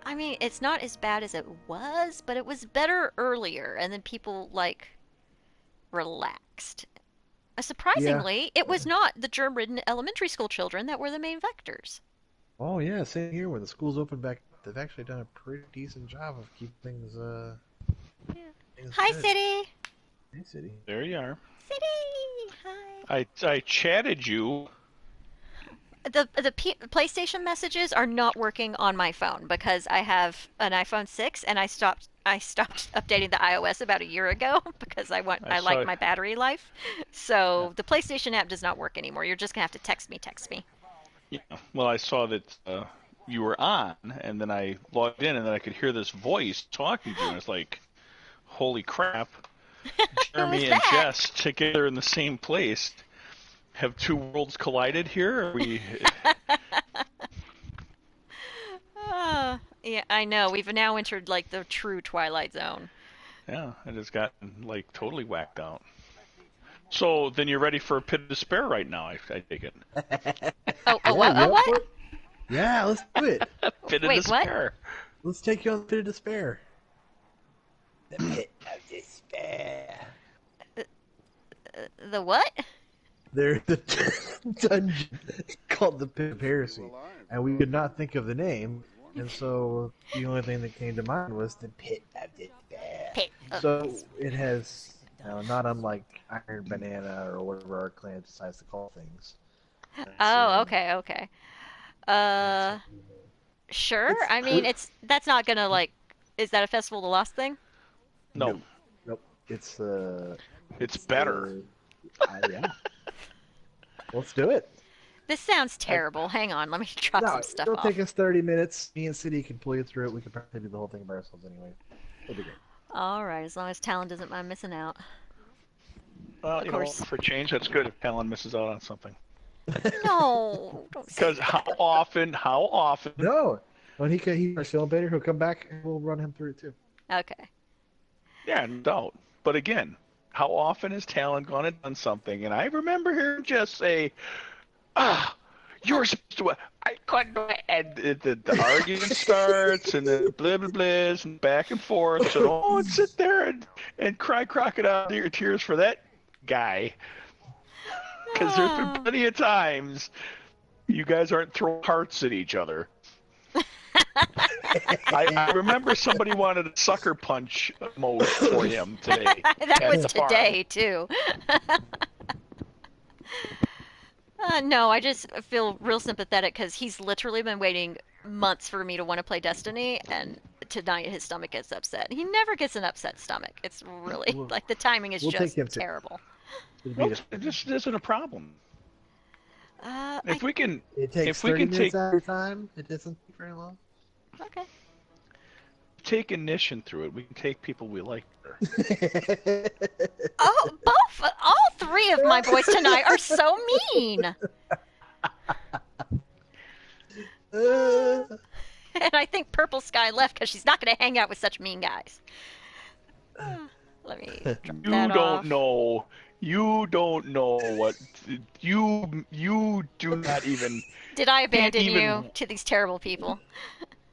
I mean, it's not as bad as it was, but it was better earlier, and then people, like, relaxed. Surprisingly, it was not the germ-ridden elementary school children that were the main vectors. Oh yeah, same here. When the schools open back, they've actually done a pretty decent job of keeping things. Hi, good. City. Hey, City. There you are. City. Hi. I chatted you. PlayStation messages are not working on my phone because I have an iPhone 6 and I stopped updating the iOS about a year ago because I like saw. my battery life. So the PlayStation app does not work anymore. You're just gonna have to text me. Yeah. Well, I saw that you were on, and then I logged in, and then I could hear this voice talking to you, and I was like, "Holy crap!" Jeremy and Jess together in the same place. Have two worlds collided here? Are we? Yeah, I know. We've now entered like the true Twilight Zone. Yeah, I just got like totally whacked out. So then you're ready for a pit of despair right now, I take it. What? Yeah, let's do it. Pit of despair. What? Let's take you on the pit of despair. The pit of despair. The what? There's the dungeon called the Pit of Heresy, and we could not think of the name, and so the only thing that came to mind was the Pit of Despair. So it has, not unlike Iron Banana or whatever our clan decides to call things. Okay. Sure. I mean, that's not gonna like. Is that a Festival of the Lost thing? No. Nope. It's better. Yeah. Let's do it. This sounds terrible. Hang on, let me drop some stuff It'll off. take us 30 minutes. Me and City can pull you through it. We can probably do the whole thing by ourselves anyway. It'll be great. All right, as long as Talon doesn't mind missing out. Well, for change, that's good if Talon misses out on something. No, don't say Because how often? No. When he's feeling better, he'll come back and we'll run him through it too. Okay. Yeah, no doubt. But again, how often has Talon gone and done something? And I remember hearing Jess say, you're supposed to, I couldn't do it. And the argument starts, and the blah, blah, blahs, and back and forth. So, and sit there and cry crocodile tears for that guy. Because there's been plenty of times you guys aren't throwing hearts at each other. I remember somebody wanted a sucker punch emote for him today. That was today, too. No, I just feel real sympathetic because he's literally been waiting months for me to want to play Destiny, and tonight his stomach gets upset. He never gets an upset stomach. It's really, like, the timing is just terrible. Well, it just isn't a problem. If we can, it takes if we 30 can minutes take at a time. It doesn't take very long. Okay. Take Ignition through it. We can take people we like. All three of my boys tonight are so mean. And I think Purple Sky left because she's not going to hang out with such mean guys. Let me drop that off. You don't know what you do not even. Did I abandon you to these terrible people?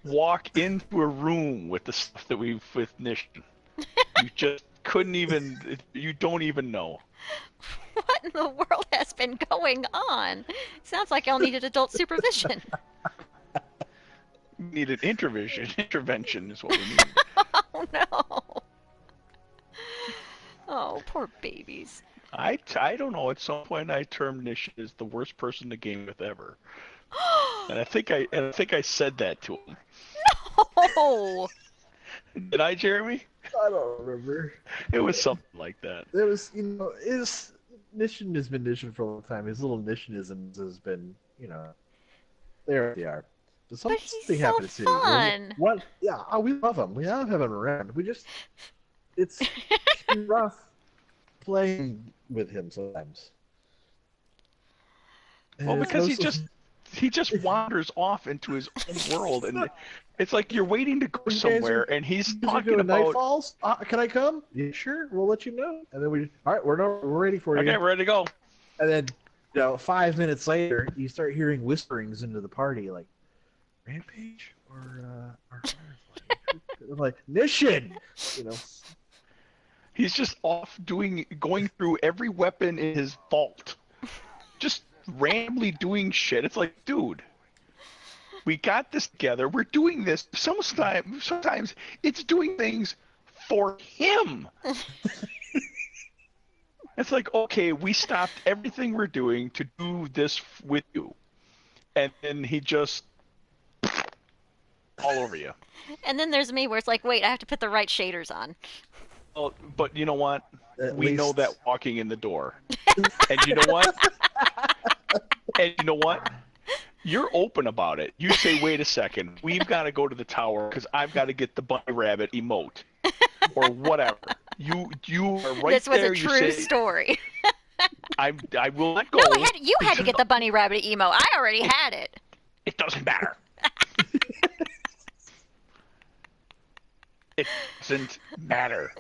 Walk into a room with the stuff that we've with Nishin. You just couldn't even. You don't even know. What in the world has been going on? Sounds like y'all needed adult supervision. Needed intervention is what we need. Oh no. Oh, poor babies. I don't know. At some point, I termed Nishin as the worst person to game with ever, and I think I said that to him. No. Did I, Jeremy? I don't remember. It was something like that. It was, Nishin has been Nishin for a long time. His little Nishinisms has been, there they are. But something happened to City. Fun. What? Yeah, we love him. We love having him around. It's rough playing with him sometimes. Well, because he just wanders off into his own world, and it's like you're waiting to go somewhere, and he's talking about Night Falls. Can I come? Yeah, sure. We'll let you know. And then all right, we're ready for you. Okay, we're ready to go. And then, 5 minutes later, you start hearing whisperings into the party, like Rampage or Firefly. I'm like Nishin, He's just off going through every weapon in his vault, just randomly doing shit. It's like, dude, we got this together. We're doing this. Sometimes it's doing things for him. It's like, okay, we stopped everything we're doing to do this with you. and then he just all over you. And then there's me where it's like, wait, I have to put the right shaders on. Well, but you know what? At We know least- that walking in the door. And you know what? And you know what? You're open about it. You say, wait a second, we've got to go to the tower because I've got to get the bunny rabbit emote. Or whatever. You are right This was there. a true you say, story. I will let go. No, you had to get the bunny rabbit emo. I already had it. It doesn't matter. It doesn't matter.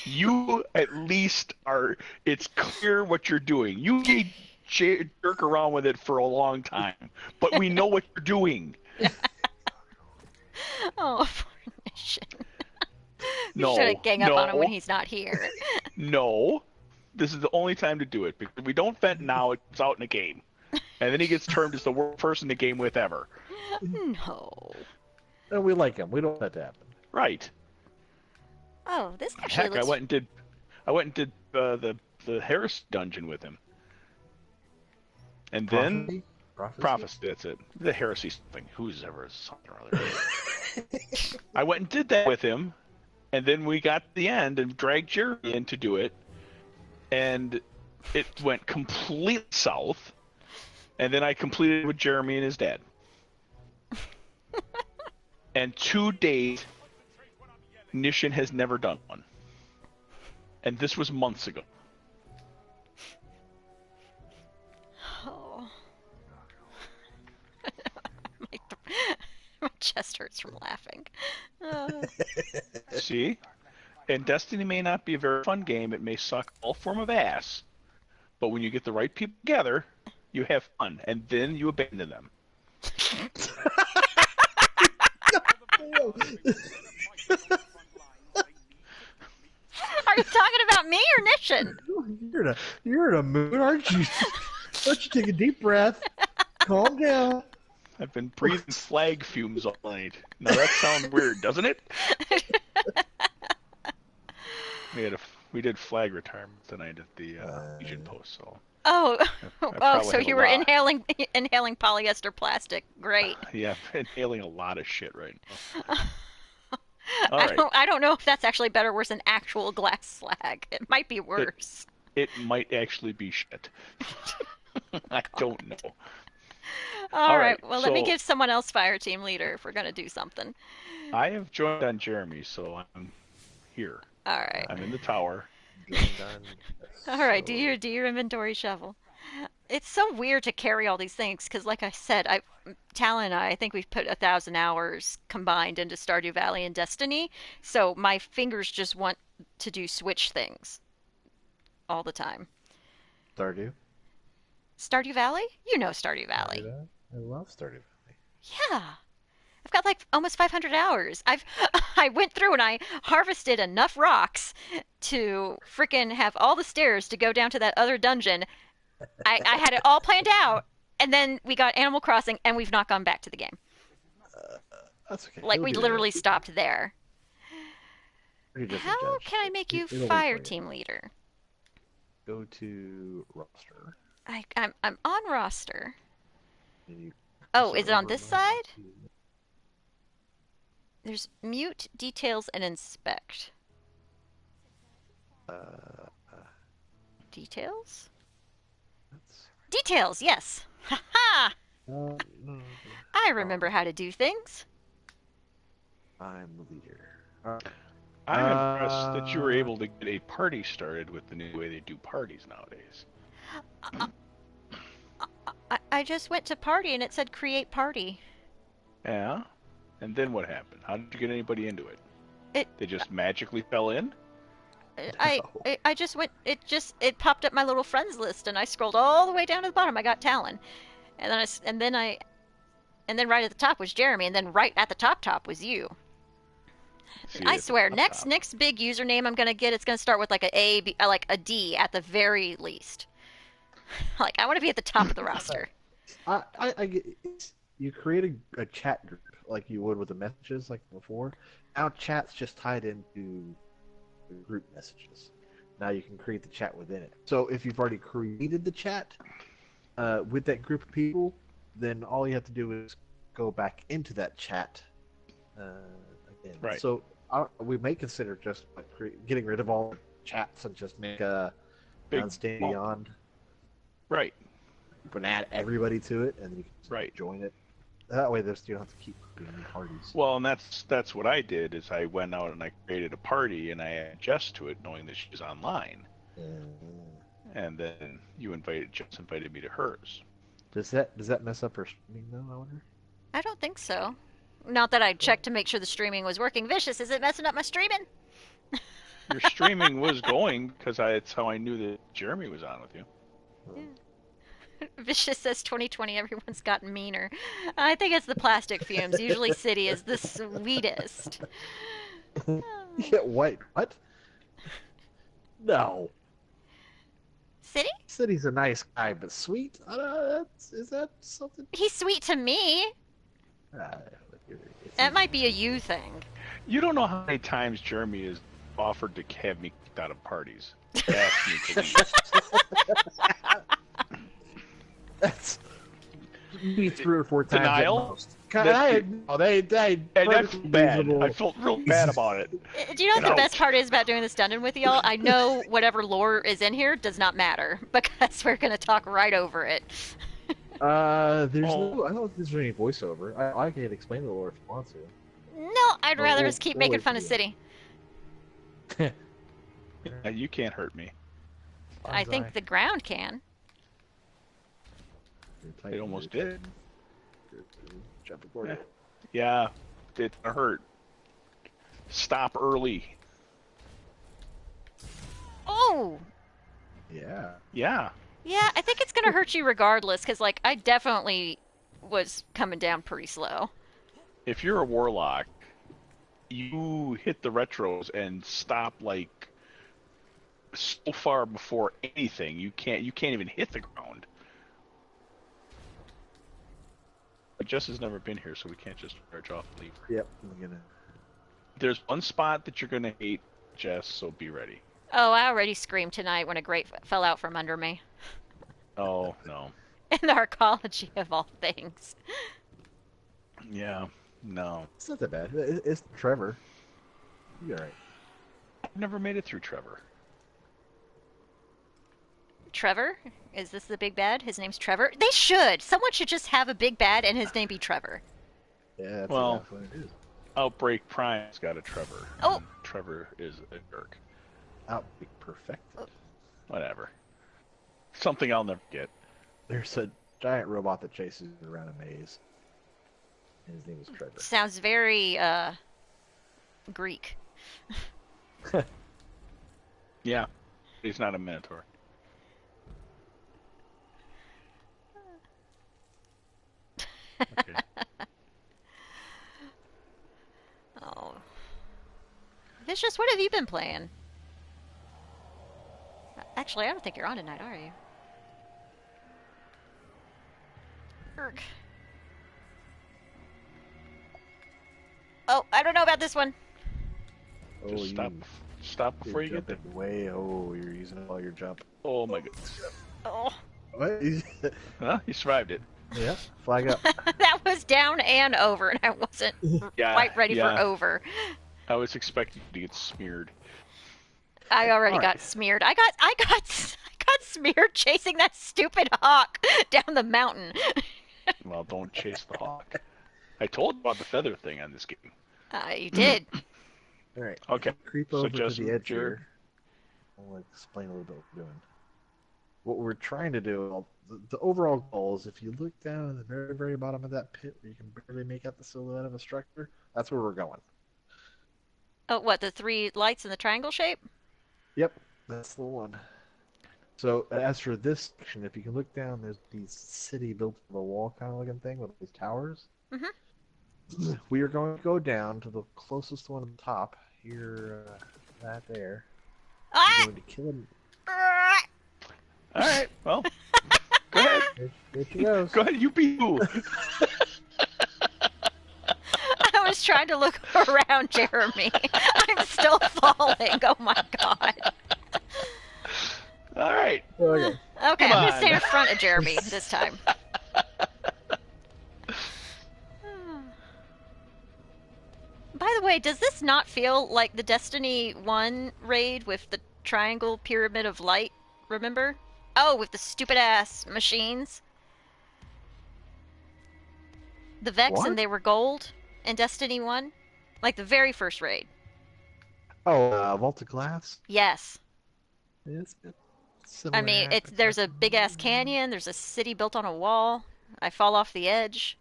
You at least are. It's clear what you're doing. You may jerk around with it for a long time, but we know what you're doing. Oh, poor Nation. You No, shouldn't gang up on him no. when he's not here. No, this is the only time to do it because if we don't vent now, it comes out in a game, and then he gets termed as the worst person to game with ever. No. No, we like him. We don't want that to happen. Right. Oh, this actually Heck, looks... I went and did the Harris dungeon with him, and then Prophecy. That's it. The heresy thing. Who's ever something or other. I went and did that with him, and then we got to the end and dragged Jeremy in to do it, and it went completely south. And then I completed it with Jeremy and his dad. And to date, Nishin has never done one. And this was months ago. Oh. My chest hurts from laughing. See? And Destiny may not be a very fun game. It may suck all form of ass. But when you get the right people together, you have fun. And then you abandon them. Are you talking about me or Nishin? You're in a mood, aren't you? Why don't you take a deep breath, calm down. I've been breathing flag fumes all night. Now that sounds weird, doesn't it? We did flag retirement tonight at the Legion post, so. Oh, probably so had a you were lot. inhaling polyester plastic. Great. Yeah, I'm inhaling a lot of shit right now. All right. I don't know if that's actually better or worse than actual glass slag. It might be worse. It might actually be shit. I don't know. All right. Well, let me so- give someone else fire team leader if we're gonna do something. I have joined on Jeremy, so I'm here. All right. I'm in the tower. All right. Do your inventory shovel. It's so weird to carry all these things because, like I said, Talon and I think we've put 1,000 hours combined into Stardew Valley and Destiny. So my fingers just want to do Switch things all the time. Stardew. Stardew Valley? You know Stardew Valley. I love Stardew Valley. Yeah. I've got like almost 500 hours. I went through and I harvested enough rocks to frickin' have all the stairs to go down to that other dungeon. I had it all planned out, and then we got Animal Crossing, and we've not gone back to the game. That's okay. Like, It'll we be literally stopped there. there. You're just a How judge. can I make you It'll be fire for you. team leader? Go to roster. I'm on roster. And you Oh, start is it on over this mode. side? There's mute, details, and inspect. Details? Details, yes. Ha ha! I remember how to do things. I'm the leader. Alright. I'm impressed that you were able to get a party started with the new way they do parties nowadays. I just went to party and it said create party. Yeah? And then what happened? How did you get anybody into it? It They just magically fell in? I just went. It popped up my little friends list, and I scrolled all the way down to the bottom. I got Talon, and then right at the top was Jeremy, and then right at the top was you. See, I at the swear, top. next big username I'm gonna get, it's gonna start with like like a D at the very least. Like I want to be at the top of the roster. I get you create a chat group like you would with the messages like before. Now chat's just tied into the group messages. Now you can create the chat within it. So if you've already created the chat with that group of people, then all you have to do is go back into that chat again. Right. So we may consider just like getting rid of all chats and just make a Big Stay ball. Beyond, Right. but add everybody to it, and you can just Right. join it. That way, you don't have to keep doing new parties. Well, and that's what I did. Is I went out and I created a party and I added Jess to it, knowing that she's online. And then Jess invited me to hers. Does that mess up her streaming though? I wonder. I don't think so. Not that I checked to make sure the streaming was working. Vicious, is it messing up my streaming? Your streaming was going because that's how I knew that Jeremy was on with you. Vicious says 2020, everyone's gotten meaner. I think it's the plastic fumes. Usually City is the sweetest. Yeah, what? No. City? City's a nice guy, but sweet? Is that something? He's sweet to me. That might be a you thing. You don't know how many times Jeremy has offered to have me kicked out of parties. Asked me to leave. That's maybe 3 or 4 times. Denial? At most. They And I felt bad. I felt real bad about it. Do you know what the best part is about doing this dungeon with y'all? I know whatever lore is in here does not matter because we're going to talk right over it. I don't think there's any voiceover. I can explain the lore if you want to. No, I'd rather we'll- just keep we'll making wait fun for of you. City. You can't hurt me. I think the ground can. It almost did. Jump aboard. Yeah, it hurt. Stop early. Oh! Yeah. Yeah. Yeah, I think it's going to hurt you regardless because, like, I definitely was coming down pretty slow. If you're a warlock, you hit the retros and stop like so far before anything. You can't even hit the ground. But Jess has never been here, so we can't just charge off and leave her. Yep. I'm gonna. There's one spot that you're gonna hate, Jess, so be ready. Oh, I already screamed tonight when a grate fell out from under me. Oh, no. In the arcology of all things. Yeah, no. It's not that bad. It's Trevor. You're right. I've never made it through Trevor. Trevor? Is this the big bad? His name's Trevor? They should! Someone should just have a big bad and his name be Trevor. Yeah, that's Well, exactly what it is. Outbreak Prime's got a Trevor. Oh! And Trevor is a jerk. Outbreak perfected. Whatever. Something I'll never get. There's a giant robot that chases you around a maze. And his name is Trevor. Sounds very, Greek. Yeah, he's not a Minotaur. Okay. Oh. Vicious, what have you been playing? Actually, I don't think you're on tonight, are you? Erk. Oh, I don't know about this one. Just stop before you get there. Way, you're using all your jump. Oh my goodness. Oh. What? Huh? You survived it. Yeah, flag up. That was down and over, and I wasn't quite ready for over. I was expecting you to get smeared. I already got smeared. I got smeared chasing that stupid hawk down the mountain. Well, don't chase the hawk. I told you about the feather thing on this game. You did. All right. Okay. Creep So over Justin, to the edge Jared? here. I'll explain a little bit what we're doing. What we're trying to do, the overall goal is if you look down at the very, very bottom of that pit where you can barely make out the silhouette of a structure, that's where we're going. Oh, what, the 3 lights in the triangle shape? Yep, that's the one. So as for this section, if you can look down, there's these city built of a wall kind of looking thing with these towers. Mm-hmm. We are going to go down to the closest one on the top. Here, that there. I'm going to kill him. All right. Well, go ahead. There she goes. Go ahead. You be who? I was trying to look around, Jeremy. I'm still falling. Oh my god. All right. Okay. Okay, Come I'm going to on. stay in front of Jeremy this time. By the way, does this not feel like the Destiny 1 raid with the triangle pyramid of light? Remember? Oh, with the stupid ass machines. The Vex What? and they were gold in Destiny 1? Like the very first raid. Oh, Vault of Glass? Yes. It's I similar. mean, there's a big ass canyon, there's a city built on a wall. I fall off the edge.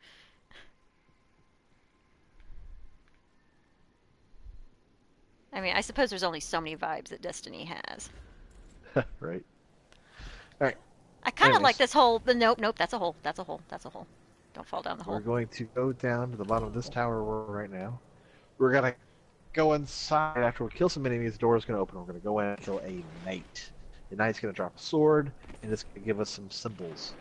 I mean, I suppose there's only so many vibes that Destiny has. Right. All right. I kind of Anyways. like this whole. Nope, that's a hole. That's a hole. That's a hole. Don't fall down the We're hole. going to go down to the bottom of this tower we're right now. We're gonna go inside after we kill some enemies. The door is gonna open. We're gonna go in and kill a knight. The knight's gonna drop a sword, and it's gonna give us some symbols.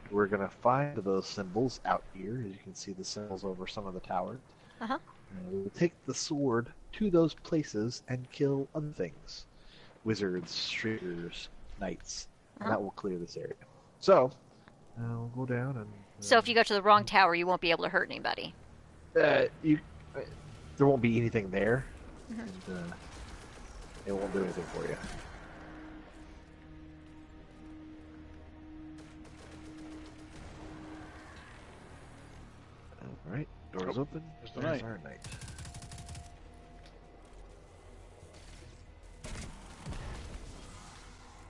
We're gonna find those symbols out here. As you can see, the symbols over some of the towers. Uh-huh. We'll take the sword to those places and kill other things. Wizards, shriekers, knights. And that will clear this area. So, we'll go down and... So if you go to the wrong tower, you won't be able to hurt anybody. there won't be anything there. And, it won't do anything for you. Alright, doors open. There's our knight.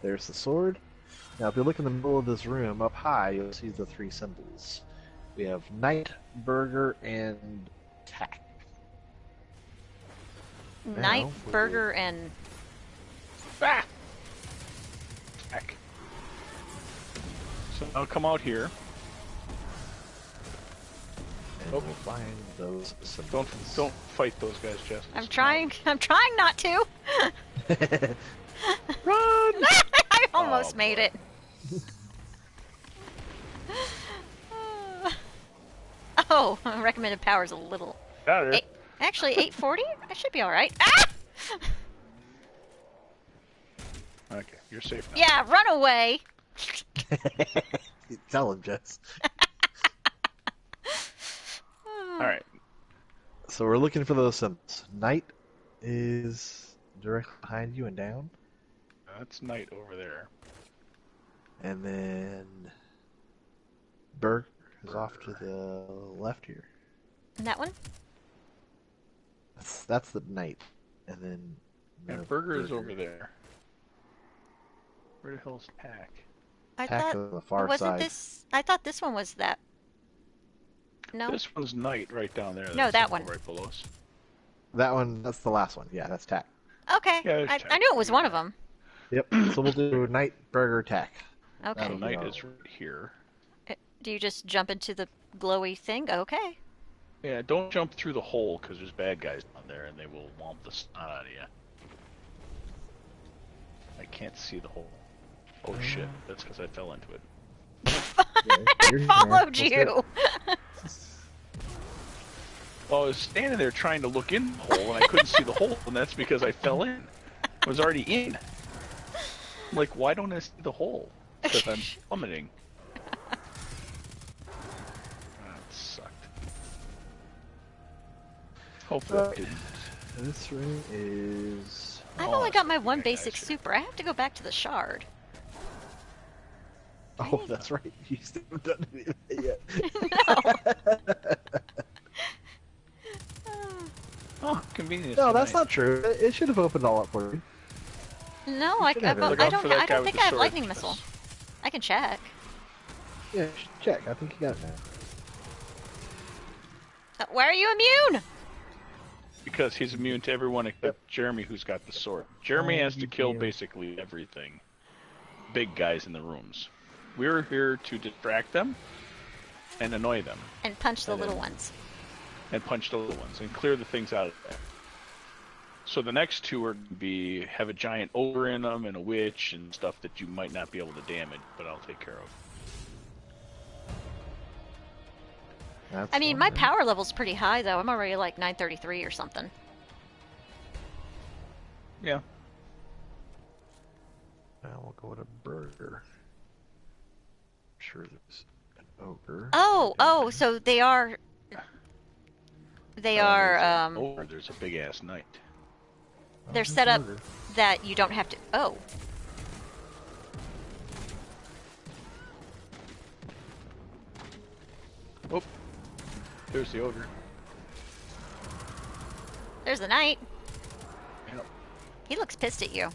There's the sword. Now, if you look in the middle of this room, up high, you'll see the three symbols. We have knight, burger, and tack. Knight, burger, and... Ah! Heck. So I'll come out here. And we'll find those symbols. Don't fight those guys, Jess. I'm trying not to! Run! I almost made it. Oh, recommended power is a little... Got it. Actually, 840? I should be alright. Ah! Okay, you're safe now. Yeah, run away! Tell him, Jess. Alright. So we're looking for those symbols. Knight is directly behind you and down. That's knight over there. And then Burger is off to the left here. That one? That's the knight. And then And burger is over there. Where the hell's Tack? I Tack thought on the far wasn't side. this. I thought this one was that. No. This one's knight right down there. No, that symbol one. right below us. That one, that's the last one. Yeah, that's Tack. Okay. Yeah, I there's knew it was one of them. Yep. So we'll do Knight, Burger, Tack. Okay. So That'll be knight our- is right here. Do you just jump into the glowy thing? Okay. Yeah, don't jump through the hole because there's bad guys down there and they will womp the snot out of you. I can't see the hole. Oh shit, that's because I fell into it. I followed you. Well, I was standing there trying to look in the hole and I couldn't see the hole, and that's because I fell in. I was already in. I'm like, why don't I see the hole? Because I'm plummeting. That sucked. Hopefully I didn't. This ring is... I've only got my one basic super. I have to go back to the shard. Oh, that's right. You still haven't done anything yet. Oh, convenient. No, that's not true. It should have opened all up for you. No, I should have it. don't. Look out for that I guy don't with think the I have sword. lightning missile. I can check. Yeah, you should check. I think you got it now. Why are you immune? Because he's immune to everyone except Jeremy, who's got the sword. Jeremy Oh, has to you kill do. basically everything. Big guys in the rooms. We're here to distract them and annoy them And punch the And little then- ones. and punch the little ones and clear the things out of there. So the next two are going to be have a giant ogre in them and a witch and stuff that you might not be able to damage, but I'll take care of. That's I mean, one my there. power level's pretty high though. I'm already like 933 or something. Yeah. Now we'll go to Burger. I'm sure there's an ogre. Oh, so they are. They are, Over there's a big ass knight. they're set up that you don't have to. Oh. Oh, there's the ogre. There's the knight. Yep. He looks pissed at you.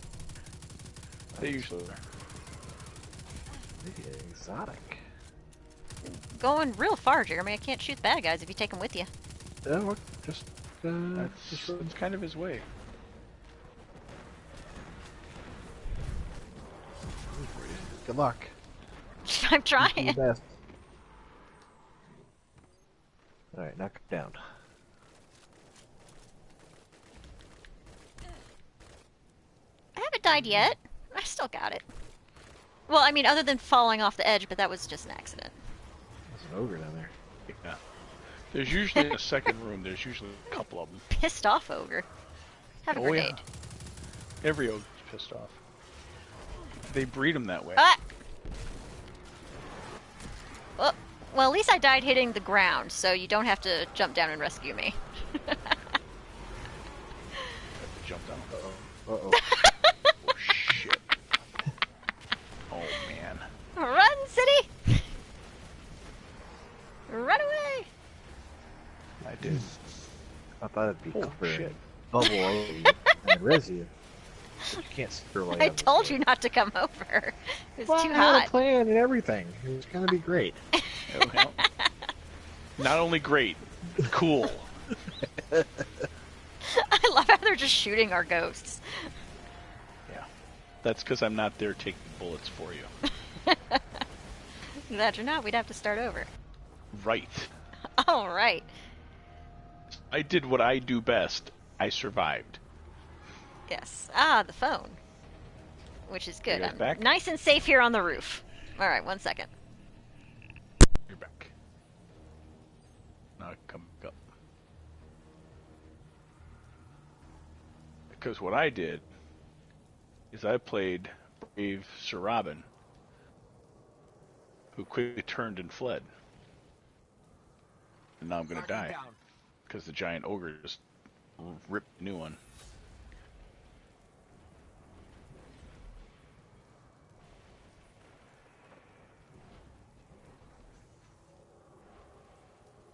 They usually are. Maybe exotic. Going real far, Jeremy. I can't shoot the bad guys if you take them with you. Oh, just it's kind of his way. Good luck. I'm Do trying. your best. All right, knock it down. I haven't died yet. I still got it. Well, I mean, other than falling off the edge, but that was just an accident. There's an ogre down there. Yeah. There's usually a second room. There's usually a couple of them. Pissed off ogre. Have a grenade. Yeah. Every ogre's pissed off. They breed them that way. Ah! Well, at least I died hitting the ground, so you don't have to jump down and rescue me. Jump down. Uh-oh. Oh, shit. Oh, man. Run, city! Run away! I did. I thought it'd be Oh, covered shit. in bubble all over you and res you. But you can't screw away. I told you not to come over. It was Well, too I had a hot. plan and everything. It was gonna be great. Well, not only great, cool. I love how they're just shooting our ghosts. Yeah. That's because I'm not there taking bullets for you. That or not, we'd have to start over. Right. All right. I did what I do best. I survived. Yes. Ah, the phone. Which is good. You guys I'm back? nice and safe here on the roof. All right, 1 second. You're back. Now come back up. Because what I did is I played brave Sir Robin, who quickly turned and fled. And now I'm going to die. Because the giant ogre just ripped a new one.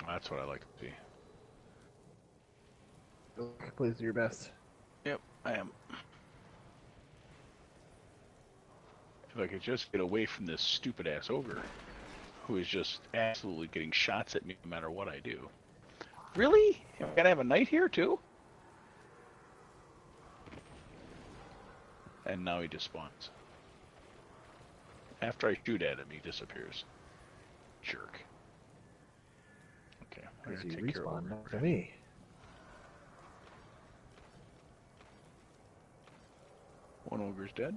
That's what I like to see. Please do your best. Yep, I am. If I could just get away from this stupid ass ogre, who is just absolutely getting shots at me no matter what I do. Really? I gotta have a knight here too? And now he just spawns. After I shoot at him, he disappears. Jerk. Okay, I'm Because gonna you take care of respawn ogre. next to me. One ogre's dead.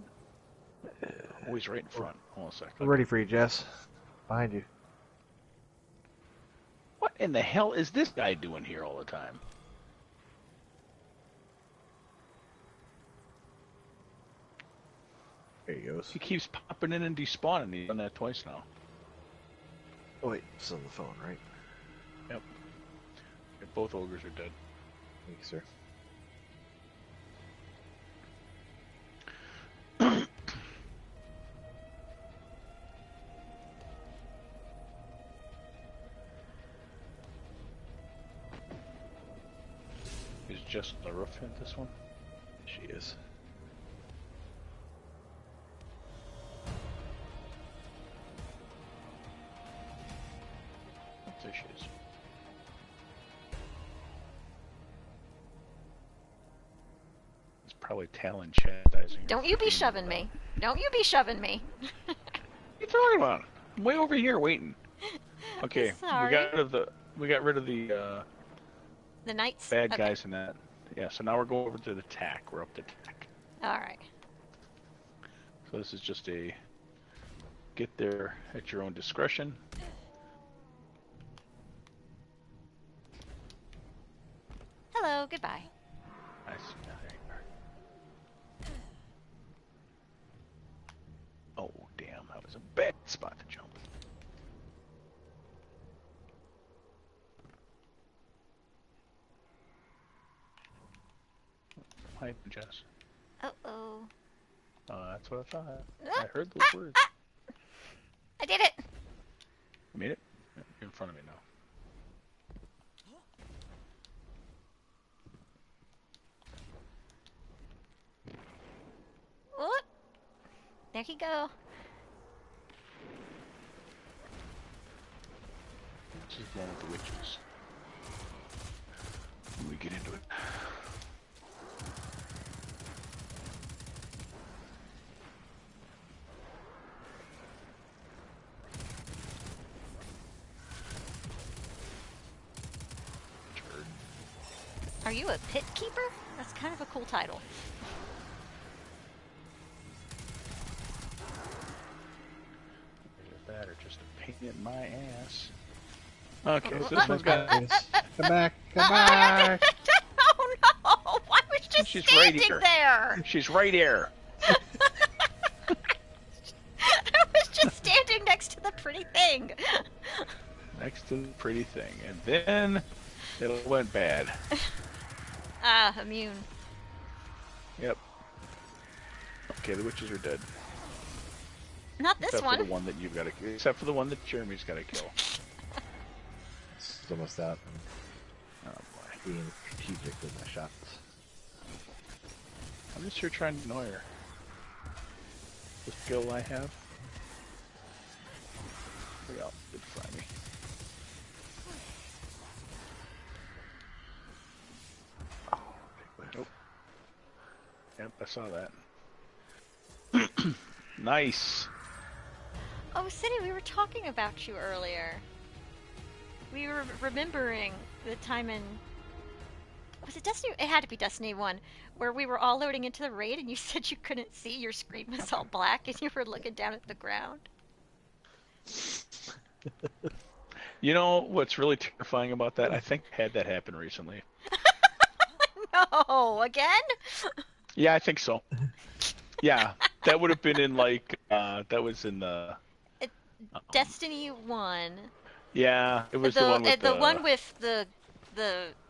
Oh, he's right in front. Hold on a second. We're ready for you, Jess. Behind you. What in the hell is this guy doing here all the time? There he goes. He keeps popping in and despawning. He's done that twice now. Oh wait, it's on the phone, right? Yep. Both ogres are dead. Thank you, sir. Is just on the roof at this one? She is. There she is. It's probably Talon chastising. Don't you be shoving me. Don't you be shoving me. What are you talking about? I'm way over here waiting. Okay, Sorry. we got rid of the The knights? bad Okay. guys in that. Yeah, so now we're going over to the tack. We're up to tack. Alright. So this is just a get there at your own discretion. Hello, goodbye. I see. Now there you are. Oh, damn. That was a bad spot to jump. hiding, Jess. Uh-oh. That's what I thought. Ah, I heard those words. I did it! You made it? You're in front of me now. Whoop. There you go. This is one of the witches. When we get into it. Are you a pit keeper? That's kind of a cool title. Either that or just a pain in my ass. Okay, so this Come one's got... back, come back! Oh no! I was just She's standing right here. there! She's right here. I was just standing next to the pretty thing. Next to the pretty thing. And then it went bad. Ah, immune. Yep. Okay, the witches are dead. Not this Except one. for the one that you've got to... Except for the one that Jeremy's got to kill. It's almost out. Oh boy. Being strategic with my shots. I'm just here trying to annoy her. The skill I have. Yeah, good fry me. Nope. Yep, I saw that. Nice. Oh, Cindy, we were talking about you earlier. We were remembering the time in... Was it Destiny? It had to be Destiny 1, where we were all loading into the raid and you said you couldn't see, your screen was all black and you were looking down at the ground. You know what's really terrifying about that? I think I had that happen recently. No, again? Yeah, I think so. Yeah, that would have been in like, that was in the... Destiny 1. Yeah, it was the one with the one with the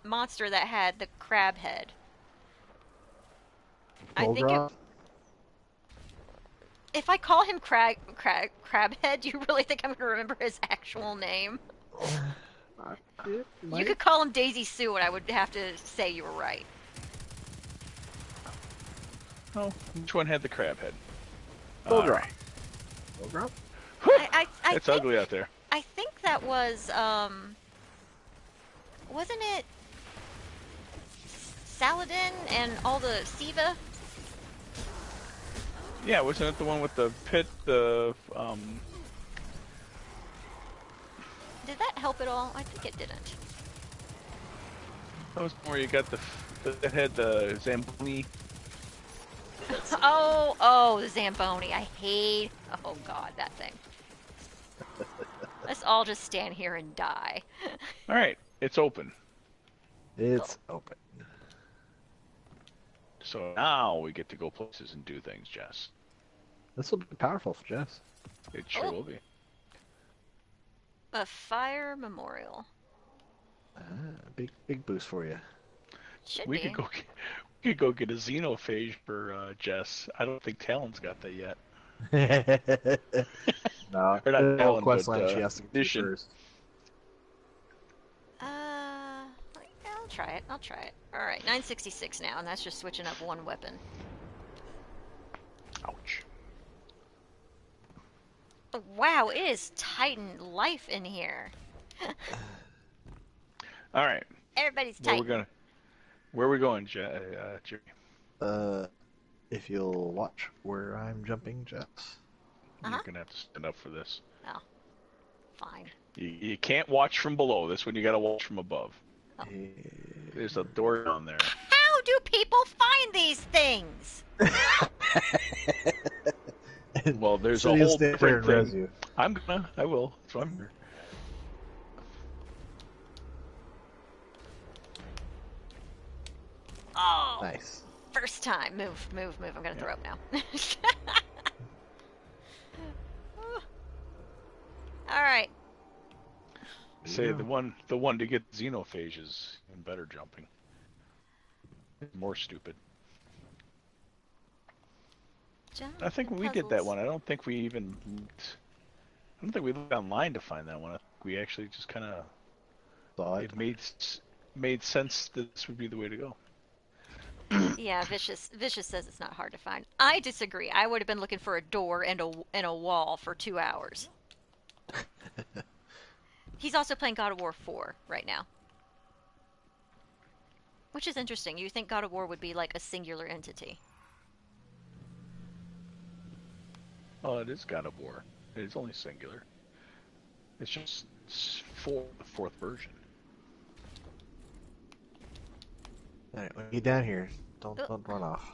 monster that had the crab head. I think it, if I call him Crabhead, do you really think I'm going to remember his actual name? You could call him Daisy Sue and I would have to say you were right. Oh, which one had the crab head? Bulldrop. Right. Bulldrop? It's ugly out there. I think that was, wasn't it Saladin and all the Siva? Yeah, wasn't it the one with the pit, Did that help at all? I think it didn't. That was where you got that had the Zamboni. Oh, the Zamboni. I hate, oh god, that thing. Let's all just stand here and die. Alright, it's open. It's open. So now we get to go places and do things, Jess. This will be powerful for Jess. It sure will be. A fire memorial. Big boost for you. Should we be. could go get a xenophage for Jess. I don't think Talon's got that yet. No, or not Talon, quest but, line she has to get Mission. first. I'll try it. Alright, 966 now, and that's just switching up one weapon. Ouch. Oh, wow, it is Titan life in here. Alright. Everybody's Titan. Where are we going, Jerry? If you'll watch where I'm jumping, Jess. You're gonna have to stand up for this. Oh, fine. You can't watch from below. This one you gotta watch from above. Oh. There's a door down there. How do people find these things? Well, there's So a you'll whole stand there different and res thing. you. I will. So I'm here. Oh! Nice. First time. Move. I'm gonna throw up now. Alright. Say the one to get xenophage is even better jumping. More stupid. I think we did that one. I don't think we even. I don't think we looked online to find that one. I think we actually just kind of thought it made sense that this would be the way to go. Yeah, Vicious says it's not hard to find. I disagree. I would have been looking for a door and a wall for 2 hours. He's also playing God of War 4 right now. Which is interesting. You think God of War would be like a singular entity. Oh, it is God of War. It is only singular. It's just the fourth version. Alright, when you get down here, don't run off.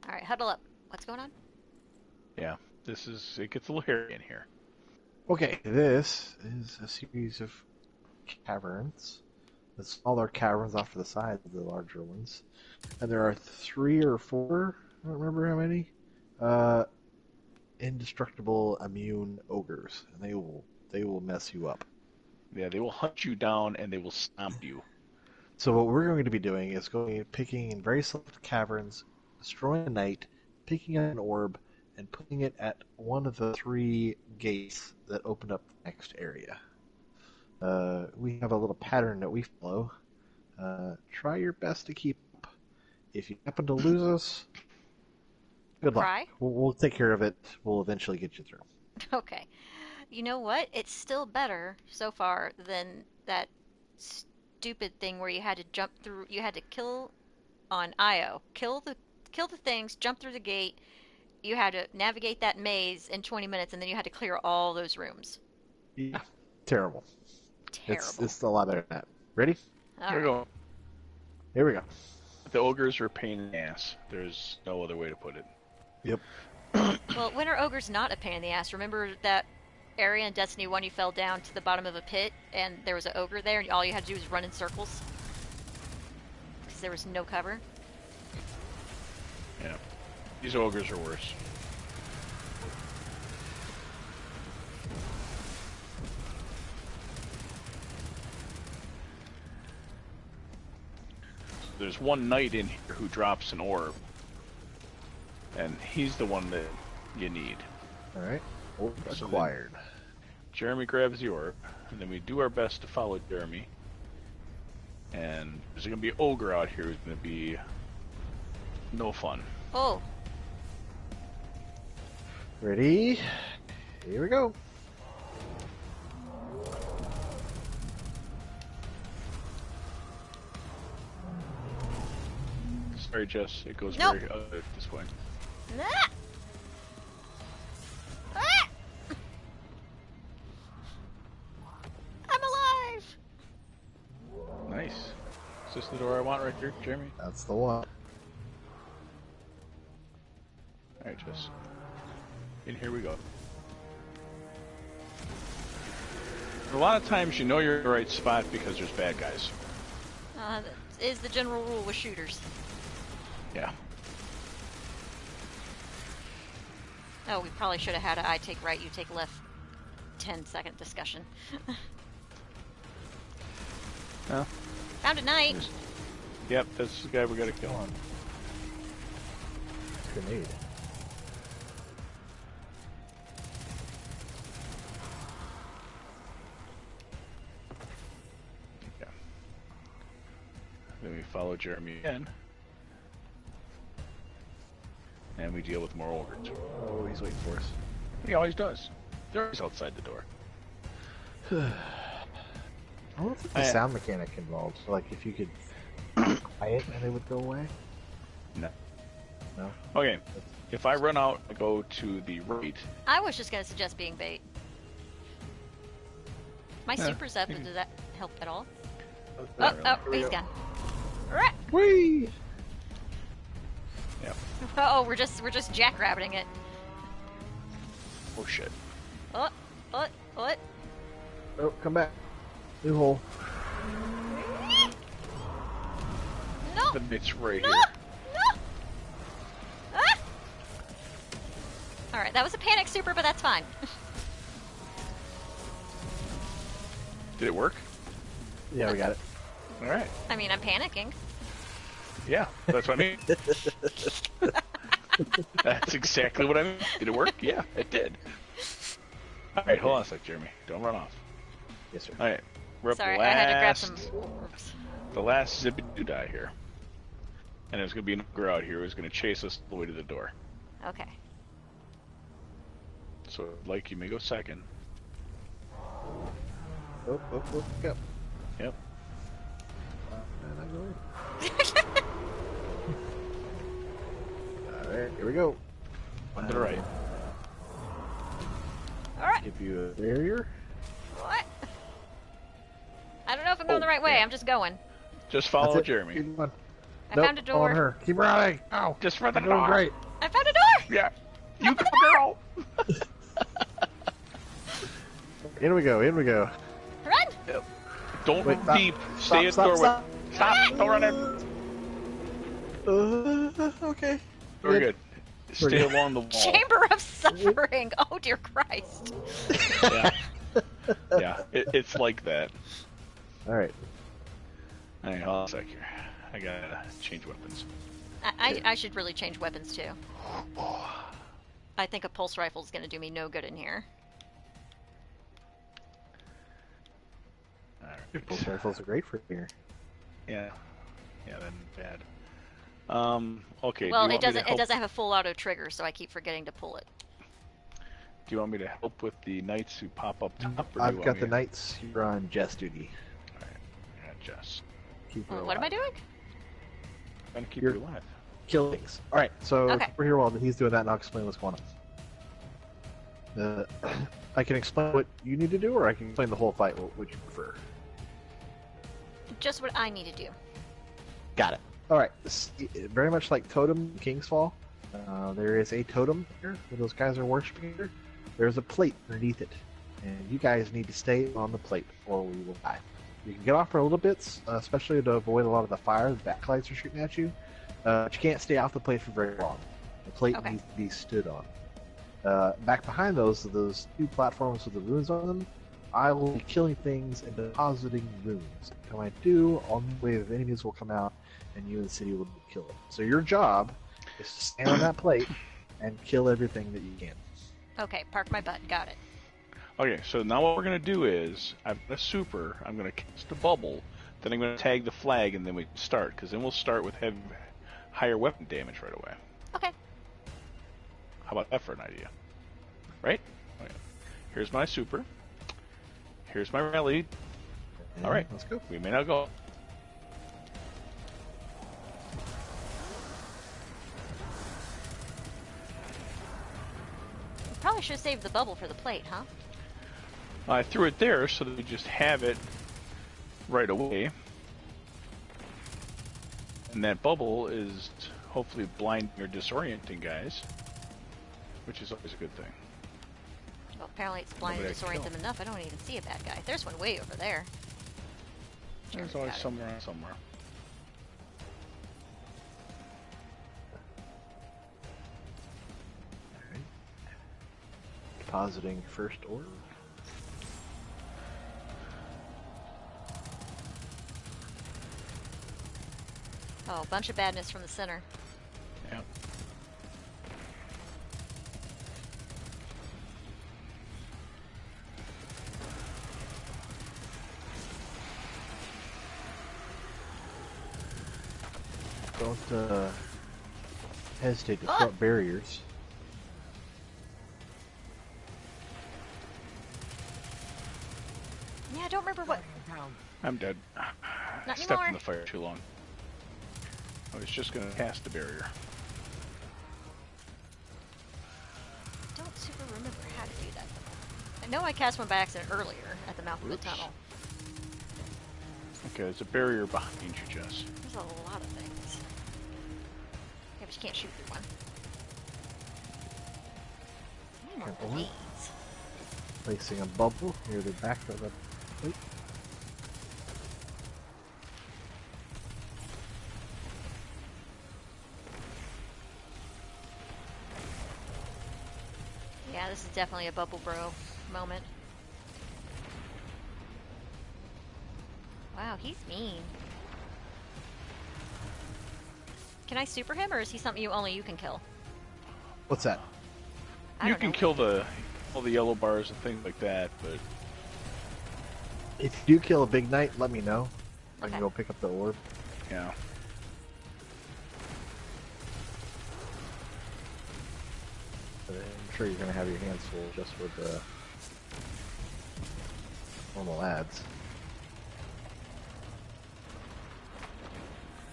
Alright, huddle up. What's going on? Yeah, it gets a little hairy in here. Okay, this is a series of caverns. The smaller caverns off to the side of the larger ones. And there are 3 or 4, I don't remember how many, indestructible immune ogres. And they will mess you up. Yeah, they will hunt you down and they will stomp you. So what we're going to be doing is picking in very select caverns, destroying a knight, picking up an orb, and putting it at one of the 3 gates that open up the next area. We have a little pattern that we follow. Try your best to keep up. If you happen to lose us, good luck. We'll take care of it. We'll eventually get you through. Okay. You know what? It's still better so far than that stupid thing where you had to jump through. You had to kill on Io. Kill the things, jump through the gate. You had to navigate that maze in 20 minutes, and then you had to clear all those rooms. Yeah. Terrible. Terrible. It's a lot better than that. Ready? Here we go. Here we go. The ogres are a pain in the ass. There's no other way to put it. Yep. Well, when are ogres not a pain in the ass? Remember that area in Destiny 1 you fell down to the bottom of a pit and there was an ogre there and all you had to do was run in circles? Because there was no cover? Yeah. These ogres are worse. There's one knight in here who drops an orb. And he's the one that you need. Alright. Orb acquired. Jeremy grabs the orb, and then we do our best to follow Jeremy. And there's going to be an ogre out here who's going to be no fun. Oh. Ready? Here we go. Sorry, Jess. It goes Nope. very ugly at this point. Ah! Ah! I'm alive! Nice. Is this the door I want right here, Jeremy? That's the one. Alright, Jess. In here we go. A lot of times you know you're in the right spot because there's bad guys. That is the general rule with shooters. Yeah. Oh, we probably should have had a I take right, you take left 10-second discussion. Oh. Found a knight. Yep, that's the guy we gotta kill. Grenade. Yeah. Then we follow Jeremy again. And we deal with more ogres. Oh, he's waiting for us. He always does. They're always outside the door. I don't think the sound mechanic involved. Like, if you could quiet and they would go away? No. No? Okay. If I run out and go to the right... I was just going to suggest being bait. My super's up, does that help at all? Oh, he's gone. Whee! Yep. Oh, we're just jackrabbiting it. Oh shit. What? Oh, come back. New hole. No! It's right No! here. No! Ah! Alright, that was a panic super, but that's fine. Did it work? Yeah, we got it. Alright. I mean, I'm panicking. Yeah, that's what I mean. That's exactly what I meant. Did it work? Yeah, it did. All right, hold on a sec, Jeremy. Don't run off. Yes, sir. All right, we're up Sorry, the I last, had to grab some orbs. the last zippity-doo-dah here. And there's going to be an ogre out here who's going to chase us all the way to the door. Okay. So, like, you may go second. Oh, go. Yep. And I go in. Alright, here we go. On to the right. Alright. Give you a barrier. What? I don't know if I'm going the right way. I'm just going. Just follow That's it. Jeremy. Keep going. I Nope, found a following door. her. Keep running. Ow. Just for the You're doing door. great. I found a door! Yeah. You go, girl! In we go. In we go. Run! Yep. Don't Wait, run stop. deep. Stop, Stay at stop, doorway. stop. Stop. Don't run in. Okay. We're good. We're Stay good. along the wall. Chamber of Suffering. Oh, dear Christ. Yeah. Yeah. It's like that. Alright. All right, hold on a sec here. I gotta change weapons. I should really change weapons, too. I think a pulse rifle is going to do me no good in here. Pulse rifles are great for here. Yeah. Yeah, then bad. Okay. Well, do you it want me to doesn't. It help- doesn't have a full auto trigger, so I keep forgetting to pull it. Do you want me to help with the knights who pop up top? Or do you I've want got me the to- knights. You're on Jess duty. Alright, yeah, Jess. Keep her What am I alive. doing? Trying to keep You're- you alive. Kill things. Alright, so Okay. we're here while he's doing that, and I'll explain what's going on. I can explain what you need to do, or I can explain the whole fight. What would you prefer? Just what I need to do. Got it. Alright, very much like Totem King's Fall, there is a totem here where those guys are worshiping here. There's a plate underneath it, and you guys need to stay on the plate, or we will die. You can get off for a little bit, especially to avoid a lot of the fire. The backlights are shooting at you, but you can't stay off the plate for very long. The plate Okay. needs to be stood on. Back behind those two platforms with the runes on them, I will be killing things and depositing runes. And when I do, on the wave of enemies will come out, and you and the city will kill it. So your job is to stand on that plate and kill everything that you can. Okay, park my butt. Got it. Okay, so now what we're gonna do is I've got a super. I'm gonna cast a bubble. Then I'm gonna tag the flag, and then we can start. Because then we'll start with higher weapon damage right away. Okay. How about that for an idea? Right? Okay. Here's my super. Here's my rally. And All right, let's go. we may now go. Probably should have saved the bubble for the plate, huh? I threw it there so that we just have it right away. And that bubble is hopefully blinding or disorienting guys, which is always a good thing. Well, apparently it's blind and Nobody I disorient kill. them enough. I don't even see a bad guy. There's one way over there. There's Got always it. somewhere. Depositing first order. Oh, a bunch of badness from the center. Yeah. Don't hesitate to throw up barriers. Yeah, I don't remember what. I'm dead. Not Stepped anymore. in the fire too long. I was just gonna cast the barrier. Don't super remember how to do that. I know I cast one by accident earlier at the mouth of the Oops. tunnel. Okay, there's a barrier behind you, Jess. There's a lot of things. Yeah, but you can't shoot through one. Need more Careful. blades. Placing a bubble near the back of the plate. Yeah, this is definitely a Bubble Bro moment. Wow, he's mean. Can I super him, or is he something only you can kill? What's that? You can kill all the yellow bars and things like that, but If you do kill a big knight, let me know. I Okay. can go pick up the orb. yeah. But I'm sure you're gonna have your hands full just with the normal ads.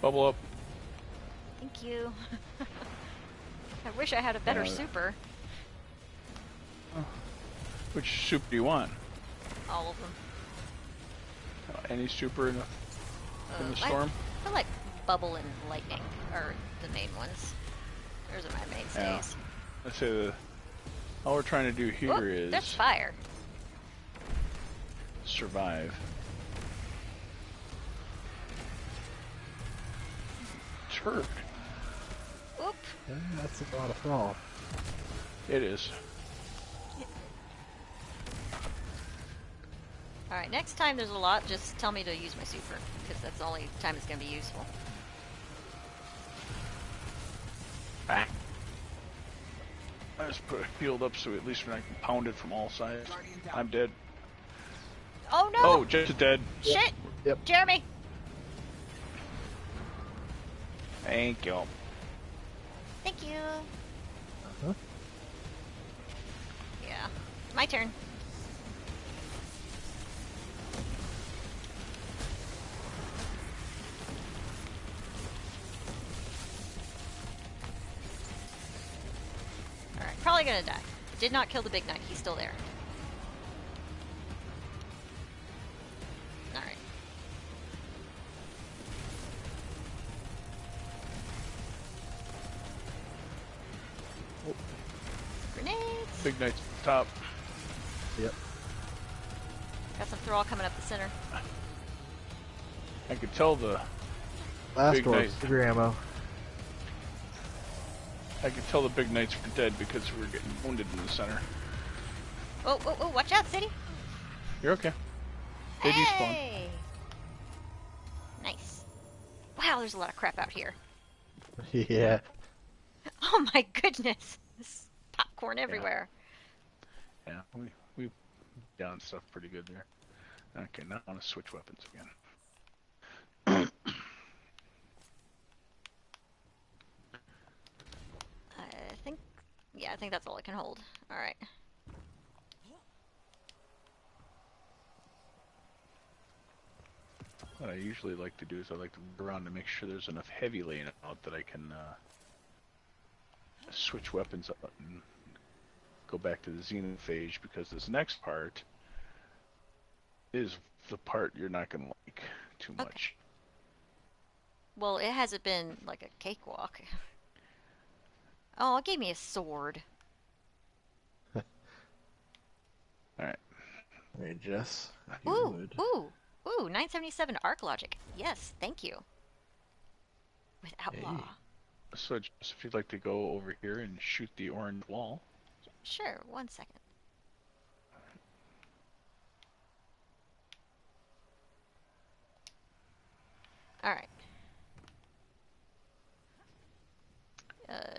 Bubble up. Thank you. I wish I had a better super. Which super do you want? All of them. Any super in the storm? I feel like bubble and lightning are the main ones. Those are my mainstays. Let's say all we're trying to do here is That's fire. survive. Turd. Oop. Yeah, that's a lot of fall. It is. Alright, next time there's a lot, just tell me to use my super, because that's the only time it's going to be useful. I just put a shield up so at least when I can pound it from all sides. I'm dead. Oh no! Oh, Jess is dead. Shit! Yep. Jeremy! Thank you. Thank you! Uh-huh. Yeah. My turn. Alright, probably gonna die. Did not kill the big knight, he's still there. Alright. Grenades! Big Knight's top. Yep. Got some thrall coming up the center. I could tell the Last Big orb, Knight. save your ammo. I could tell the Big Knights were dead because we were getting wounded in the center. Oh, oh, oh, watch out, City! You're okay. They despawn. Hey! Nice. Wow, there's a lot of crap out here. Yeah. Oh my goodness! There's popcorn everywhere. Yeah, we down stuff pretty good there. Okay, now I want to switch weapons again. I think that's all I can hold. Alright. What I usually like to do is I like to look around to make sure there's enough heavy laying out that I can switch weapons up and go back to the xenophage, because this next part is the part you're not going to like too much. Well, it hasn't been like a cakewalk. Oh, it gave me a sword. Alright. Alright, Jess. if you Ooh, would. ooh, ooh, 977 arc logic. Yes, thank you. With outlaw. So just if you'd like to go over here and shoot the orange wall. Sure, 1 second. Alright.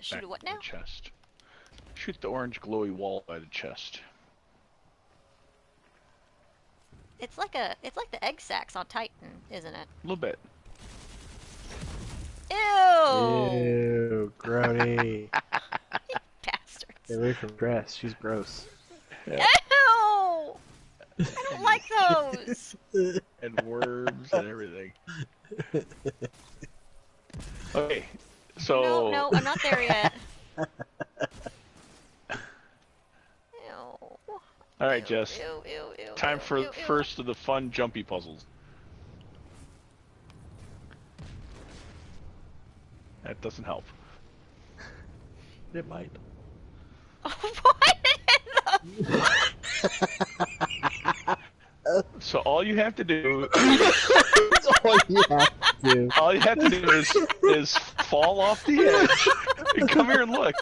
Shoot back a what to now? the chest. Shoot the orange glowy wall by the chest. It's like the egg sacs on Titan, isn't it? A little bit. Ew! Ew, grody. Bastards. Stay away from grass. She's gross. Ew! I don't like those! And worms and everything. Okay, so... No, I'm not there yet. Alright, Jess. Ew, Time ew, for ew, ew. first of the fun jumpy puzzles. That doesn't help. It might. So all you have to do... That's all you have to do. All you have to do is fall off the edge. Come here and look.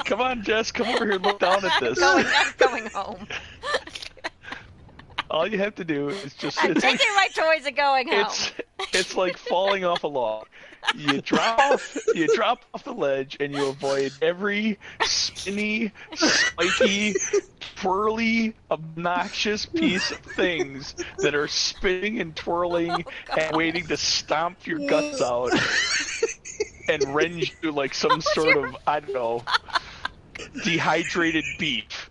Come on, Jess. Come over here and look down at this. I'm going home. All you have to do is just... I'm taking my toys and going home. It's like falling off a log. You drop off the ledge, and you avoid every spinny, spiky, twirly, obnoxious piece of things that are spinning and twirling and waiting to stomp your guts out and rend you like some sort of, I don't know, dehydrated beef.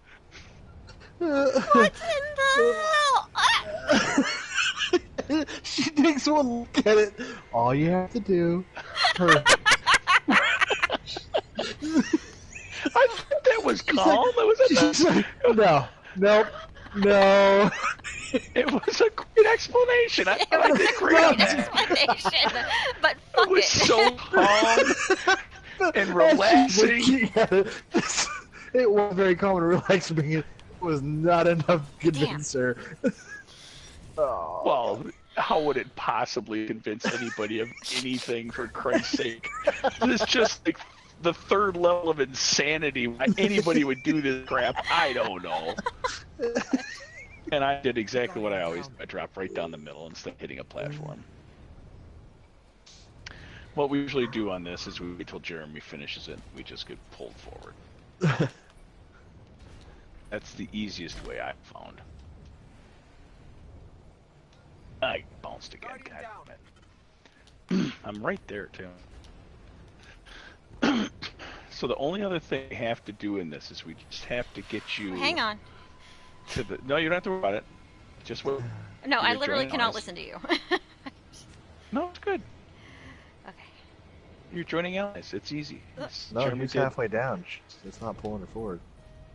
What's in the hell? She takes one look at it. All you have to do. I thought that was calm. No. It was a great explanation. I thought I did great on that. Explanation, but fuck It was so calm and relaxing. It was very calm and relaxing. It was not enough to convince her. Oh. Well, how would it possibly convince anybody of anything, for Christ's sake? This is just like the third level of insanity. Why anybody would do this crap, I don't know. And I did exactly what I always do. I dropped right down the middle instead of hitting a platform. What we usually do on this is we wait till Jeremy finishes it. We just get pulled forward. That's the easiest way I've found. I bounced again. God damn it. I'm right there too. So the only other thing we have to do in this is we just have to get you. Hang on. To the. No, you don't have to worry about it. Just wait. No, I literally cannot listen to you. No, it's good. Okay. You're joining Alice. It's easy. No, Jeremy she's did. halfway down. It's not pulling her forward.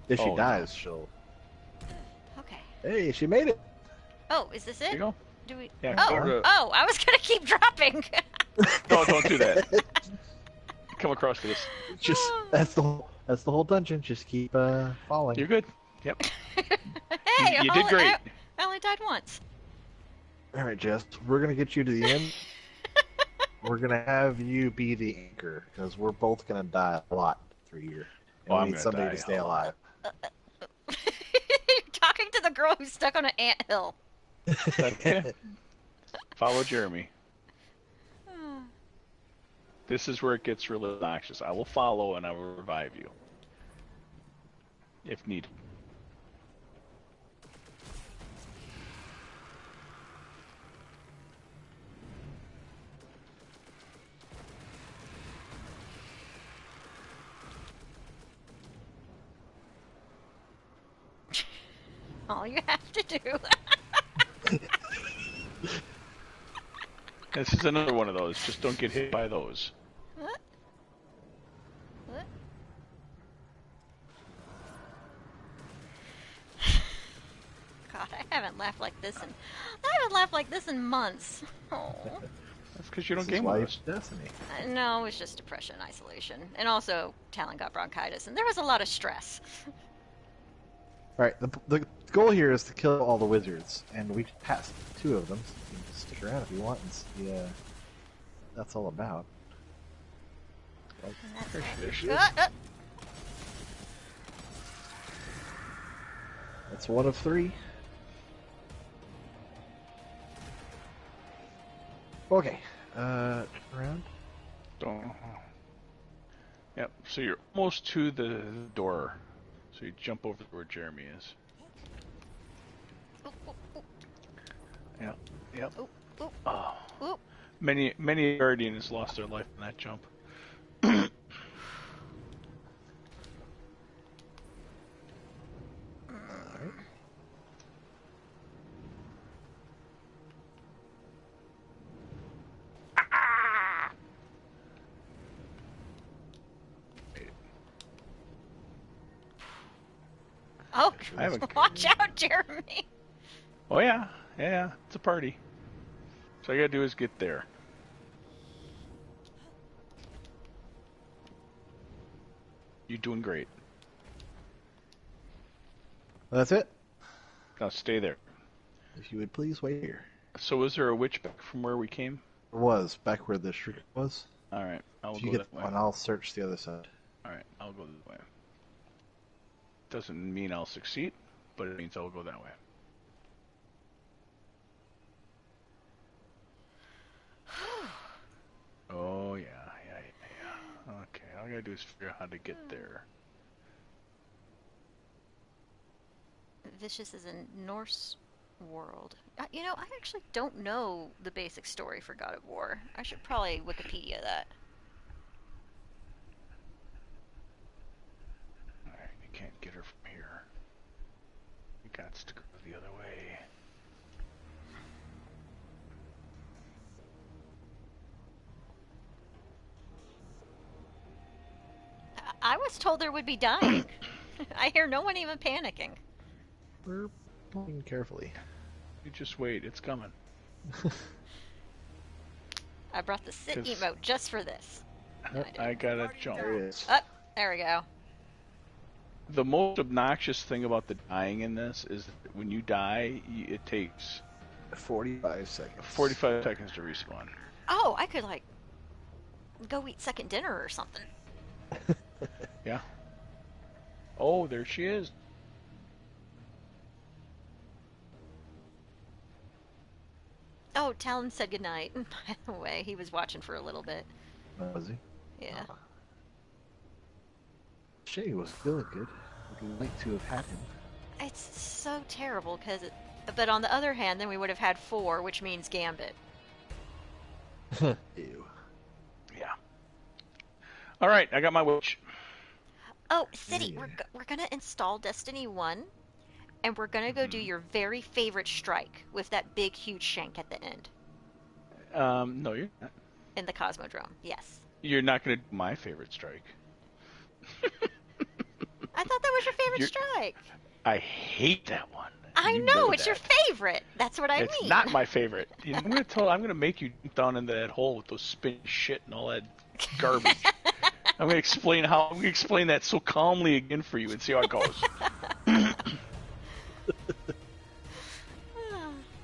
If she Oh, dies, she'll. Okay. Hey, she made it. Oh, is this it? There you go. Do we? Yeah, oh, go to- oh! I was gonna keep dropping. No, don't do that. Come across to this. Just that's the whole dungeon. Just keep falling. You're good. Yep. Hey, You did great. I only died once. All right, Jess. We're gonna get you to the end. We're gonna have you be the anchor because we're both gonna die a lot through here. And Oh, we I'm need gonna somebody die to stay a lot. alive. You're talking to the girl who's stuck on an anthill. Okay. Follow Jeremy. This is where it gets really obnoxious. I will follow and I will revive you. If needed. All you have to do. This is another one of those. Just don't get hit by those. What? What? God, I haven't laughed like this in months. Oh. That's because you don't This is game why with you us. Destiny. No, it was just depression, isolation, and also Talon got bronchitis, and there was a lot of stress. All right. The goal here is to kill all the wizards, and we passed 2 of them. So you can just stick around if you want and see. That's all about. That's 1 of 3. Okay. Around. Don't. Yep. So you're almost to the door. So you jump over where Jeremy is. Yep. Yep. Oh. Many guardians lost their life in that jump. Oh, I haven't- watch out, Jeremy. Oh yeah, yeah, it's a party. So all I gotta do is get there. You're doing great. That's it. Now stay there. If you would please wait here. So is there a witch back from where we came? There was back where the shriek was. All right, I'll If go you that get way. one, I'll search the other side. All right, I'll go that way. Doesn't mean I'll succeed, but it means I'll go that way. Oh I gotta do is figure out how to get there. Vicious is in Norse world. You know, I actually don't know the basic story for God of War. I should probably Wikipedia that. Alright, you can't get her from here. You got to go the other way. I was told there would be dying. I hear no one even panicking. We're playing carefully. You just wait, it's coming. I brought the sit 'Cause- emote just for this. No, I gotta jump. There it is. Oh, there we go. The most obnoxious thing about the dying in this is that when you die, it takes 45 seconds. 45 seconds to respawn. Oh, I could like go eat second dinner or something. Yeah. Oh, there she is. Oh, Talon said goodnight. By the way, he was watching for a little bit. Was he? Yeah. Shay was feeling good. Would like to have had him. It's so terrible because but on the other hand, then we would have had 4, which means Gambit. Ew. Yeah. All right, I got my witch. Oh, City, we're gonna install Destiny 1, and we're gonna go do your very favorite strike with that big, huge shank at the end. No, you're not. In the Cosmodrome, yes. You're not gonna do my favorite strike. I thought that was your favorite strike. I hate that one. I You know, it's your that. favorot. That's what I It's mean. not my favorite. You know, I'm gonna make you jump down into that hole with those spin shit and all that garbage. I'm gonna explain that so calmly again for you and see how it goes.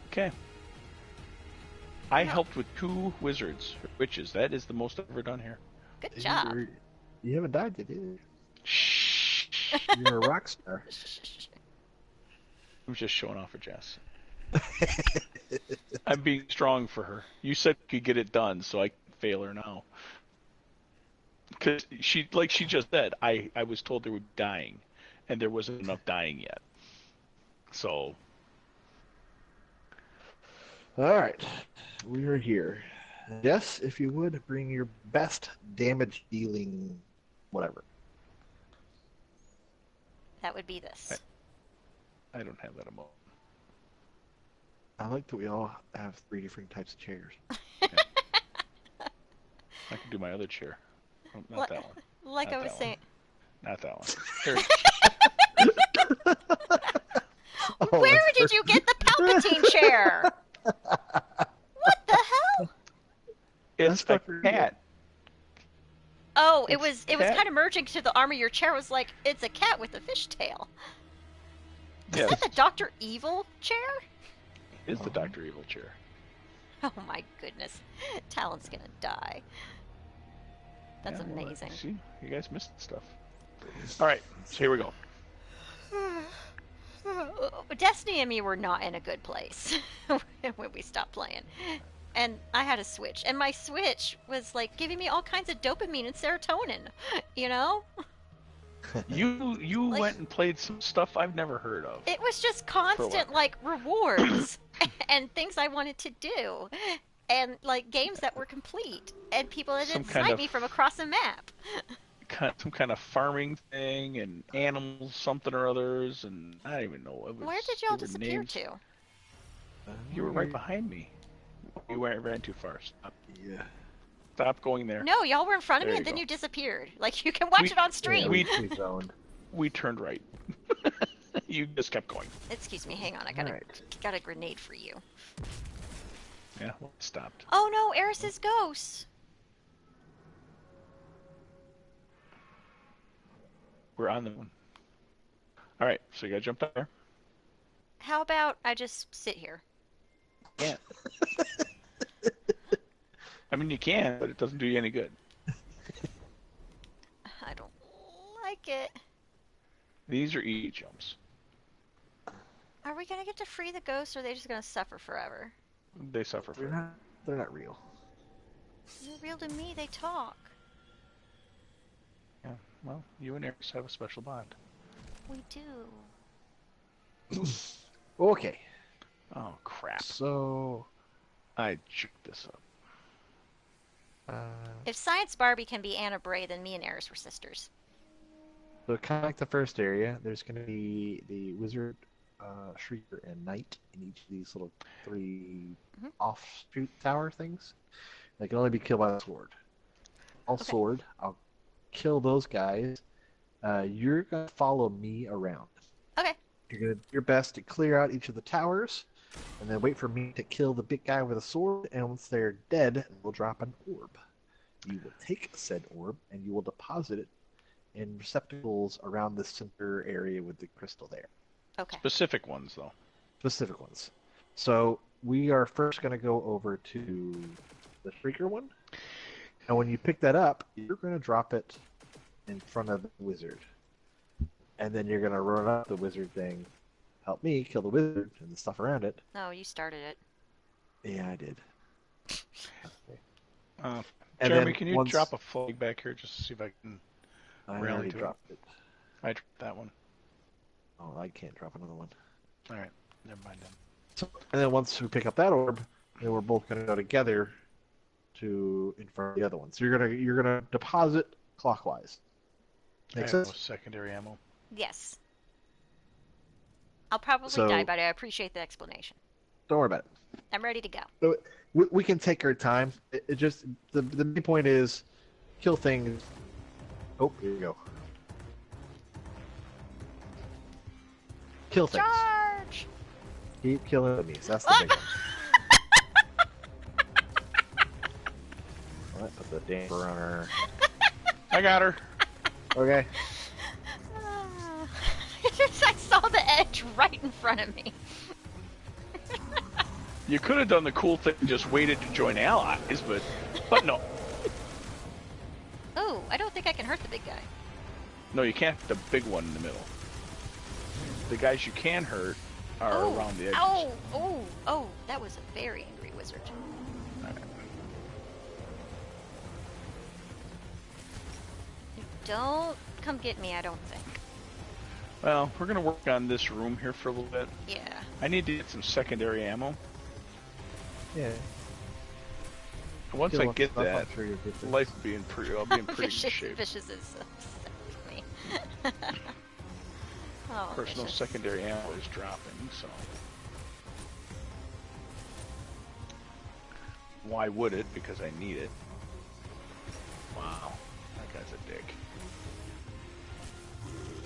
Okay. I helped with 2 witches. That is the most I've ever done here. Good job. You haven't died yet, either. Shh. You're a rock star. I'm just showing off for Jess. I'm being strong for her. You said you could get it done, so I can fail her now. Because she just said, I was told there would be dying, and there wasn't enough dying yet. So. Alright. We are here. Yes, if you would, bring your best damage dealing whatever. That would be this. I don't have that emote. I like that we all have 3 different types of chairs. Yeah. I can do my other chair. Oh, not that one. Like Not I was that saying. One. Not that one. There. Oh, Where did you get the Palpatine chair? What the hell? It's a cat. Oh, it was cat. kind of merging to the arm of your chair. Was like, it's a cat with a fishtail. Is Yes. that the Dr. Evil chair? Is the Dr. Evil chair. Oh my goodness. Talon's gonna die. That's Yeah, well, amazing. See, you guys missed stuff. All right, so here we go. Destiny and me were not in a good place when we stopped playing. And I had a Switch, and my Switch was like giving me all kinds of dopamine and serotonin, you know? You Like- went and played some stuff I've never heard of. It was just constant like rewards and things I wanted to do. And like games that were complete and people that Some didn't kind snipe of- me from across a map. Some kind of farming thing and animals something or others, and I don't even know. It was, Where did y'all there were disappear names. to? You were right behind me. You ran too far. Stop. Yeah. Stop going there. No, y'all were in front of There me you and then go. you disappeared. Like you can watch We- it on stream. We turned right. You just kept going. Excuse me, hang on. I got a grenade for you. Yeah, well, it stopped. Oh no, Eris's ghost. We're on the one. All right, so you gotta jump there. How about I just sit here? Yeah. I mean, you can, but it doesn't do you any good. I don't like it. These are easy jumps. Are we gonna get to free the ghosts, or are they just gonna suffer forever? They suffer They're from. not real. They're real to me. They talk. Well, you and Eris have a special bond. We do. Okay. Oh, crap. So... I checked this up. If Science Barbie can be Anna Bray, then me and Eris were sisters. So kind of like the first area, there's going to be the wizard, shrieker, and knight in each of these little 3 offshoot tower things. They can only be killed by the sword. Sword. I'll kill those guys. You're going to follow me around. Okay. You're going to do your best to clear out each of the towers, and then wait for me to kill the big guy with a sword, and once they're dead, we'll drop an orb. You will take said orb, and you will deposit it in receptacles around the center area with the crystal there. Okay. Specific ones, though. Specific ones. So we are first going to go over to the Shrieker one. And when you pick that up, you're going to drop it in front of the wizard. And then you're going to run up the wizard thing, help me kill the wizard and the stuff around it. No, you started it. Yeah, I did. Okay. And Jeremy, then can you drop a flag back here just to see if I can I rally already to dropped it. I dropped that one. Oh, I can't drop another one. All right, never mind then. So, and then once we pick up that orb, then we're both going to go together to in front of the other one. So you're gonna deposit clockwise. Make I have sense? no secondary ammo. Yes. I'll probably die, but I appreciate the explanation. Don't worry about it. I'm ready to go. So we can take our time. It just the main point is kill things. Oh, here you go. Kill things. Charge! Keep killing enemies. That's the big one. Alright, put the damper on her. I got her. Okay. I saw the edge right in front of me. You could have done the cool thing and just waited to join allies, but no. Oh, I don't think I can hurt the big guy. No, you can't. The big one in the middle. The guys you can hurt are around the edges. Oh, that was a very angry wizard. Right. Don't come get me, I don't think. Well, we're going to work on this room here for a little bit. Yeah. I need to get some secondary ammo. Yeah. Once I get that, I'm sure you'll get this. life will be in I'll be in pretty good shape. Vicious is upset with me. Oh, Of course, no Vicious. secondary ammo is dropping, so... Why would it? Because I need it. Wow, that guy's a dick.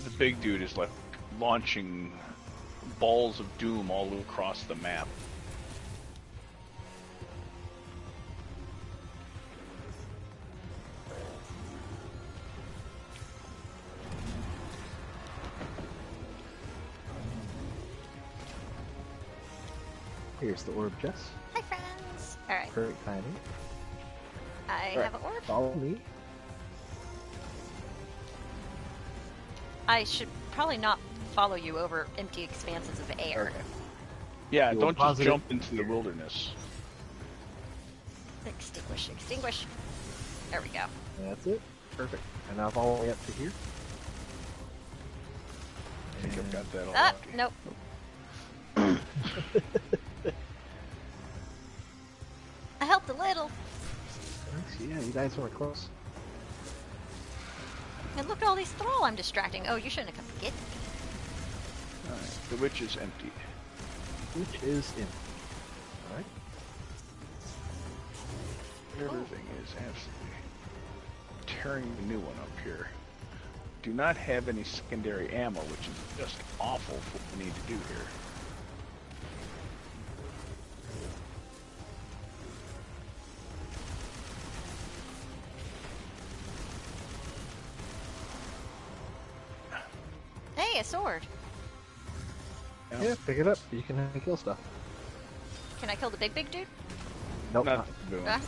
The big dude is like launching balls of doom all across the map. Here's the orb, Jess. Hi, friends. All right. Perfect timing. I All have an right, orb. follow me. I should probably not follow you over empty expanses of air. Okay. Yeah, You will don't just deposit it jump into the wilderness. Extinguish, extinguish. There we go. That's it. Perfect. And now follow me up to here. I think I've got that all Ah, lucky. nope. I helped a little. Yeah, you guys were close. And look at all these thrall I'm distracting. Oh, you shouldn't have come to get me. Alright, the witch is empty. Which is in. Alright. Everything is absolutely tearing the new one up here. Do not have any secondary ammo, which is just awful for what we need to do here. Hey, a sword. Yeah, pick it up. You can kill stuff. Can I kill the big dude? Nope. Not not. the blue one. Ah,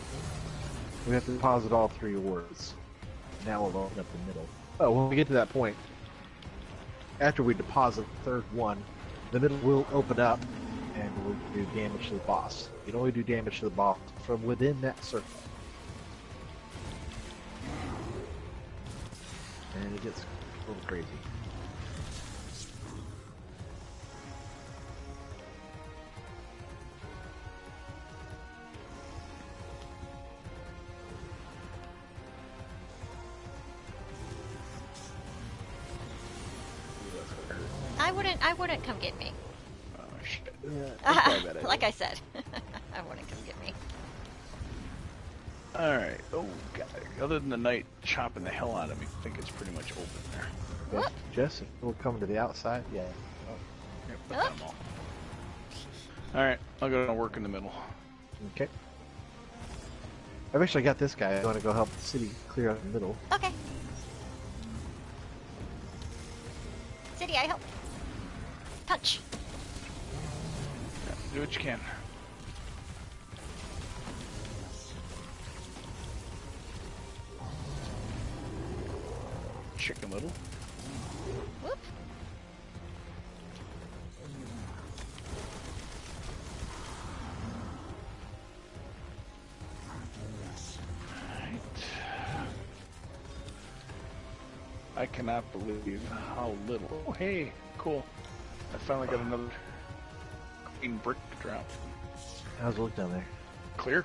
We have to deposit all 3 orbs. Now we'll open up the middle. Oh, when we get to that point, after we deposit the third one, the middle will open up and we'll do damage to the boss. You can only do damage to the boss from within that circle. And it gets a little crazy. I wouldn't come get me. Oh shit. Yeah, Like I said, I wouldn't come get me. Alright, oh god. Other than the night chopping the hell out of me, I think it's pretty much open there. Okay. Jess, we'll come to the outside. Yeah. Yep, put them all. Alright, I'll go and work in the middle. Okay. I've actually got this guy. I want to go help the city clear out the middle. Okay. City, I help. Punch. Yeah, do what you can. Chicken Little. Whoop. I cannot believe how little. Oh, hey, cool. I finally got another clean brick to drop. How's it look down there? Clear.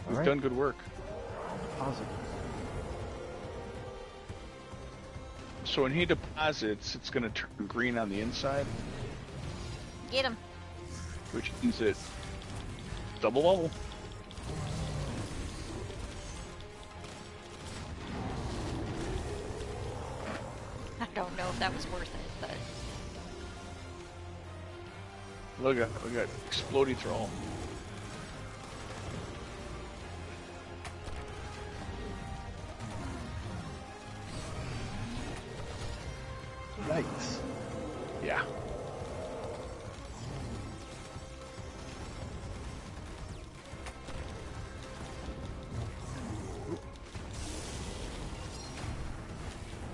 We've Alright. done good work. Positive. So when he deposits, it's going to turn green on the inside, Get him. which means it double level. I don't know if that was worth it, but Look at we got explodey throw. Yikes. Yeah.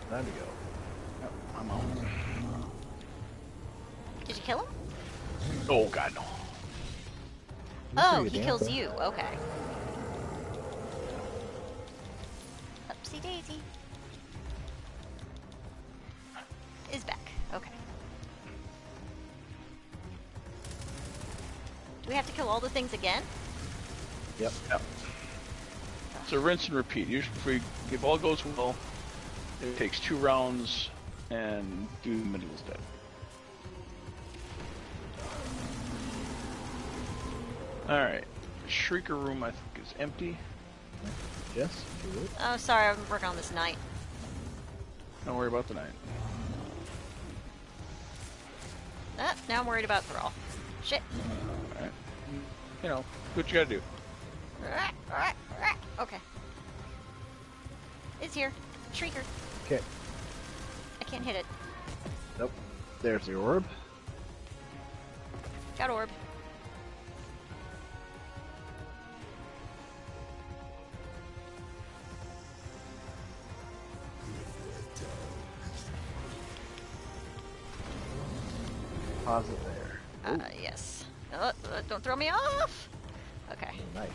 Time to go. Yep, I'm out. did you kill him? Oh god, no. Oh, pretty he damn kills fast. you. Okay. Upsy daisy. Is back. Okay. Do we have to kill all the things again? Yep. Yep. So rinse and repeat. Usually, if all goes well, it takes 2 rounds, and Doom is dead. Alright. Shrieker room, I think, is empty. Yes, if you would. Oh, sorry, I'm working on this night. Don't worry about the night. Ah, now I'm worried about Thrall. Shit. Alright. You know, do what you gotta do. Okay. It's here. Shrieker. Okay. I can't hit it. Nope. There's the orb. Got orb. Pause it there. Yes. Don't throw me off! Okay. Oh, nice.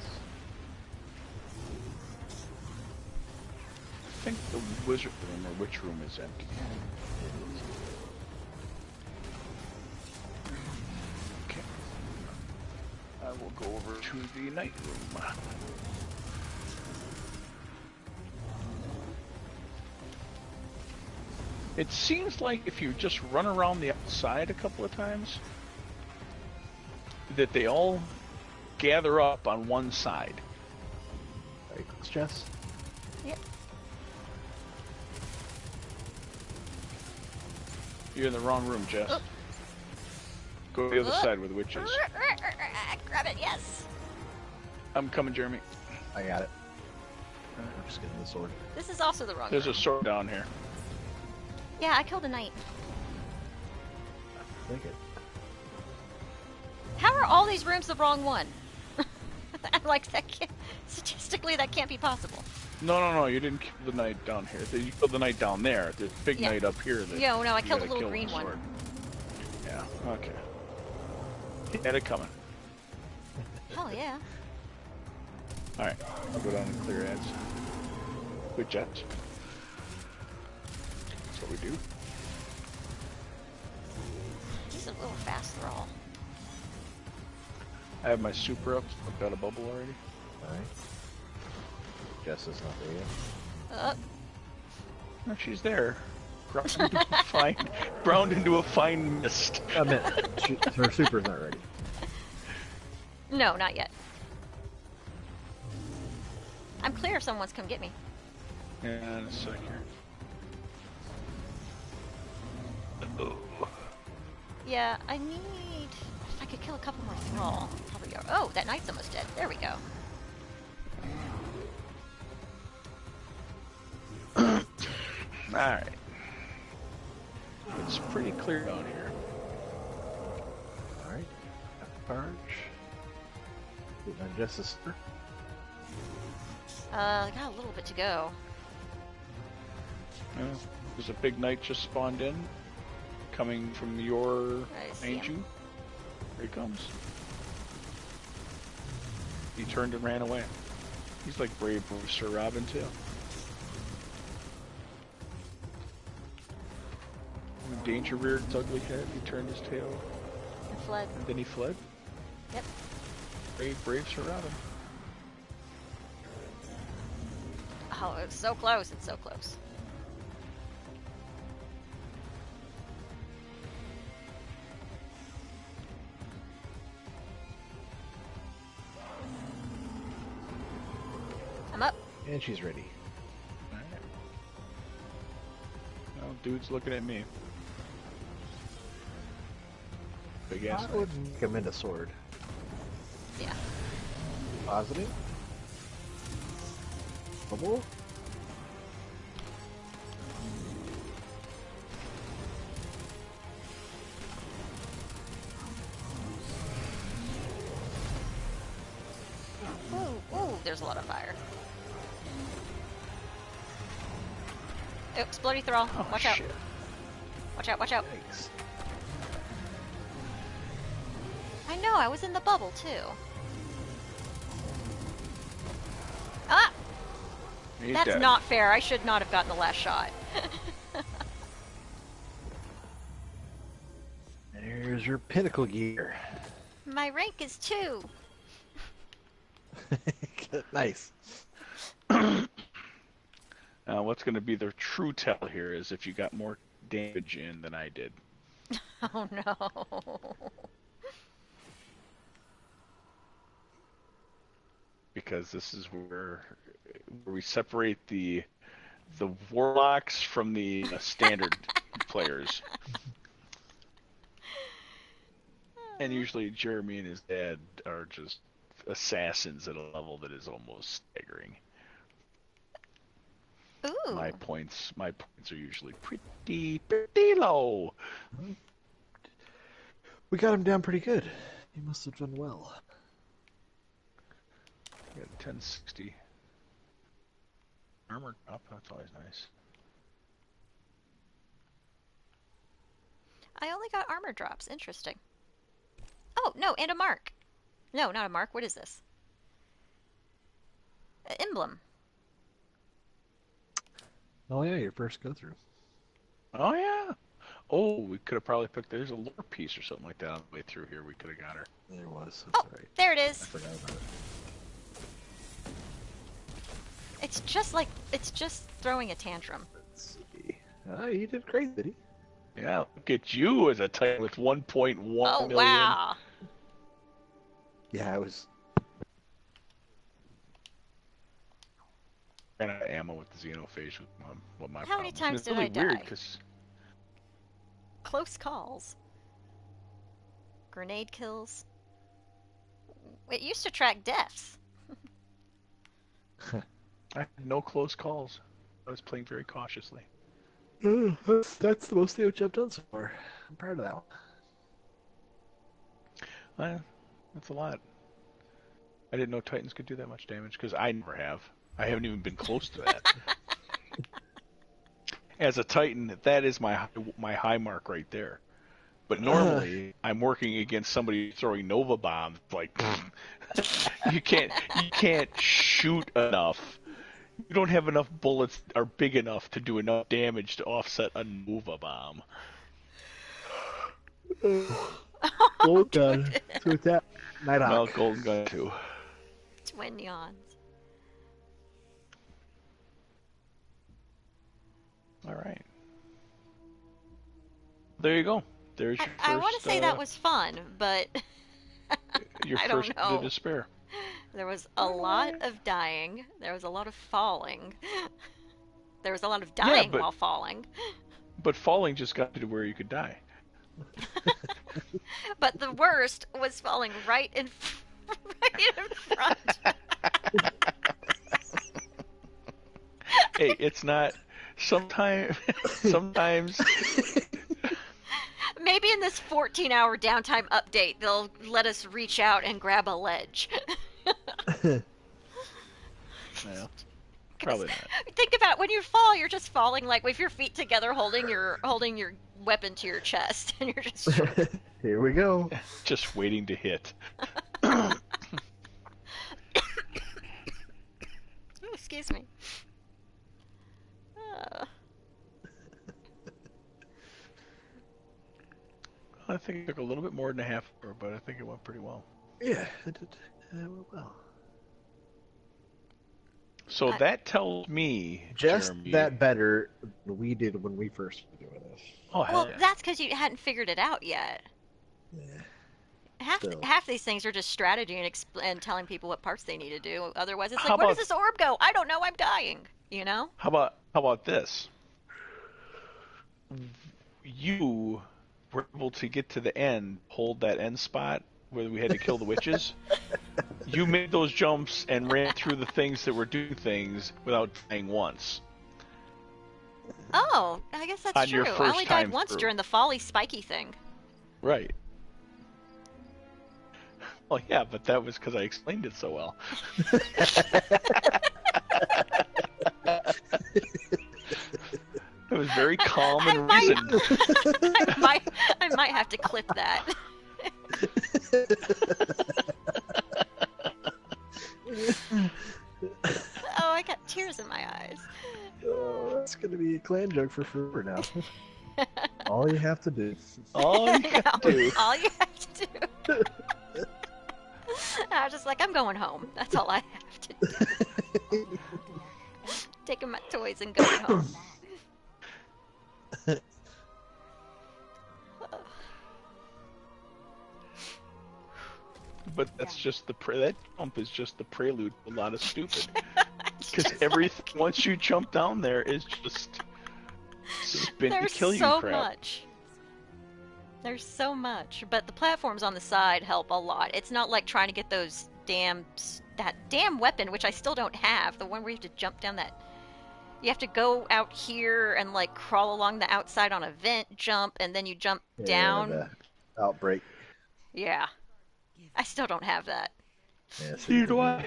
I think the wizard room or witch room is empty. Okay. I will go over to the night room. It seems like if you just run around the outside a couple of times, that they all gather up on one side. Very close, Jess. Yep. You're in the wrong room, Jess. Oop. Go to the other side where the witch is. Grab it, yes. I'm coming, Jeremy. I got it. I'm just getting the sword. This is also the wrong There's room. a sword down here. Yeah, I killed a knight. Take it. How are all these rooms the wrong one? I'm like, that can't, statistically, that can't be possible. No, you didn't kill the knight down here. You killed the knight down there. The big Yeah. knight up here. That No, I you killed the gotta little kill green with one. sword. Yeah, okay. He had it coming. Hell yeah. Alright, I'll go down and clear ads. Good jets. we do. He's a little fast thrall. I have my super up. I've got a bubble already. Alright. Jess is not there yet. No, she's there. Ground into a fine mist. I meant, her super's not ready. No, not yet. I'm clear if someone's come get me. Yeah, in a sec here. Oh. Yeah, I need... If I could kill a couple more thrall, probably go. Oh, that knight's almost dead. There we go. Alright. It's pretty clear down here. Alright. Barge. And Jess is there. I got a little bit to go. Yeah, there's a big knight just spawned in. Coming from your Ainju. Here he comes. He turned and ran away. He's like brave Sir Robin too. Danger reared its ugly head. He turned his tail. And fled. And then he fled. Yep. Brave Sir Robin. Oh, it's so close. It's so close. I'm up. And she's ready. Alright. Well, dude's looking at me. Big ass. I would recommend a sword. Yeah. Positive. Bubble. Ooh, there's a lot of fire. Oh, explodey thrall. Oh, watch out. shit. Watch out, watch out. Thanks. I know, I was in the bubble too. Ah! He's That's dead. not fair. I should not have gotten the last shot. And here's your pinnacle gear. My rank is 2. Nice. Now, what's going to be the true tell here is if you got more damage in than I did. Oh no. Because this is where we separate the warlocks from the standard players. And usually Jeremy and his dad are just assassins at a level that is almost staggering. Ooh. My points are usually pretty low. We got him down pretty good. He must have done well. Got 1060 armor up. That's always nice. I only got armor drops. Interesting. Oh, no, and a mark. No, not a mark. What is this? An emblem. Oh yeah, your first go through. Oh yeah. Oh, we could have probably picked. There's a lore piece or something like that on the way through here. We could have got her. There was. That's right. There it I is. forgot about it. It's just throwing a tantrum. Let's see. He did great, did he? Yeah, look at you as a Titan with 1.1 Oh, million. wow. Yeah, I was. Ran out of ammo with the Xenophage with my How many problem. times It's did really I die? weird because Close calls. Grenade kills. It used to track deaths. I had no close calls. I was playing very cautiously. That's the most damage I've done so far. I'm proud of that one. That's a lot. I didn't know Titans could do that much damage because I never have. I haven't even been close to that. As a Titan, that is my high mark right there. But normally, I'm working against somebody throwing Nova bombs. Like, you can't shoot enough. We don't have enough bullets that are big enough to do enough damage to offset a Nova bomb. Gold gun. So with that, Nighthawk. No, golden gun too. Twin yawns. All right. There you go. There's your I want to first, say that was fun, but your I first don't know. to despair. There was a lot of dying. There was a lot of falling. There was a lot of dying while falling. But falling just got you to where you could die. But the worst was falling right in front. Hey, it's not. Sometimes. Maybe in this 14-hour downtime update, they'll let us reach out and grab a ledge. No, probably not. Think about when you fall, you're just falling like with your feet together, holding your weapon to your chest, and you're just. Here we go. Just waiting to hit. Oh, excuse me. I think it took a little bit more than a half hour, but I think it went pretty well. Yeah, it did. It went well. So that tells me, Just Jeremy, that better than we did when we first were doing this. Oh, Well, yeah. that's because you hadn't figured it out yet. Yeah. Half these things are just strategy and telling people what parts they need to do. Otherwise, it's How like, where about- does this orb go? I don't know. I'm dying. You know? How about this? You were able to get to the end, hold that end spot where we had to kill the witches. You made those jumps and ran through the things that were doing things without dying once. Oh, I guess that's On true. your I first only died time once through. during the folly spiky thing. Right. Well, yeah, but that was because I explained it so well. It was very calm and reasoned. I might have to clip that. Oh, I got tears in my eyes. Oh, that's going to be a clan joke for forever now. All you have to do. All you have to do. All you have to do. I was just like, I'm going home. That's all I have to do. Taking my toys and going home. But that's just that jump is just the prelude to a lot of stupid. Because everything once you jump down there is just spin to There's kill you so crap. much. There's so much, but the platforms on the side help a lot. It's not like trying to get that damn weapon, which I still don't have. The one where you have to jump down that. You have to go out here and like crawl along the outside on a vent jump, and then you jump down. The outbreak. Yeah, I still don't have that. Yeah, Neither do I.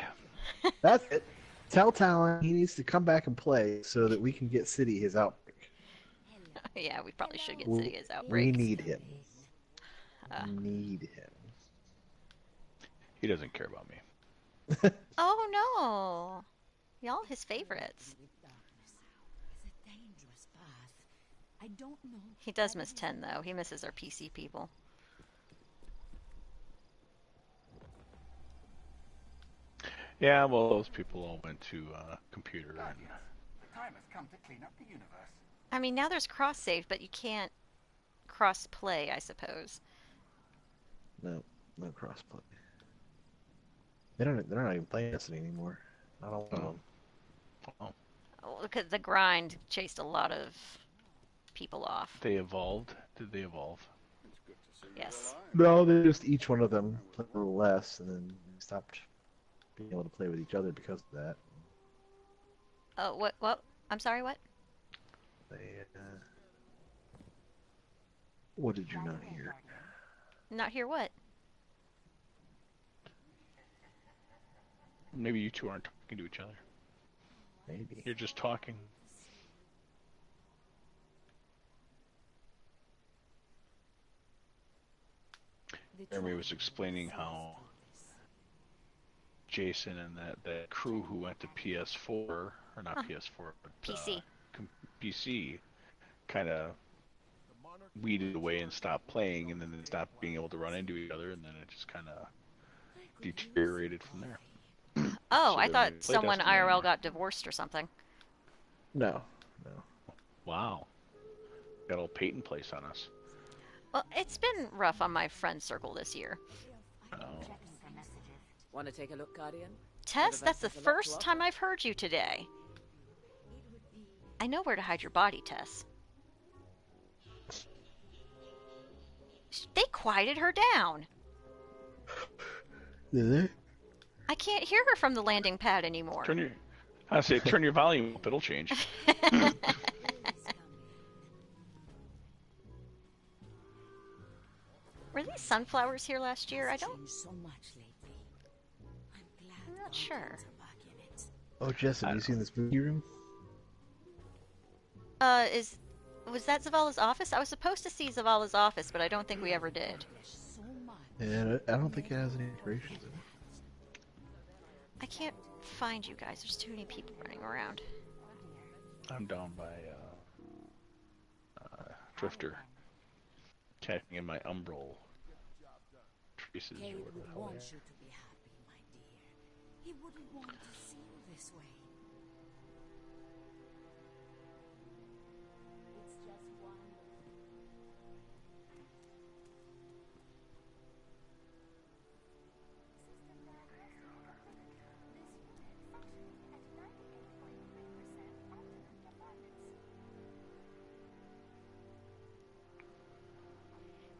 That's it. Tell Talon he needs to come back and play so that we can get City his outbreak. Yeah, we probably should get We- City as outbreak. We need him. Need him. He doesn't care about me. Oh no, y'all his favorites. I don't know. He does miss 10 though. He misses our PC people. Yeah, well, those people all went to computer. And... Time has come to clean up the universe. I mean, now there's cross save, but you can't cross play, I suppose. No crossplay. They're not even playing Destiny anymore. I don't know. Oh. Oh, look at the grind chased a lot of people off. They evolved. Did they evolve? Yes. No, they just each one of them played a little less, and then stopped being able to play with each other because of that. Oh, what? I'm sorry, what? They, what did you not hear? Not hear what? Maybe you two aren't talking to each other. Maybe. You're just talking. Jeremy was explaining how Jason and that crew who went to PS4 or not Huh. PS4, but PC. PC, kind of weeded away and stopped playing, and then they stopped being able to run into each other, and then it just kind of deteriorated from there. Oh, So I they don't thought even play someone Destiny IRL anymore. got divorced or something. No. Wow. Got old Peyton place on us. Well, it's been rough on my friend circle this year. Oh. Want to take a look, Guardian? Tess, that's the has a lot to first time offer. I've heard you today. I know where to hide your body, Tess. They quieted her down. Did they? I can't hear her from the landing pad anymore. Turn your volume up, it'll change. Were these sunflowers here last year? I don't. So much lately. I'm glad I'm not sure. are back in it. Oh, Jess, have you seen this movie room? Was that Zavala's office? I was supposed to see Zavala's office, but I don't think we ever did. And I don't think it has any decorations in it. I can't find you guys. There's too many people running around. I'm down by Drifter, catching in my umbral traces Cade or whatever would the hell want they you to be happy, my dear. He wouldn't want to see you this way. It's just wonderful.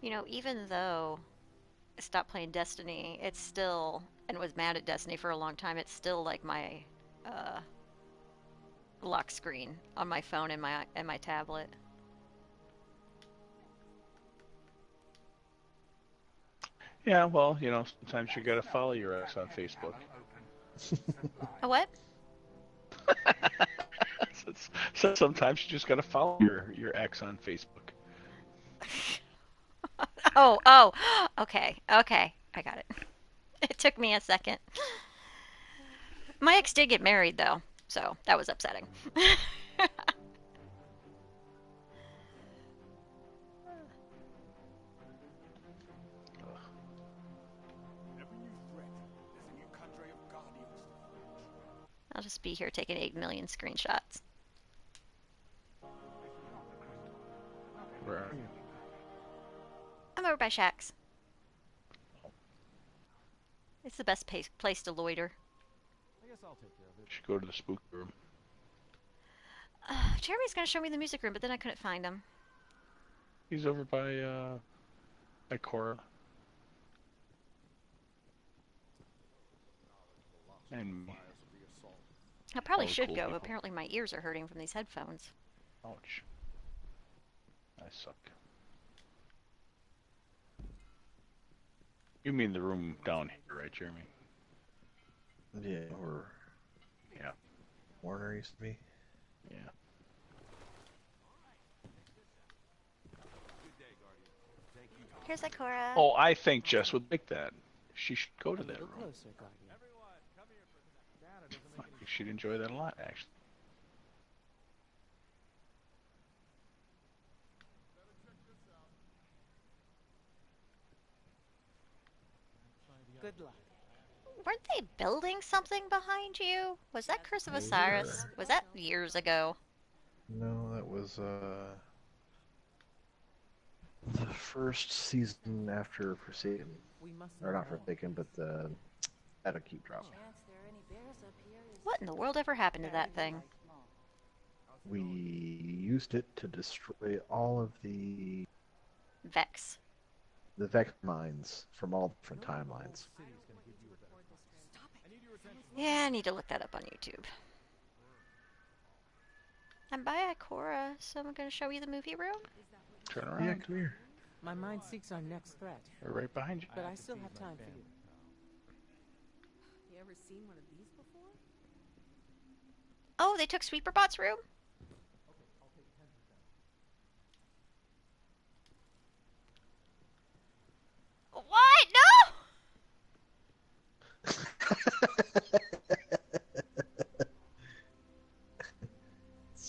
You know, even though I stopped playing Destiny, it's still, and was mad at Destiny for a long time, it's still like my lock screen on my phone and my tablet. Yeah, well, sometimes you gotta follow your ex on Facebook. A what? So sometimes you just gotta follow your ex on Facebook. Oh, okay, I got it. It took me a second. My ex did get married, though, so that was upsetting. I'll just be here taking 8 million screenshots. Where are you? I'm over by Shack's. It's the best place to loiter. I guess I'll take care of it. Should go to the spook room. Jeremy's gonna show me the music room, but then I couldn't find him. He's over by Cora. And me. I probably All the should cool go. people. Apparently my ears are hurting from these headphones. Ouch. I suck. You mean the room down here, right, Jeremy? Yeah, or Yeah. Warner used to be. Yeah. Here's Ikora. Oh, I think Jess would like that. She should go to that room. Closer, Guardian. I think she'd enjoy that a lot, actually. Good luck. Weren't they building something behind you? Was that Curse of Osiris? Was that years ago? No, that was the first season after Forsaken. Or not Forsaken, but the Shadowkeep drop. What in the world ever happened to that thing? We used it to destroy all of the Vex. Vex mines from all different timelines. Yeah, I need to look that up on YouTube. I'm by Ikora, so I'm gonna show you the movie room. Turn around. Yeah, come here. My mind seeks our next threat. We're right behind you. But I still have time for you. You ever seen one of these before? Oh, they took Sweeperbot's room? What? No!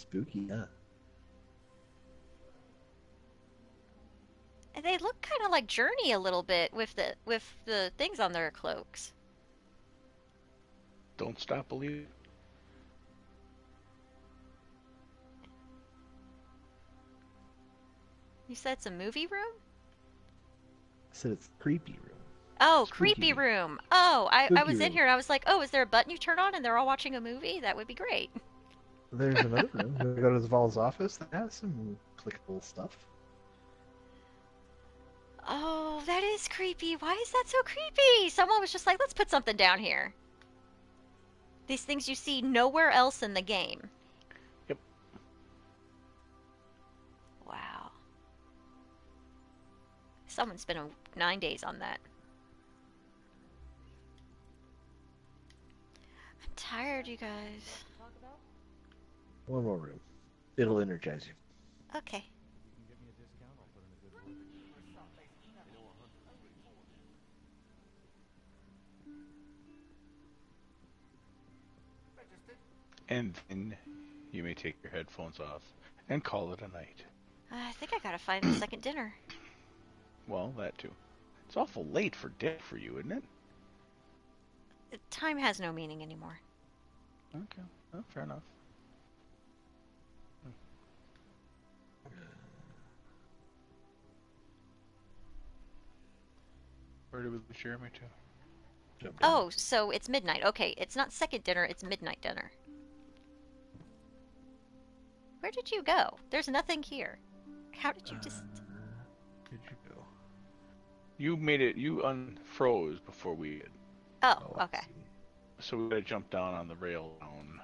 Spooky, huh? And they look kind of like Journey a little bit with the things on their cloaks. Don't stop believing. You said it's a movie room? I said it's a creepy room. Oh, Spooky creepy room. room. Oh, I Spooky was in room. here and I was like, oh, is there a button you turn on and they're all watching a movie? That would be great. There's another room. We go to Zaval's office that has some clickable stuff. Oh, that is creepy. Why is that so creepy? Someone was just like, let's put something down here. These things you see nowhere else in the game. Yep. Wow. Someone spent 9 days on that. I'm tired, you guys. One more room. It'll energize you. Okay. And then you may take your headphones off and call it a night. I think I gotta find the second dinner. Well, that too. It's awful late for dinner for you, isn't it? Time has no meaning anymore. Okay, well, fair enough. Where did we lose Jeremy to? Oh, so it's midnight. Okay, it's not second dinner, it's midnight dinner. Where did you go? There's nothing here. How did you just... Where'd you go? You made it, you unfroze before we did. Oh, okay. So we gotta jump down on the rail down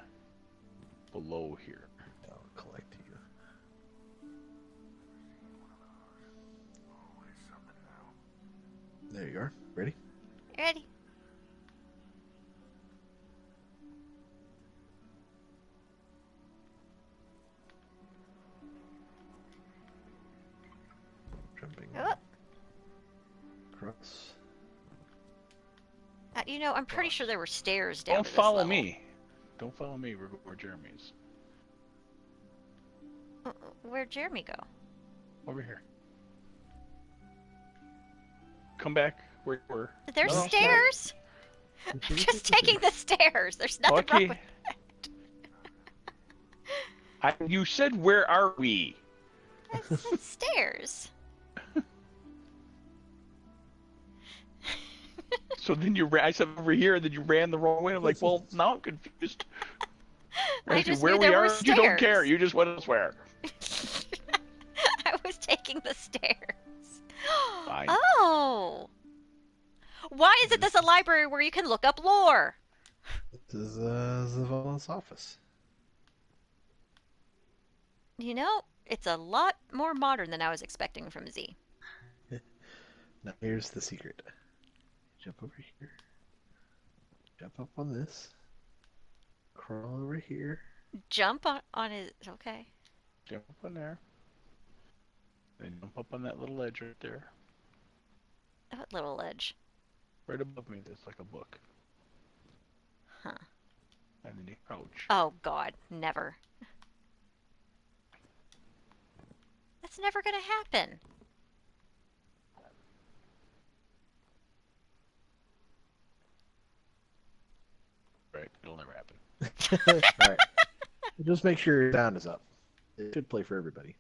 below here. I'll collect you. There you are. Ready? Ready? Jumping Oh. across. You know, I'm pretty sure there were stairs down Don't to this follow level. me. Don't follow me where Jeremy's. Where'd Jeremy go? Over here. Come back where you were. There's No, stairs! I'm just taking the stairs. There's nothing wrong with You said, where are we? It's stairs. So then I said over here, and then you ran the wrong way. I'm like, well, now I'm confused. I just where knew we there are, were you don't care. stairs. You just went elsewhere. I was taking the stairs. Fine. Oh! Why isn't this a library where you can look up lore? This is Zaval's office. You know, it's a lot more modern than I was expecting from Z. Now here's the secret. Jump over here. Jump up on this. Crawl over here. Jump on his... Okay. Jump up on there. Then jump up on that little ledge right there. What little ledge? Right above me, there's like a book. Huh. And then you crouch. Oh, God. Never. That's never gonna happen. Right, it'll never happen. Alright. Just make sure your sound is up. It should play for everybody.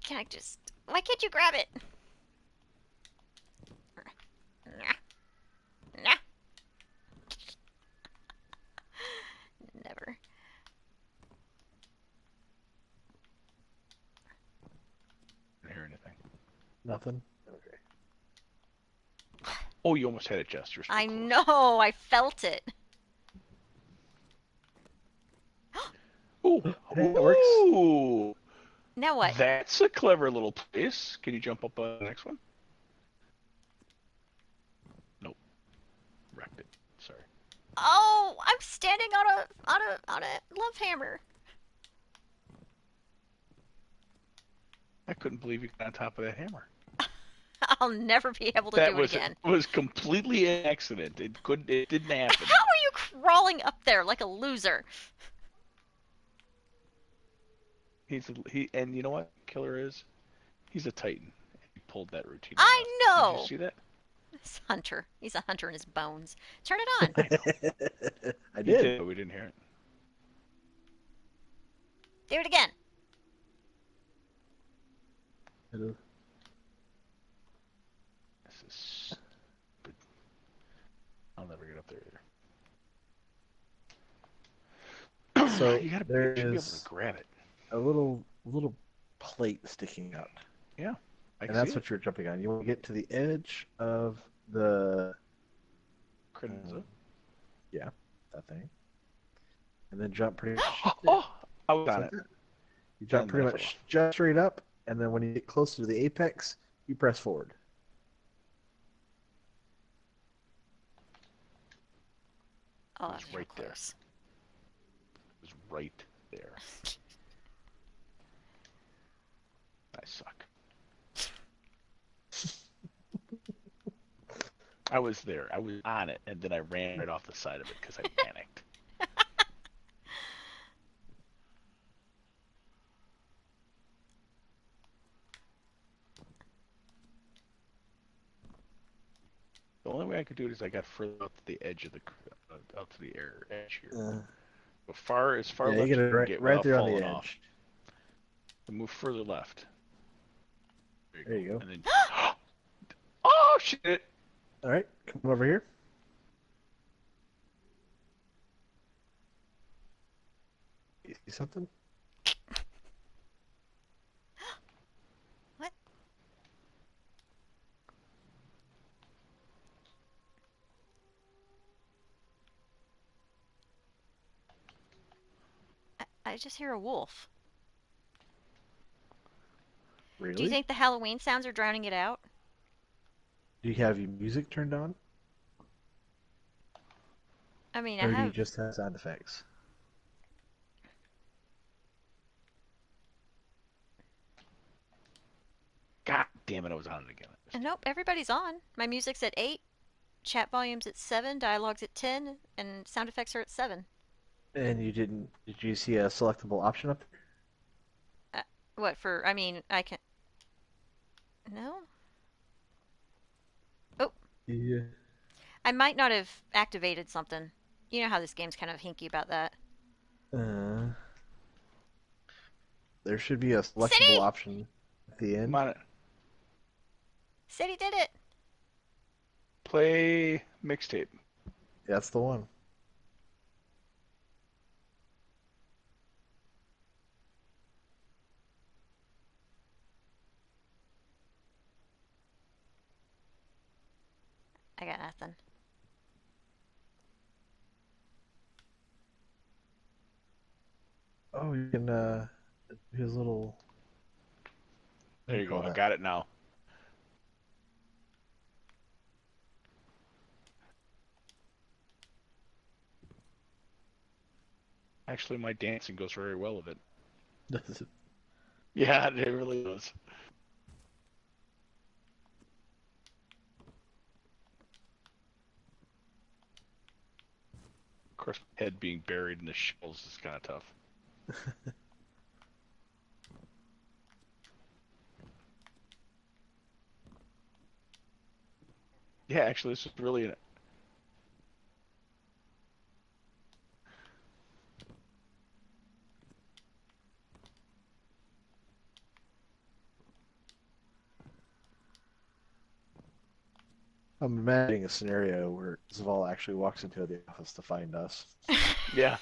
Can I just... Why can't you grab it? Nah. Never. Didn't hear anything. Nothing? Okay. Oh, you almost had it, Jess. You're so I close. know. I felt it. Ooh. It works. Ooh. Now what? That's a clever little place. Can you jump up on the next one? Nope. Wrecked it. Sorry. Oh, I'm standing on a love hammer. I couldn't believe you got on top of that hammer. I'll never be able to That do was it again. was completely an accident. It didn't happen. How are you crawling up there like a loser? And you know what Killer is? He's a Titan. He pulled that routine I off. Did you know. see that? It's Hunter. He's a hunter in his bones. Turn it on. I He did. did, but we didn't hear it. Do it again. Hello. This is stupid. I'll never get up there either. So you should there be able is to grab it. a little plate sticking out, Yeah, I and can that's see what you're jumping on. You want to get to the edge of the Credenza. yeah, that thing, and then jump pretty much. Oh, I was on like it. that. You jump And pretty then I much just straight up, and then when you get closer to the apex, you press forward. Oh, It that's was real right there. close. It was right there. I suck. I was there. I was on it, and then I ran right off the side of it because I panicked. The only way I could do it is I got further out to the edge of the out to the edge here. As far Yeah, left you as get you it can right, get right without there on the falling edge. off. And move further left. There you go. And then, oh shit! All right, come over here. You see something? What? I just hear a wolf. Really? Do you think the Halloween sounds are drowning it out? Do you have your music turned on, I mean, or I do you have. just have sound effects? God damn it! I was on it again. Nope, everybody's on. My music's at 8, chat volume's at 7, dialogue's at 10, and sound effects are at 7. And you didn't? Did you see a selectable option up there? What for? I mean, I can. No? Oh, Yeah. I might not have activated something. You know how this game's kind of hinky about that. There should be a selectable City! option at the end. I'm on it. City did it! Play mixtape. That's the one. I got nothing. Oh, you can his little. There you go. call I that? got it now. Actually, my dancing goes very well with it. Does it? Yeah, it really does. Of course, my head being buried in the shells is kind of tough. Yeah, actually, this is really I'm imagining a scenario where Zavala actually walks into the office to find us. Yeah.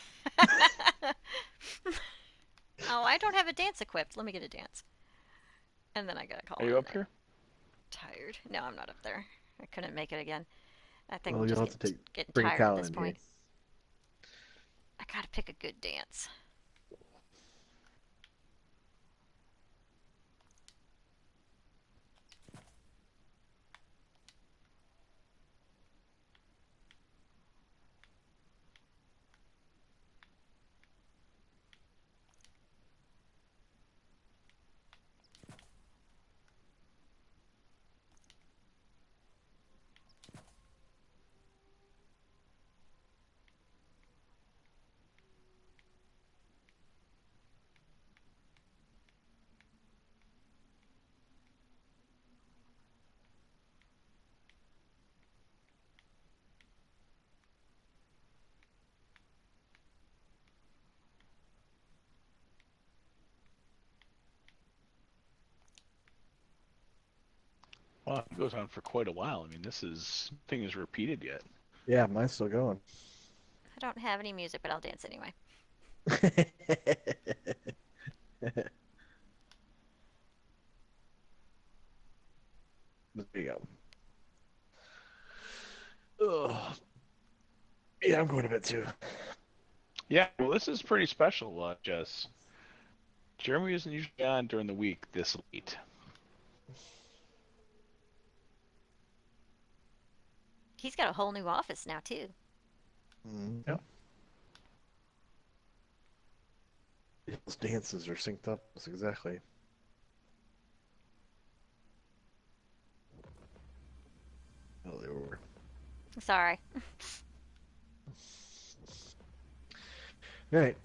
Oh, I don't have a dance equipped. Let me get a dance. And then I gotta call Are you in up here? Tired. No, I'm not up there. I couldn't make it again. I think Well, I'm you'll just have to getting bring tired at Callan this in point. here. I gotta pick a good dance. Oh, it goes on for quite a while. I mean, thing is repeated yet. Yeah, mine's still going. I don't have any music, but I'll dance anyway. There you go. Ugh. Yeah, I'm going to bed too. Yeah, well, this is pretty special, Jess. Jeremy isn't usually on during the week this late. He's got a whole new office now, too. Yep. Those dances are synced up. That's exactly. Oh, they were. Sorry. All right.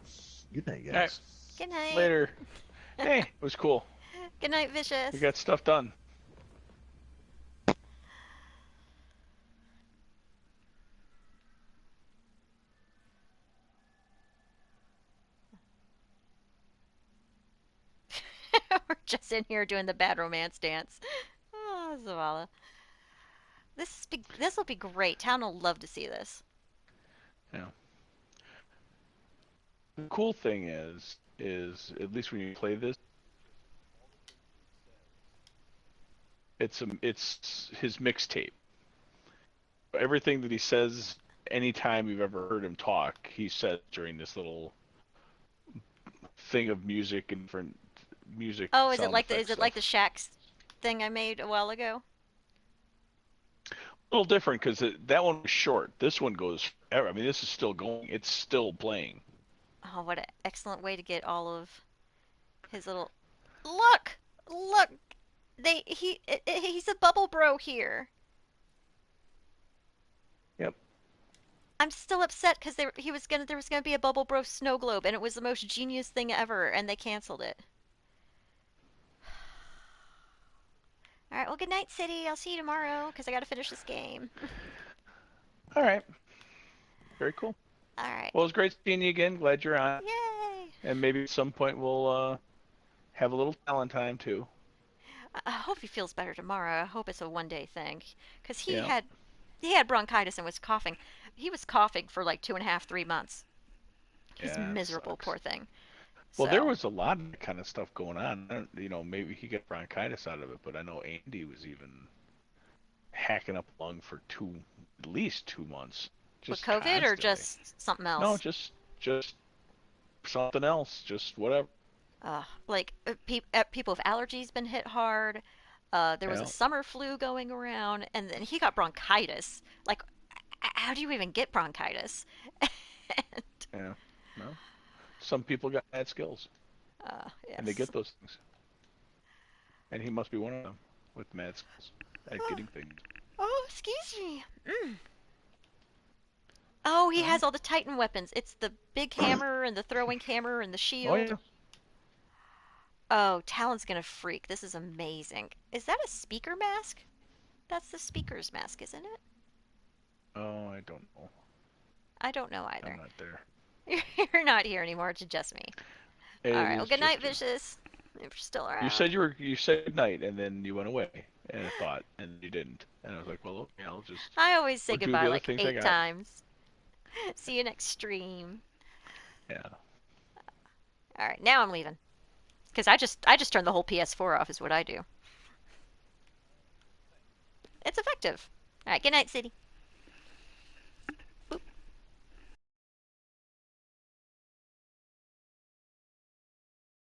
Good night, guys. Right. Good night. Later. Hey, it was cool. Good night, Vicious. We got stuff done. We're just in here doing the bad romance dance. Oh, Zavala. This will be great. Town will love to see this. Yeah. The cool thing is at least when you play this, it's his mixtape. Everything that he says, anytime you've ever heard him talk, he said during this little thing of music and different music. Oh, is it like the Shax thing I made a while ago? A little different because that one was short. This one goes forever. I mean, this is still going. It's still playing. Oh, what an excellent way to get all of his little... Look! He's a bubble bro here. Yep. I'm still upset because there was gonna be a bubble bro snow globe, and it was the most genius thing ever, and they canceled it. All right, well, good night, City. I'll see you tomorrow because I got to finish this game. All right. Very cool. All right. Well, it was great seeing you again. Glad you're on. Yay! And maybe at some point we'll have a little Talon time too. I hope he feels better tomorrow. I hope it's a one-day thing because he Yeah. had bronchitis and was coughing. He was coughing for like 2.5, 3 months. He's Yeah, miserable, sucks. poor thing. Well, So- there was a lot of that kind of stuff going on. I don't- maybe he got bronchitis out of it, but I know Andy was even hacking up a lung for at least 2 months. with Just COVID or constantly. just something else? No, just something else. Just whatever. People with allergies been hit hard. There was a Yeah. summer flu going around, and then he got bronchitis. Like, how do you even get bronchitis? Yeah. No. Some people got mad skills, Yes. and they get those things. And he must be one of them with mad skills at getting things. Oh, excuse me. Oh, he has all the Titan weapons. It's the big hammer and the throwing hammer and the shield. Oh yeah. Oh, Talon's gonna freak. This is amazing. Is that a speaker mask? That's the speaker's mask, isn't it? Oh, I don't know. I don't know either. I'm not there. You're not here anymore. It's just me. It All right. is Well, good night, just you. Vicious. If you're still around. You said good night, and then you went away, and I thought, and you didn't, and I was like, well, okay, I'll just. I always say Or do the goodbye other like things I 8 got. times. See you next stream. Yeah. All right. Now I'm leaving. Because I just turned the whole PS4 off. Is what I do. It's effective. All right. Good night, City.